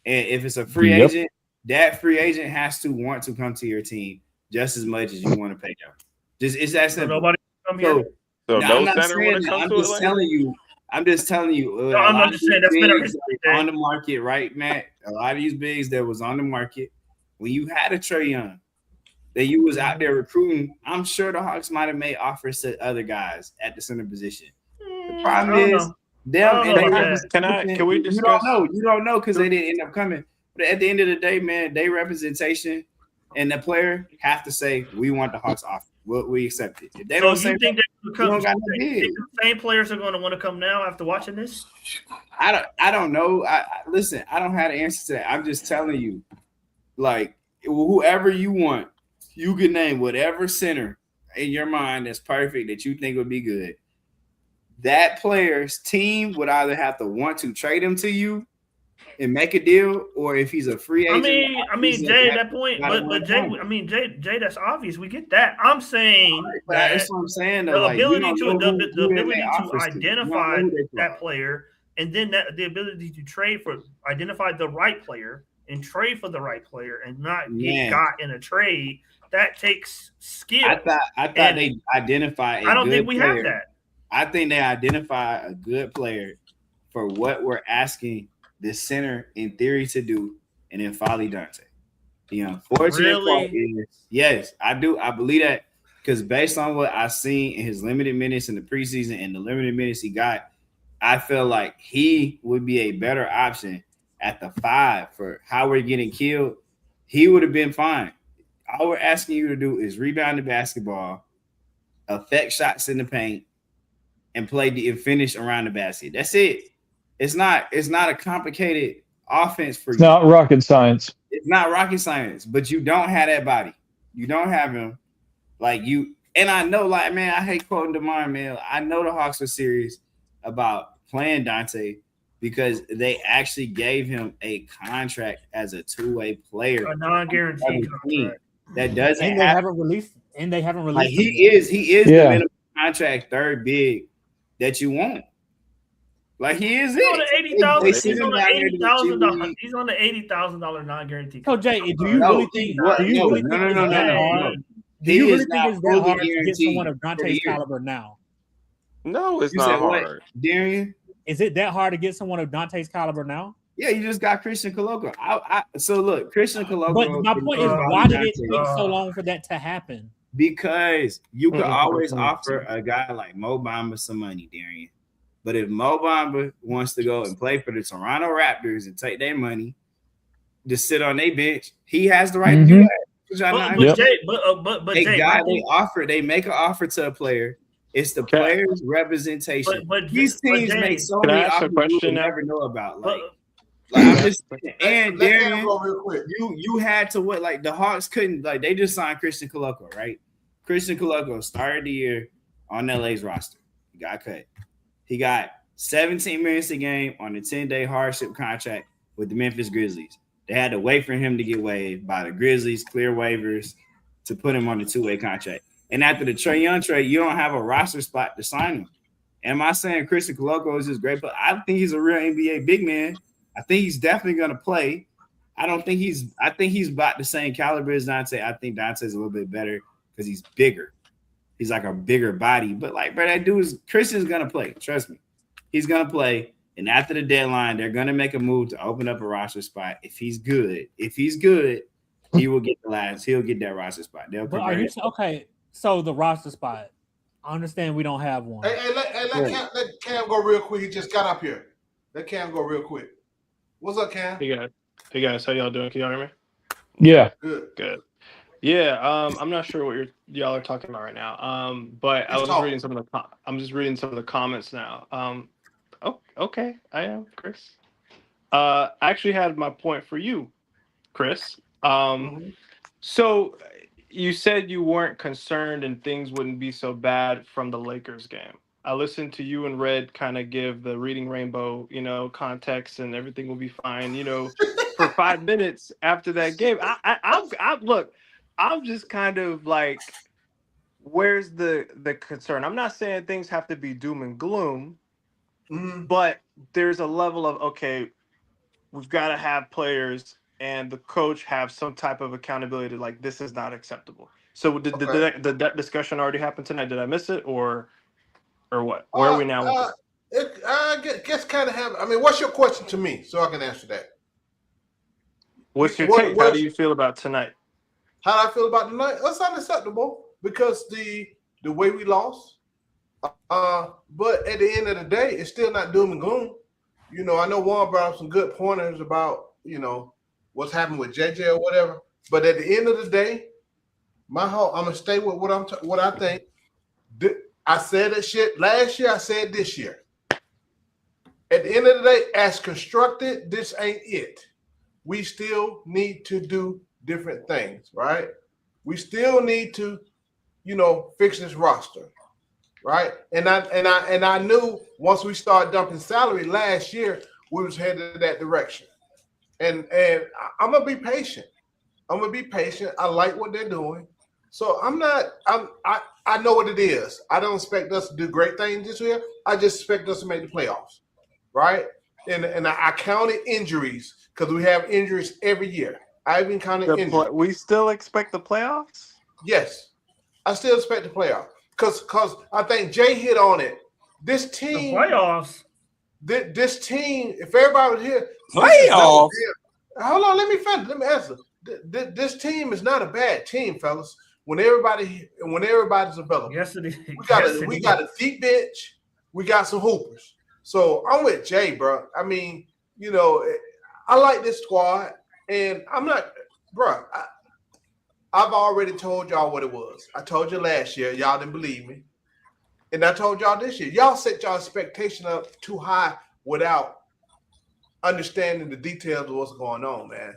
Speaker 5: And if it's a free agent, that free agent has to want to come to your team just as much as you want to pay them. It's that simple.
Speaker 8: So nobody come here.
Speaker 6: So
Speaker 5: no,
Speaker 6: no
Speaker 5: I'm not
Speaker 6: center
Speaker 5: saying
Speaker 6: want to
Speaker 5: that.
Speaker 6: come
Speaker 5: I'm
Speaker 6: to
Speaker 5: just
Speaker 6: Atlanta?
Speaker 5: telling you. I'm just telling you.
Speaker 8: No, I'm just saying that's been our history,
Speaker 5: on the market, right, Matt? A lot of these bigs that was on the market when you had a Trae Young, that you was out there recruiting. I'm sure the Hawks might have made offers to other guys at the center position. The problem is
Speaker 6: Can we discuss?
Speaker 5: You don't know because they didn't end up coming. But at the end of the day, man, they representation and the player have to say we want the Hawks offer. We accept it. If they don't say
Speaker 8: think
Speaker 5: the
Speaker 8: same players are going to want to come now after watching this?
Speaker 5: I don't know. Listen, I don't have the answer to that. I'm just telling you, like whoever you want, you can name whatever center in your mind that's perfect that you think would be good. That player's team would either have to want to trade him to you and make a deal, or if he's a free agent.
Speaker 8: I mean, Jay, that point, but Jay, Jay, that's obvious. We get that. I'm saying
Speaker 5: that's what I'm saying.
Speaker 8: The ability to identify that player, and then the ability to identify the right player and trade for the right player, and not get got in a trade. That takes skill.
Speaker 5: I thought they identify.
Speaker 8: I don't think we have that.
Speaker 5: I think they identify a good player for what we're asking the center in theory to do, and then Folly Dante. The unfortunate part is, yes, I do. I believe that because based on what I've seen in his limited minutes in the preseason and the limited minutes he got, I feel like he would be a better option at the 5 for how we're getting killed. He would have been fine. All we're asking you to do is rebound the basketball, affect shots in the paint, and and finish around the basket. That's it. It's not a complicated offense for you.
Speaker 9: It's not rocket science.
Speaker 5: It's not rocket science, but you don't have that body. You don't have him like you. And I know, like, man, I hate quoting DeMar, man. I know the Hawks were serious about playing Dante because they actually gave him a contract as a two-way player.
Speaker 8: A non-guaranteed contract.
Speaker 5: That doesn't
Speaker 11: and they haven't released.
Speaker 5: Like he is the minimum contract third big that you want. Like he is
Speaker 8: He's on the
Speaker 5: $80,000.
Speaker 8: He's on the $80,000 non-guaranteed.
Speaker 11: So Jay, do you really think? Do you really think it's that hard to get someone of Dante's caliber now?
Speaker 6: No, it's not hard.
Speaker 5: Darian,
Speaker 11: is it that hard to get someone of Dante's caliber now?
Speaker 5: Yeah, you just got Christian Coloco. So look, Christian Coloco.
Speaker 11: But my point is, why did it take so long for that to happen?
Speaker 5: Because you could always offer a guy like Mo Bamba some money, Darian. But if Mo Bamba wants to go and play for the Toronto Raptors and take their money to sit on their bench, he has the right to do that. They make an offer to a player. It's the player's representation.
Speaker 8: But
Speaker 5: these teams make so many offers you never know about. Like I'm just and
Speaker 2: Let Cam
Speaker 5: Darian,
Speaker 2: go real quick.
Speaker 5: you had to what? Like the Hawks couldn't, like they just signed Christian Koloko, right? Christian Koloko started the year on LA's roster. He got cut. He got 17 minutes a game on a 10-day hardship contract with the Memphis Grizzlies. They had to wait for him to get waived by the Grizzlies, clear waivers to put him on the 2-way contract. And after the Trae Young trade, you don't have a roster spot to sign him. Am I saying Christian Koloko is just great? But I think he's a real NBA big man. I think he's definitely going to play. I think he's about the same caliber as Dante. I think Dante's a little bit better because he's bigger. He's like a bigger body. But like, bro, that dude is Christian's going to play. Trust me. He's going to play. And after the deadline, they're going to make a move to open up a roster spot. If he's good, he will get he'll get that roster spot. They'll
Speaker 11: But are you okay? So the roster spot. I understand we don't have one.
Speaker 2: Hey, let Cam go real quick. He just got up here. Let Cam go real quick. What's up, Cam?
Speaker 12: Hey guys, how y'all doing? Can y'all hear me?
Speaker 9: Yeah.
Speaker 2: Good.
Speaker 12: Yeah, I'm not sure what y'all are talking about right now. But I was just reading I'm just reading some of the comments now. Oh, okay, I am Chris. I actually had my point for you, Chris. So you said you weren't concerned and things wouldn't be so bad from the Lakers game. I listened to you and Red kind of give the reading rainbow, context and everything will be fine, for 5 minutes after that game. I'm just kind of like, where's the concern? I'm not saying things have to be doom and gloom, but there's a level of, okay, we've got to have players and the coach have some type of accountability to, like, this is not acceptable. So did that discussion already happen tonight? Did I miss it or what? Where are we now?
Speaker 2: I guess kind of have. I mean, what's your question to me so I can answer that?
Speaker 12: What's your take? How do you feel about tonight?
Speaker 2: How do I feel about tonight? It's unacceptable because the way we lost. But at the end of the day, it's still not doom and gloom. I know Juan brought up some good pointers about, what's happened with JJ or whatever. But at the end of the day, I'm gonna stay with what I think. I said that shit last year. I said this year. At the end of the day, as constructed, this ain't it. We still need to do different things, right? We still need to, fix this roster, right? And I knew once we started dumping salary last year, we was headed in that direction. And I'm gonna be patient. I like what they're doing. So I know what it is. I don't expect us to do great things this year. I just expect us to make the playoffs, right? And I counted injuries because we have injuries every year. I even counted injuries.
Speaker 12: We still expect the playoffs?
Speaker 2: Yes, I still expect the playoffs because I think Jay hit on it. This team,
Speaker 8: the playoffs.
Speaker 2: This team, if everybody was here,
Speaker 13: playoffs.
Speaker 2: Hold on, let me finish. Let me answer. This team is not a bad team, fellas. When everybody's available,
Speaker 8: yes, it is.
Speaker 2: We got a deep bench. We got some hoopers. So I'm with Jay, bro. I mean, I like this squad, and I'm not, bro. I've already told y'all what it was. I told you last year, y'all didn't believe me, and I told y'all this year. Y'all set y'all expectation up too high without understanding the details of what's going on, man.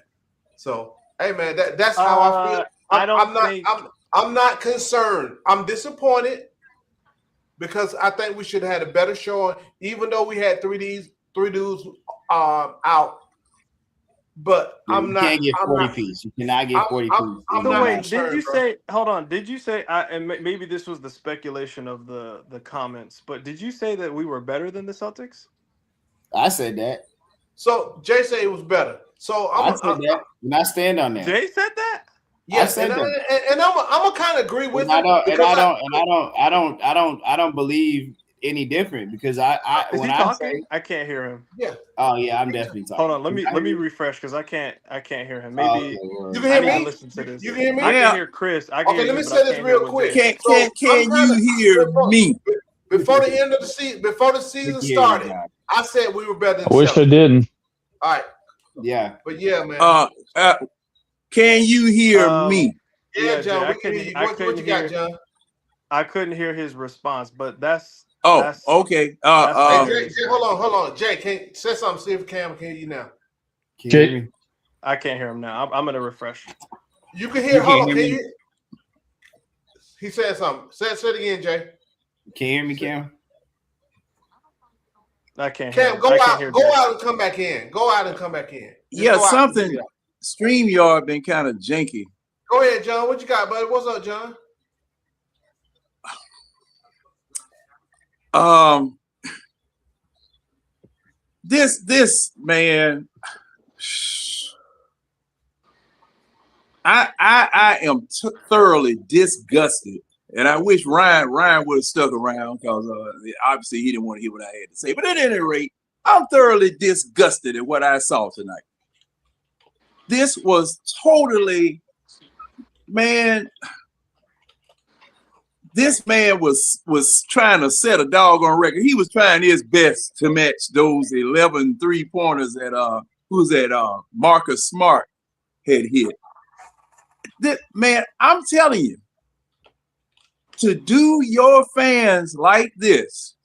Speaker 2: So, hey, man, that's how I feel. I'm not concerned. I'm disappointed because I think we should have had a better showing, even though we had three dudes out. But
Speaker 5: you can't get 40 piece. You cannot get 40 piece.
Speaker 12: So wait, did you say? Hold on. Did you say? And maybe this was the speculation of the comments, but did you say that we were better than the Celtics?
Speaker 5: I said that.
Speaker 2: So Jay said it was better. So
Speaker 5: I said that, and I stand on that.
Speaker 12: Jay said that.
Speaker 2: Yes, and I'm gonna kind of agree with
Speaker 5: I don't believe any different because
Speaker 12: is he talking? I can't hear him.
Speaker 2: Yeah.
Speaker 5: Oh yeah, I'm definitely talking.
Speaker 12: Hold on, let me refresh because I can't hear him. Maybe
Speaker 2: you can hear me.
Speaker 12: Listen to this.
Speaker 2: You can hear me.
Speaker 12: I can hear Chris.
Speaker 2: Okay, let me say this real quick.
Speaker 13: Can you hear me?
Speaker 2: Before the end of the season, before the season started, I said we were better than
Speaker 9: I wish I didn't.
Speaker 2: All right.
Speaker 5: Yeah.
Speaker 2: But yeah, man.
Speaker 13: Can you hear me?
Speaker 2: Yeah, John. What you got, John?
Speaker 12: I couldn't hear his response, but that's
Speaker 13: okay.
Speaker 2: Jay, hold on. Jay, say something. See if Cam can hear you now.
Speaker 5: Can you hear me?
Speaker 12: I can't hear him now. I'm gonna refresh.
Speaker 2: You can hear. Hold on.
Speaker 5: hear
Speaker 2: Can
Speaker 5: me?
Speaker 2: you? He said something. Say it again, Jay.
Speaker 5: Can you hear me, Cam?
Speaker 12: I can't hear.
Speaker 2: Cam, go out. Go out and come back in. Go out and come back in. Just
Speaker 13: Yeah,
Speaker 2: go out and
Speaker 13: something.
Speaker 2: do that.
Speaker 13: StreamYard been kind of janky.
Speaker 2: Go ahead, John. What you got, buddy? What's up, John?
Speaker 13: This man, I am thoroughly disgusted, and I wish Ryan would have stuck around because obviously he didn't want to hear what I had to say. But at any rate, I'm thoroughly disgusted at what I saw tonight. This was totally, man. This man was trying to set a doggone record. He was trying his best to match those 11 3-pointers that Marcus Smart had hit. Man, I'm telling you, to do your fans like this,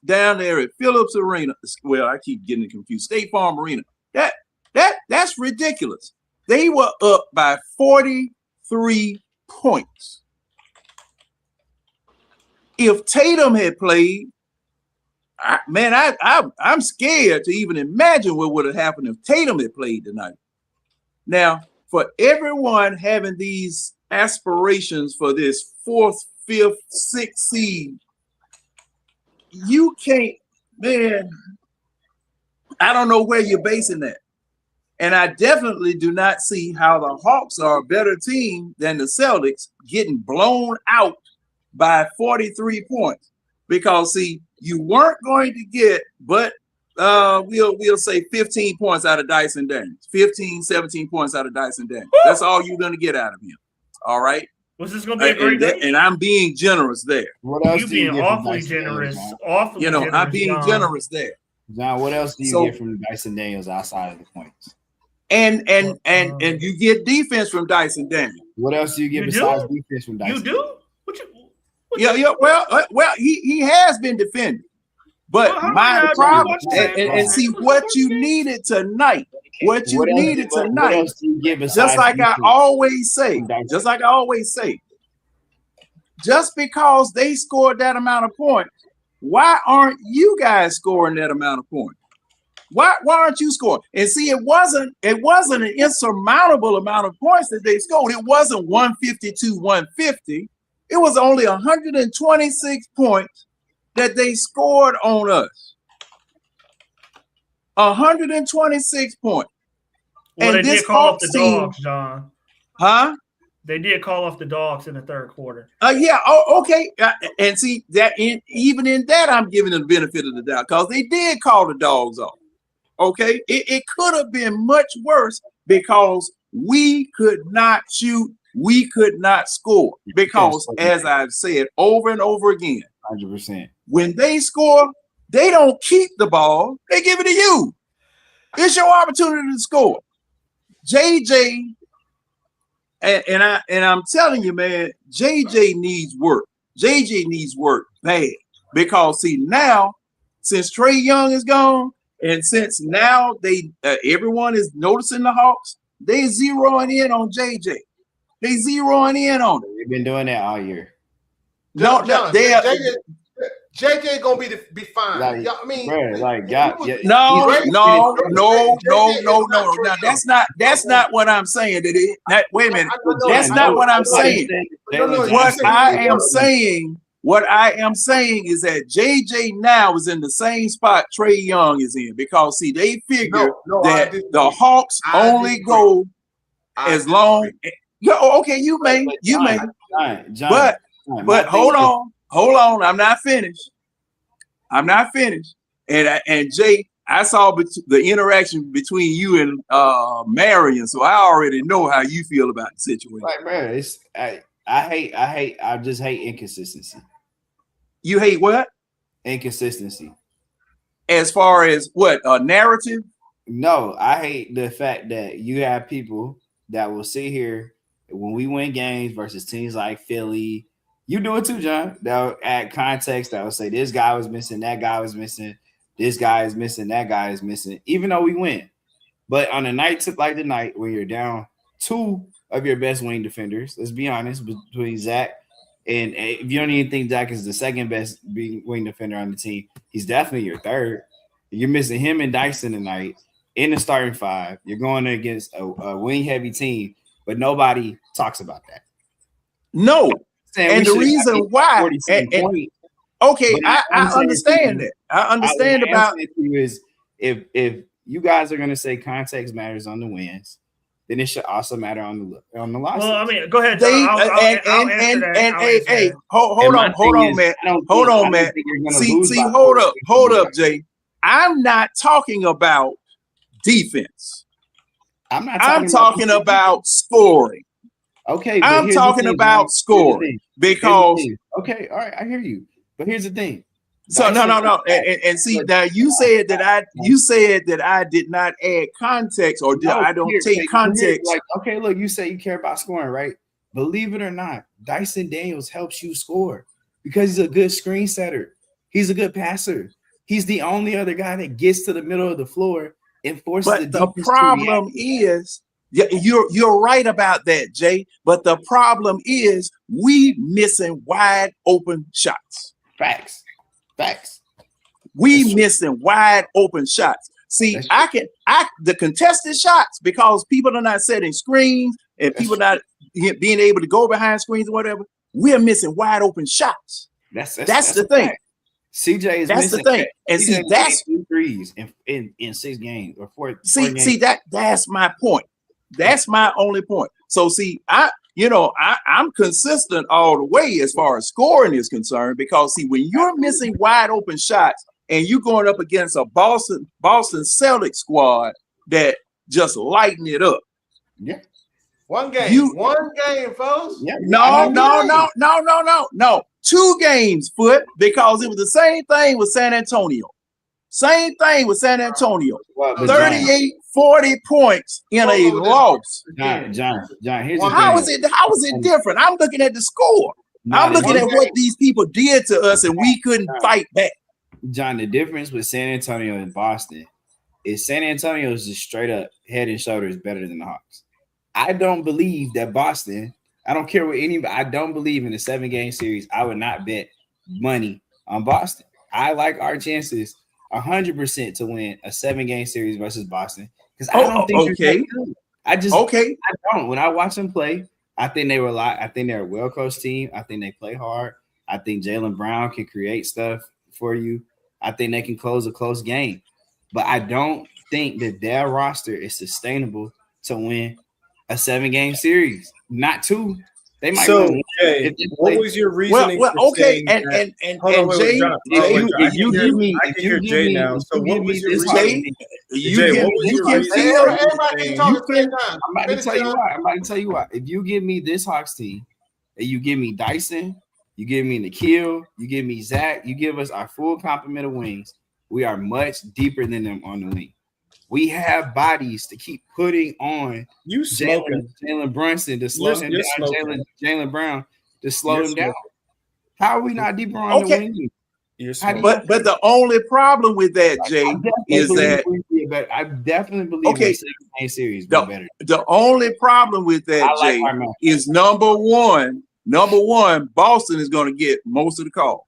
Speaker 13: down there at Phillips Arena, well, I keep getting confused, State Farm Arena, that's ridiculous. They were up by 43 points. If Tatum had played, I'm scared to even imagine what would have happened if Tatum had played tonight. Now, for everyone having these aspirations for this 4th, 5th, 6th seed, you can't, man, I don't know where you're basing that. And I definitely do not see how the Hawks are a better team than the Celtics getting blown out by 43 points. Because, see, you weren't going to get but we'll say 15 points out of Dyson Daniels. 15, 17 points out of Dyson Daniels. That's all you're going to get out of him. All right?
Speaker 8: Was this going to be a great game?
Speaker 13: And I'm being generous there.
Speaker 5: What else
Speaker 8: you being awfully generous. Awfully generous,
Speaker 13: I'm being generous there.
Speaker 5: John, what else do you get from Dyson Daniels outside of the points?
Speaker 13: And you get defense from Dyson Daniels.
Speaker 5: What else do you get besides defense from Dyson?
Speaker 8: You do?
Speaker 13: Yeah. Well, he has been defended, but my problem and see what you needed tonight. What you needed tonight, just like I always say, just because they scored that amount of points, why aren't you guys scoring that amount of points? Why aren't you scoring? And see, it wasn't an insurmountable amount of points that they scored. It wasn't 152-150. It was only 126 points that they scored on us. 126 points.
Speaker 8: Well,
Speaker 13: and
Speaker 8: they
Speaker 13: this
Speaker 8: did call off the
Speaker 13: team,
Speaker 8: dogs, John.
Speaker 13: Huh?
Speaker 8: They did call off the dogs in the third quarter.
Speaker 13: Yeah. Oh, okay. And see that even in that, I'm giving them the benefit of the doubt because they did call the dogs off. Okay. It could have been much worse because we could not shoot. We could not score because, as I've said over and over again,
Speaker 5: 100%.
Speaker 13: When they score, they don't keep the ball. They give it to you. It's your opportunity to score. JJ, and I'm telling you, man, JJ needs work. JJ needs work bad because see now, since Trae Young is gone, and since now everyone is noticing the Hawks, they zeroing in on JJ. They zeroing in on it.
Speaker 5: They've been doing that all year.
Speaker 13: No,
Speaker 2: JJ gonna be fine.
Speaker 5: Like,
Speaker 2: I mean,
Speaker 13: no. Now that's not what I'm saying. Wait a minute. That's not what I'm saying. What I am saying is that JJ now is in the same spot Trae Young is in because see they figure that the Hawks only go as long. Okay, you may, but hold on. I'm not finished. And Jay, I saw the interaction between you and Marion, so I already know how you feel about the situation.
Speaker 5: Right, man. I just hate inconsistency.
Speaker 13: You hate what?
Speaker 5: Inconsistency.
Speaker 13: As far as what, narrative?
Speaker 5: No, I hate the fact that you have people that will sit here when we win games versus teams like Philly. You do it too, John. That will add context. That will say this guy was missing, that guy was missing. this guy is missing, that guy is missing, even though we win. But on a night like tonight, when you're down 2 of your best wing defenders, let's be honest, between Zach and if you don't even think Zach is the second best wing defender on the team, he's definitely your third. You're missing him and Dyson tonight in the starting 5. You're going against a wing heavy team, but nobody talks about that.
Speaker 13: No. And the reason why, okay, I understand that. I understand about
Speaker 5: you is if you guys are going to say context matters on the wins, then it should also matter on the losses.
Speaker 8: Well, I mean, go ahead, John. I'll answer that.
Speaker 13: Hey, hold on, man. Hold on, man. See, hold up, Jay. I'm not talking about defense. I'm talking about scoring.
Speaker 5: Okay,
Speaker 13: I'm talking about scoring because
Speaker 5: okay, all right, I hear you. But here's the thing.
Speaker 13: So no, and see now you said that I did not add context or I don't take context.
Speaker 5: Like, okay, look, you say you care about scoring, right? Believe it or not, Dyson Daniels helps you score because he's a good screen setter. He's a good passer. He's the only other guy that gets to the middle of the floor and forces
Speaker 13: but the problem is you're right about that, Jay. But the problem is we missing wide open shots.
Speaker 5: Facts.
Speaker 13: We missing wide open shots. See, the contested shots because people are not setting screens and people not being able to go behind screens or whatever. We're missing wide open shots. That's the thing.
Speaker 5: CJ is
Speaker 13: that's the thing, and see that's
Speaker 5: 2 threes in 6 games or 4.
Speaker 13: See that's my point. That's my only point. So see, I'm consistent all the way as far as scoring is concerned because see when you're missing wide open shots and you're going up against a Boston Celtics squad that just lighten it up.
Speaker 5: Yeah.
Speaker 2: One game, folks.
Speaker 13: Yeah. No. 2 games, Foot, because it was the same thing with San Antonio. 38, 40 points in a loss.
Speaker 5: John, here's
Speaker 13: how is it different? I'm looking at the score. I'm looking at what these people did to us and we couldn't fight back.
Speaker 5: John, the difference with San Antonio and Boston is San Antonio is just straight up head and shoulders better than the Hawks. I don't believe that Boston, I don't care what anybody, I don't believe in a 7-game series. I would not bet money on Boston. I like our chances 100% to win a 7-game series versus Boston because I don't think they're good. I don't. When I watch them play, I think they were I think they're a well-coached team. I think they play hard. I think Jaylen Brown can create stuff for you. I think they can close a close game. But I don't think that their roster is sustainable to win a 7-game series. Not 2. They might win.
Speaker 14: Jay, what was your reasoning?
Speaker 13: Well, okay, and Jay,
Speaker 14: if you give me, I can hear Jay now. So what was your reasoning?
Speaker 5: I'm about to tell you why. If you give me this Hawks team, and you give me Dyson, you give me Nikhil, you give me Zach, you give us our full complement of wings, we are much deeper than them on the wing. We have bodies to keep putting on Jalen Brunson to slow him down, Jaylen Brown to slow him down. How are we not deeper on the wing?
Speaker 13: But the only problem with that, Jay, is that
Speaker 5: I definitely believe the 7-game series be better.
Speaker 13: The only problem with that, Jay, is number one, Boston is going to get most of the calls.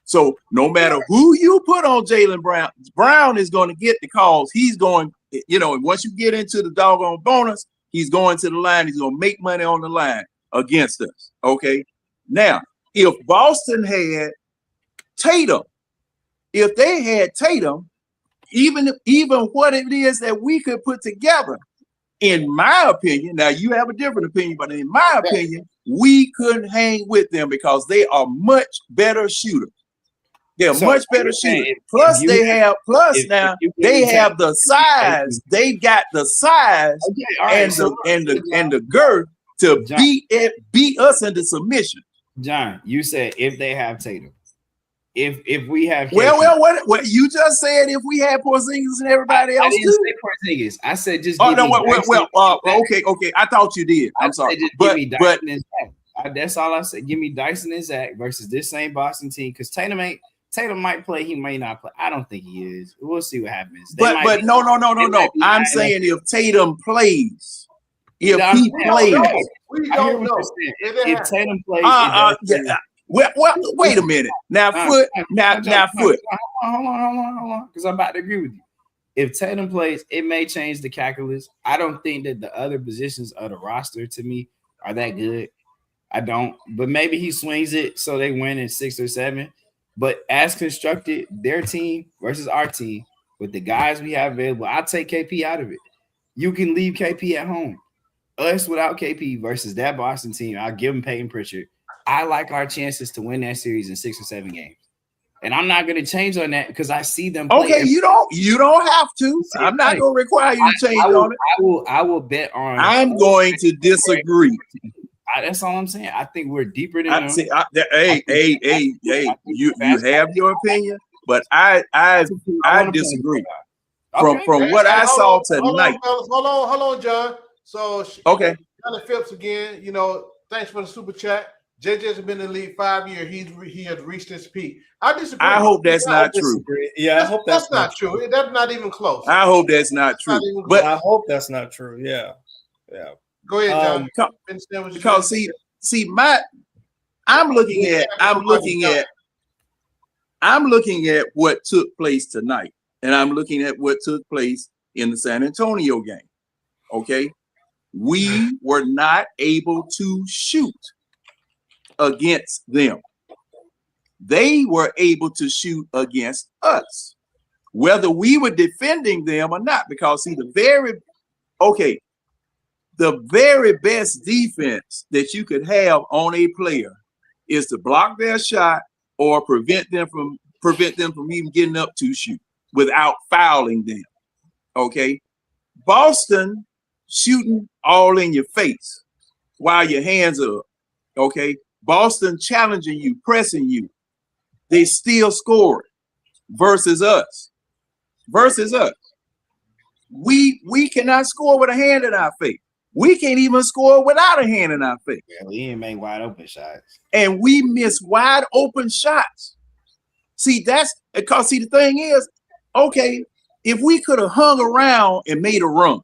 Speaker 13: So no matter who you put on Jaylen Brown, Brown is going to get the calls. He's going, once you get into the doggone bonus, he's going to the line. He's going to make money on the line against us. Okay. Now, if Boston had Tatum, if they had Tatum, even what it is that we could put together, in my opinion, now you have a different opinion, but in my opinion, we couldn't hang with them because they are much better shooters. They're much better shooters. Plus, they have the size. They got the size and the girth to beat us into submission.
Speaker 5: John, you said if they have Tatum. If we have
Speaker 13: what you just said if we had Porzingis and everybody else
Speaker 5: I didn't say Porzingis. I said just
Speaker 13: okay. I thought you did. I'm sorry.
Speaker 5: Give me Dyson and Zach. That's all I said. Give me Dyson and Zach versus this same Boston team because Tatum ain't Tatum might play. He may not play. I don't think he is. We'll see what happens.
Speaker 13: No. I'm saying if Tatum plays, if he plays,
Speaker 2: we don't know.
Speaker 5: If Tatum plays,
Speaker 13: well, wait a minute. Now, Foot.
Speaker 5: Hold on, because I'm about to agree with you. If Tatum plays, it may change the calculus. I don't think that the other positions of the roster to me are that good. I don't, but maybe he swings it so they win in 6 or 7. But as constructed, their team versus our team with the guys we have available, I'll take KP out of it. You can leave KP at home. Us without KP versus that Boston team, I'll give them Peyton Pritchard. I like our chances to win that series in 6 or 7 games. And I'm not going to change on that because I see them play.
Speaker 13: Okay, you don't have to. I'm not going to require you to change on it.
Speaker 5: I will bet on.
Speaker 13: I'm going to disagree.
Speaker 5: That's all I'm saying. I think we're deeper than them.
Speaker 13: Hey, you have your opinion, but I disagree. From what I saw tonight.
Speaker 2: Hold on, John. So
Speaker 13: okay,
Speaker 2: Johnny Phipps again. Thanks for the super chat. JJ's been in the league 5 years. He has reached his peak. I disagree.
Speaker 13: I hope that's not true.
Speaker 14: Yeah, I hope
Speaker 2: that's not true. That's not even close.
Speaker 13: I hope that's not true. But
Speaker 14: I hope that's not true. Yeah.
Speaker 2: Go ahead, John.
Speaker 13: Because I'm looking at what took place tonight, and I'm looking at what took place in the San Antonio game. Okay, we were not able to shoot against them. They were able to shoot against us, whether we were defending them or not. Because the very best defense that you could have on a player is to block their shot or prevent them from even getting up to shoot without fouling them. Okay, Boston shooting all in your face while your hands are up. Okay, Boston challenging you, pressing you. They still scoring versus us. We cannot score with a hand in our face. We can't even score without a hand in our face.
Speaker 5: Yeah, we didn't make wide open shots.
Speaker 13: And we miss wide open shots. See, that's because the thing is, okay, if we could have hung around and made a run,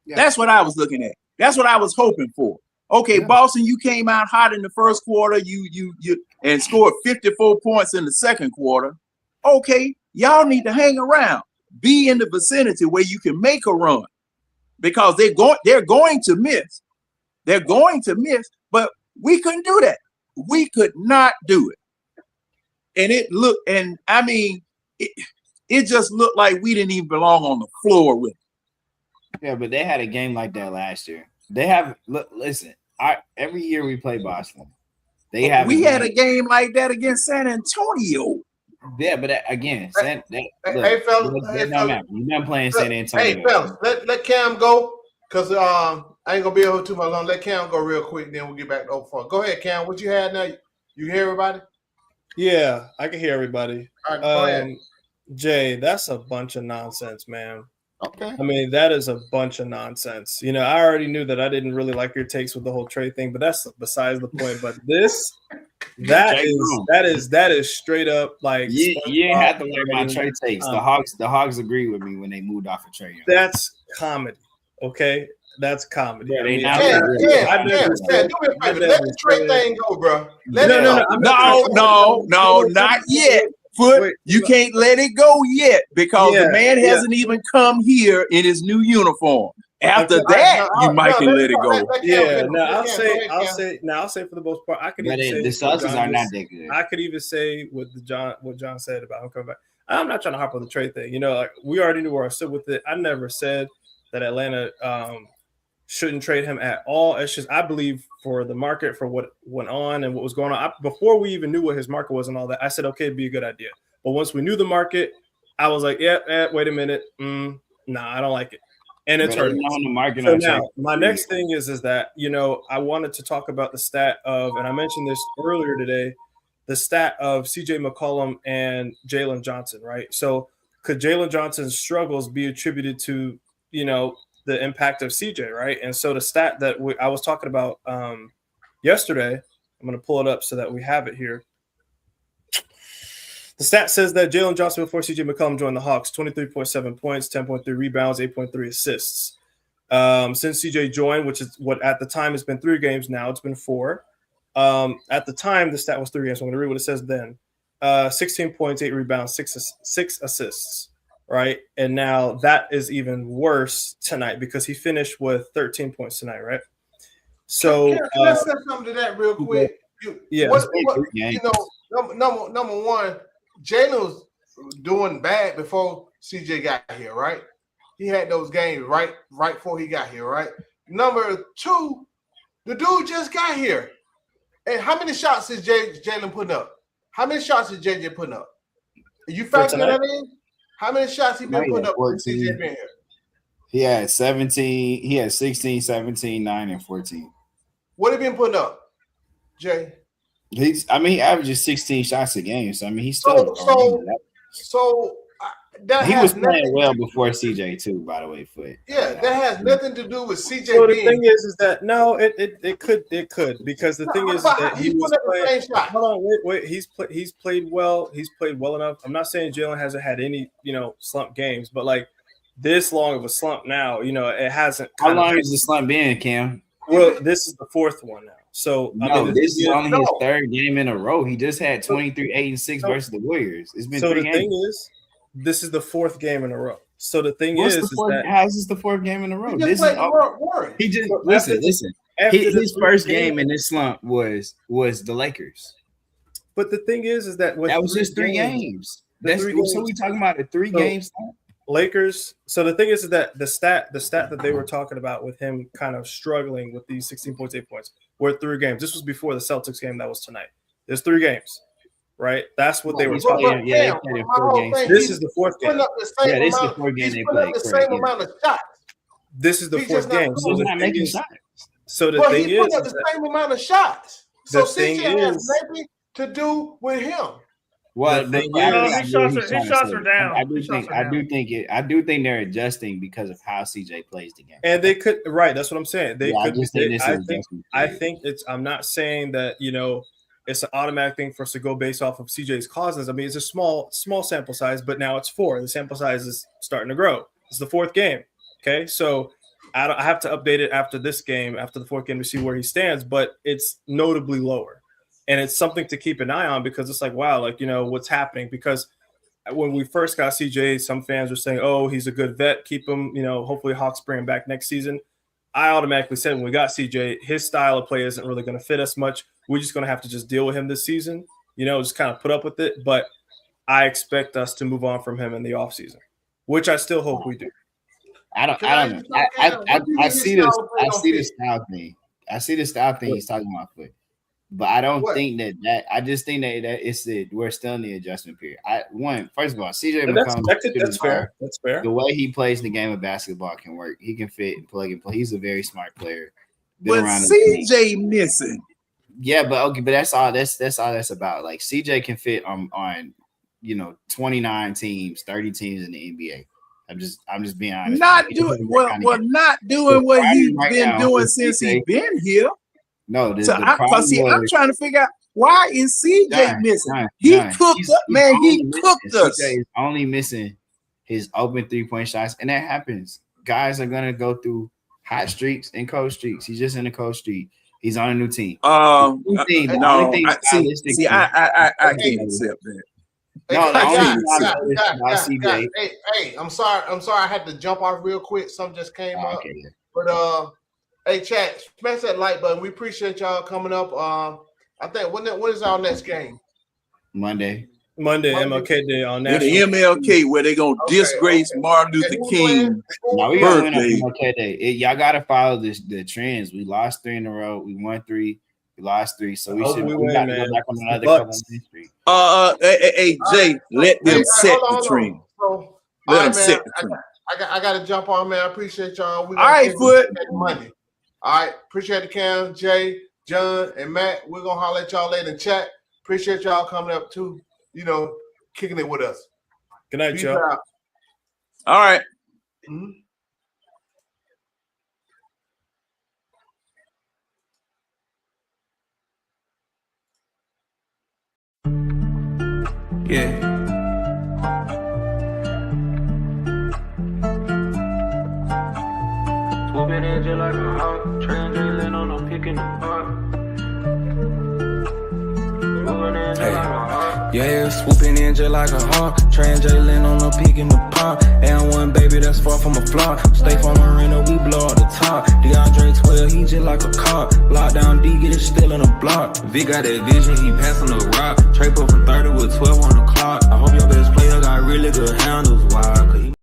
Speaker 13: that's what I was looking at. That's what I was hoping for. Okay, Boston, you came out hot in the first quarter, you and scored 54 points in the second quarter. Okay, y'all need to hang around, be in the vicinity where you can make a run, because they're going to miss. They're going to miss, but we couldn't do that. We could not do it. And it just looked like we didn't even belong on the floor with it.
Speaker 5: Yeah, but they had a game like that last year. Listen, every year we play Boston. We
Speaker 13: had a game like that against San Antonio.
Speaker 5: Yeah, but again,
Speaker 2: hey, fellas,
Speaker 5: you've been playing San Antonio.
Speaker 2: Hey, fellas, let Cam go, because I ain't gonna be able to too much long. Let Cam go real quick, then we'll get back to open front. Go ahead, Cam. What you had now? You hear everybody?
Speaker 14: Yeah, I can hear everybody.
Speaker 2: All right, go ahead.
Speaker 14: Jay, that's a bunch of nonsense, man.
Speaker 5: Okay.
Speaker 14: I mean, that is a bunch of nonsense. I already knew that I didn't really like your takes with the whole trade thing, but that's besides the point. But that is straight up like
Speaker 5: you didn't have to learn my trade takes. The Hogs agreed with me when they moved off of Trae.
Speaker 14: That's comedy. Okay. That's comedy.
Speaker 2: Yeah, do me a favor. Let the trade thing go, bro.
Speaker 13: No, not yet. You can't let it go yet, because the man hasn't even come here in his new uniform. After that, you might can let it go.
Speaker 14: I'll say for the most part, I could even say
Speaker 5: the Celtics are not that good.
Speaker 14: I could even say what John said about him coming back. I'm not trying to harp on the trade thing. Like we already knew where I stood with it. I never said that Atlanta shouldn't trade him at all. It's just I believe for the market, for what went on and what was going on before we even knew what his market was and all that, I said okay, it'd be a good idea. But once we knew the market, I was like, wait a minute, I don't like it, and it's hurting. So now, my next thing is that I wanted to talk about the stat of, and I mentioned this earlier today, the stat of C.J. McCollum and Jalen Johnson, right? So could Jalen Johnson's struggles be attributed to the impact of CJ, right? And so the stat that I was talking about yesterday, I'm going to pull it up so that we have it here. The stat says that Jalen Johnson before CJ McCollum joined the Hawks, 23.7 points, 10.3 rebounds, 8.3 assists. Since CJ joined, which is what at the time has been 3 games now, it's been 4. At the time, the stat was 3 games. So I'm going to read what it says then. 16 points, 8 rebounds, 6 assists, right? And now that is even worse tonight because he finished with 13 points tonight, right? So
Speaker 2: can I say something to that real quick?
Speaker 14: Yeah.
Speaker 2: Number one, Jalen was doing bad before CJ got here, right? He had those games right before he got here, right? Number 2, the dude just got here. And how many shots is Jalen putting up? How many shots is JJ putting up? You factor that in? How many shots he been putting up since CJ been here?
Speaker 5: He had 17. He had 16, 17, 9, and 14.
Speaker 2: What have he been putting up, Jay?
Speaker 5: He averages 16 shots a game. So he's still
Speaker 2: that
Speaker 5: he
Speaker 2: has
Speaker 5: was playing
Speaker 2: nothing
Speaker 5: well before CJ too, by the way.
Speaker 2: That has nothing to do with CJ.
Speaker 14: So the thing is that no, it could because the thing is that he was playing. Hold on, wait. He's played well. He's played well enough. I'm not saying Jalen hasn't had any slump games, but like this long of a slump now, it hasn't.
Speaker 5: How long has the slump been, Cam?
Speaker 14: Well, this is the 4th one now. So
Speaker 5: this is only his 3rd game in a row. He just had 23, 8, and 6 versus the Warriors. It's been 3 games.
Speaker 14: Thing is, this is the 4th game in a row. So the thing
Speaker 5: how's this the 4th game in a row? Listen. His first game in this slump was the Lakers.
Speaker 14: But the thing is that
Speaker 5: that was just 3 games. So we talking about a 3 game slump.
Speaker 14: Lakers. So the thing is that the stat that they were talking about with him kind of struggling with these 16 points, 8 points were 3 games. This was before the Celtics game that was tonight. There's 3 games, right? That's what they were talking about.
Speaker 5: They played in 4 games.
Speaker 14: This is the 4th game.
Speaker 5: This is the 4th game they played.
Speaker 2: The same amount of shots.
Speaker 14: This is the 4th game.
Speaker 5: So he's not making shots.
Speaker 14: So the thing is,
Speaker 2: the same amount of shots. So CJ has nothing to do with him.
Speaker 5: Well,
Speaker 8: his shots are down.
Speaker 5: I do think they're adjusting because of how CJ plays the game.
Speaker 14: And they could, right? That's what I'm saying. They could.
Speaker 5: I
Speaker 14: think it's. I'm not saying that it's an automatic thing for us to go based off of CJ's causes. I mean, it's a small sample size, but now it's 4. The sample size is starting to grow. It's the 4th game. Okay, so I have to update it after this game, after the 4th game, to see where he stands. But it's notably lower. And it's something to keep an eye on because it's like, wow, what's happening? Because when we first got CJ, some fans were saying, oh, he's a good vet. Keep him, hopefully Hawks bring him back next season. I automatically said when we got CJ, his style of play isn't really going to fit us much. We're just going to have to just deal with him this season, just kind of put up with it. But I expect us to move on from him in the offseason, which I still hope we do.
Speaker 5: I don't know. I see this style thing. I see the style thing he's talking about. But I don't think that I just think that we're still in the adjustment period. First of all, CJ McCollum,
Speaker 14: that's fair. That's fair.
Speaker 5: The way he plays the game of basketball can work. He can fit and plug and play. He's a very smart player.
Speaker 13: But CJ missing.
Speaker 5: Yeah, but that's all that's about. Like CJ can fit on 29 teams, 30 teams in the NBA. I'm just being honest.
Speaker 13: Not doing what he's been doing since he's been here.
Speaker 5: No,
Speaker 13: I'm trying to figure out why is CJ missing. He cooked up, man. He cooked us.
Speaker 5: CJ is only missing his open 3-point shots, and that happens. Guys are gonna go through hot streaks and cold streaks. He's just in a cold streak. He's on a new team.
Speaker 13: I can't accept that.
Speaker 2: Hey, I'm sorry. I had to jump off real quick. Something just came up. But hey, chat, smash that like button. We appreciate y'all coming up. I think when is our next game?
Speaker 5: Monday,
Speaker 14: MLK Day on National.
Speaker 13: The MLK where they're gonna disgrace Martin Luther King.
Speaker 5: No, we gonna win on MLK Day. Y'all gotta follow the trends. We lost 3 in a row. We won 3. We lost 3. So we should go back on another couple of history.
Speaker 13: Hey, Jay, let them set the trend. Let them set the trend.
Speaker 2: I got to jump on, man. I appreciate y'all.
Speaker 13: All right, Foot.
Speaker 2: Monday. All right. Appreciate the Cam, Jay, John, and Matt. We're going to holler at y'all later in chat. Appreciate y'all coming up too, kicking it with us.
Speaker 14: Good night, y'all.
Speaker 13: All right.
Speaker 2: Mm-hmm.
Speaker 1: Yeah. Swooping in just like a hawk, translating on a pick in the park. Yeah, swooping in just like a hawk, translating on a peak in the pond. And one baby that's far from a flaw. Stay from Marina, we blow out the top. DeAndre 12, he just like a car. Lockdown D, get it still in the block. Vic got that vision, he passing the rock. Trey put from 30 with 12 on the clock. I hope your best player got really good handles. Why? Cause he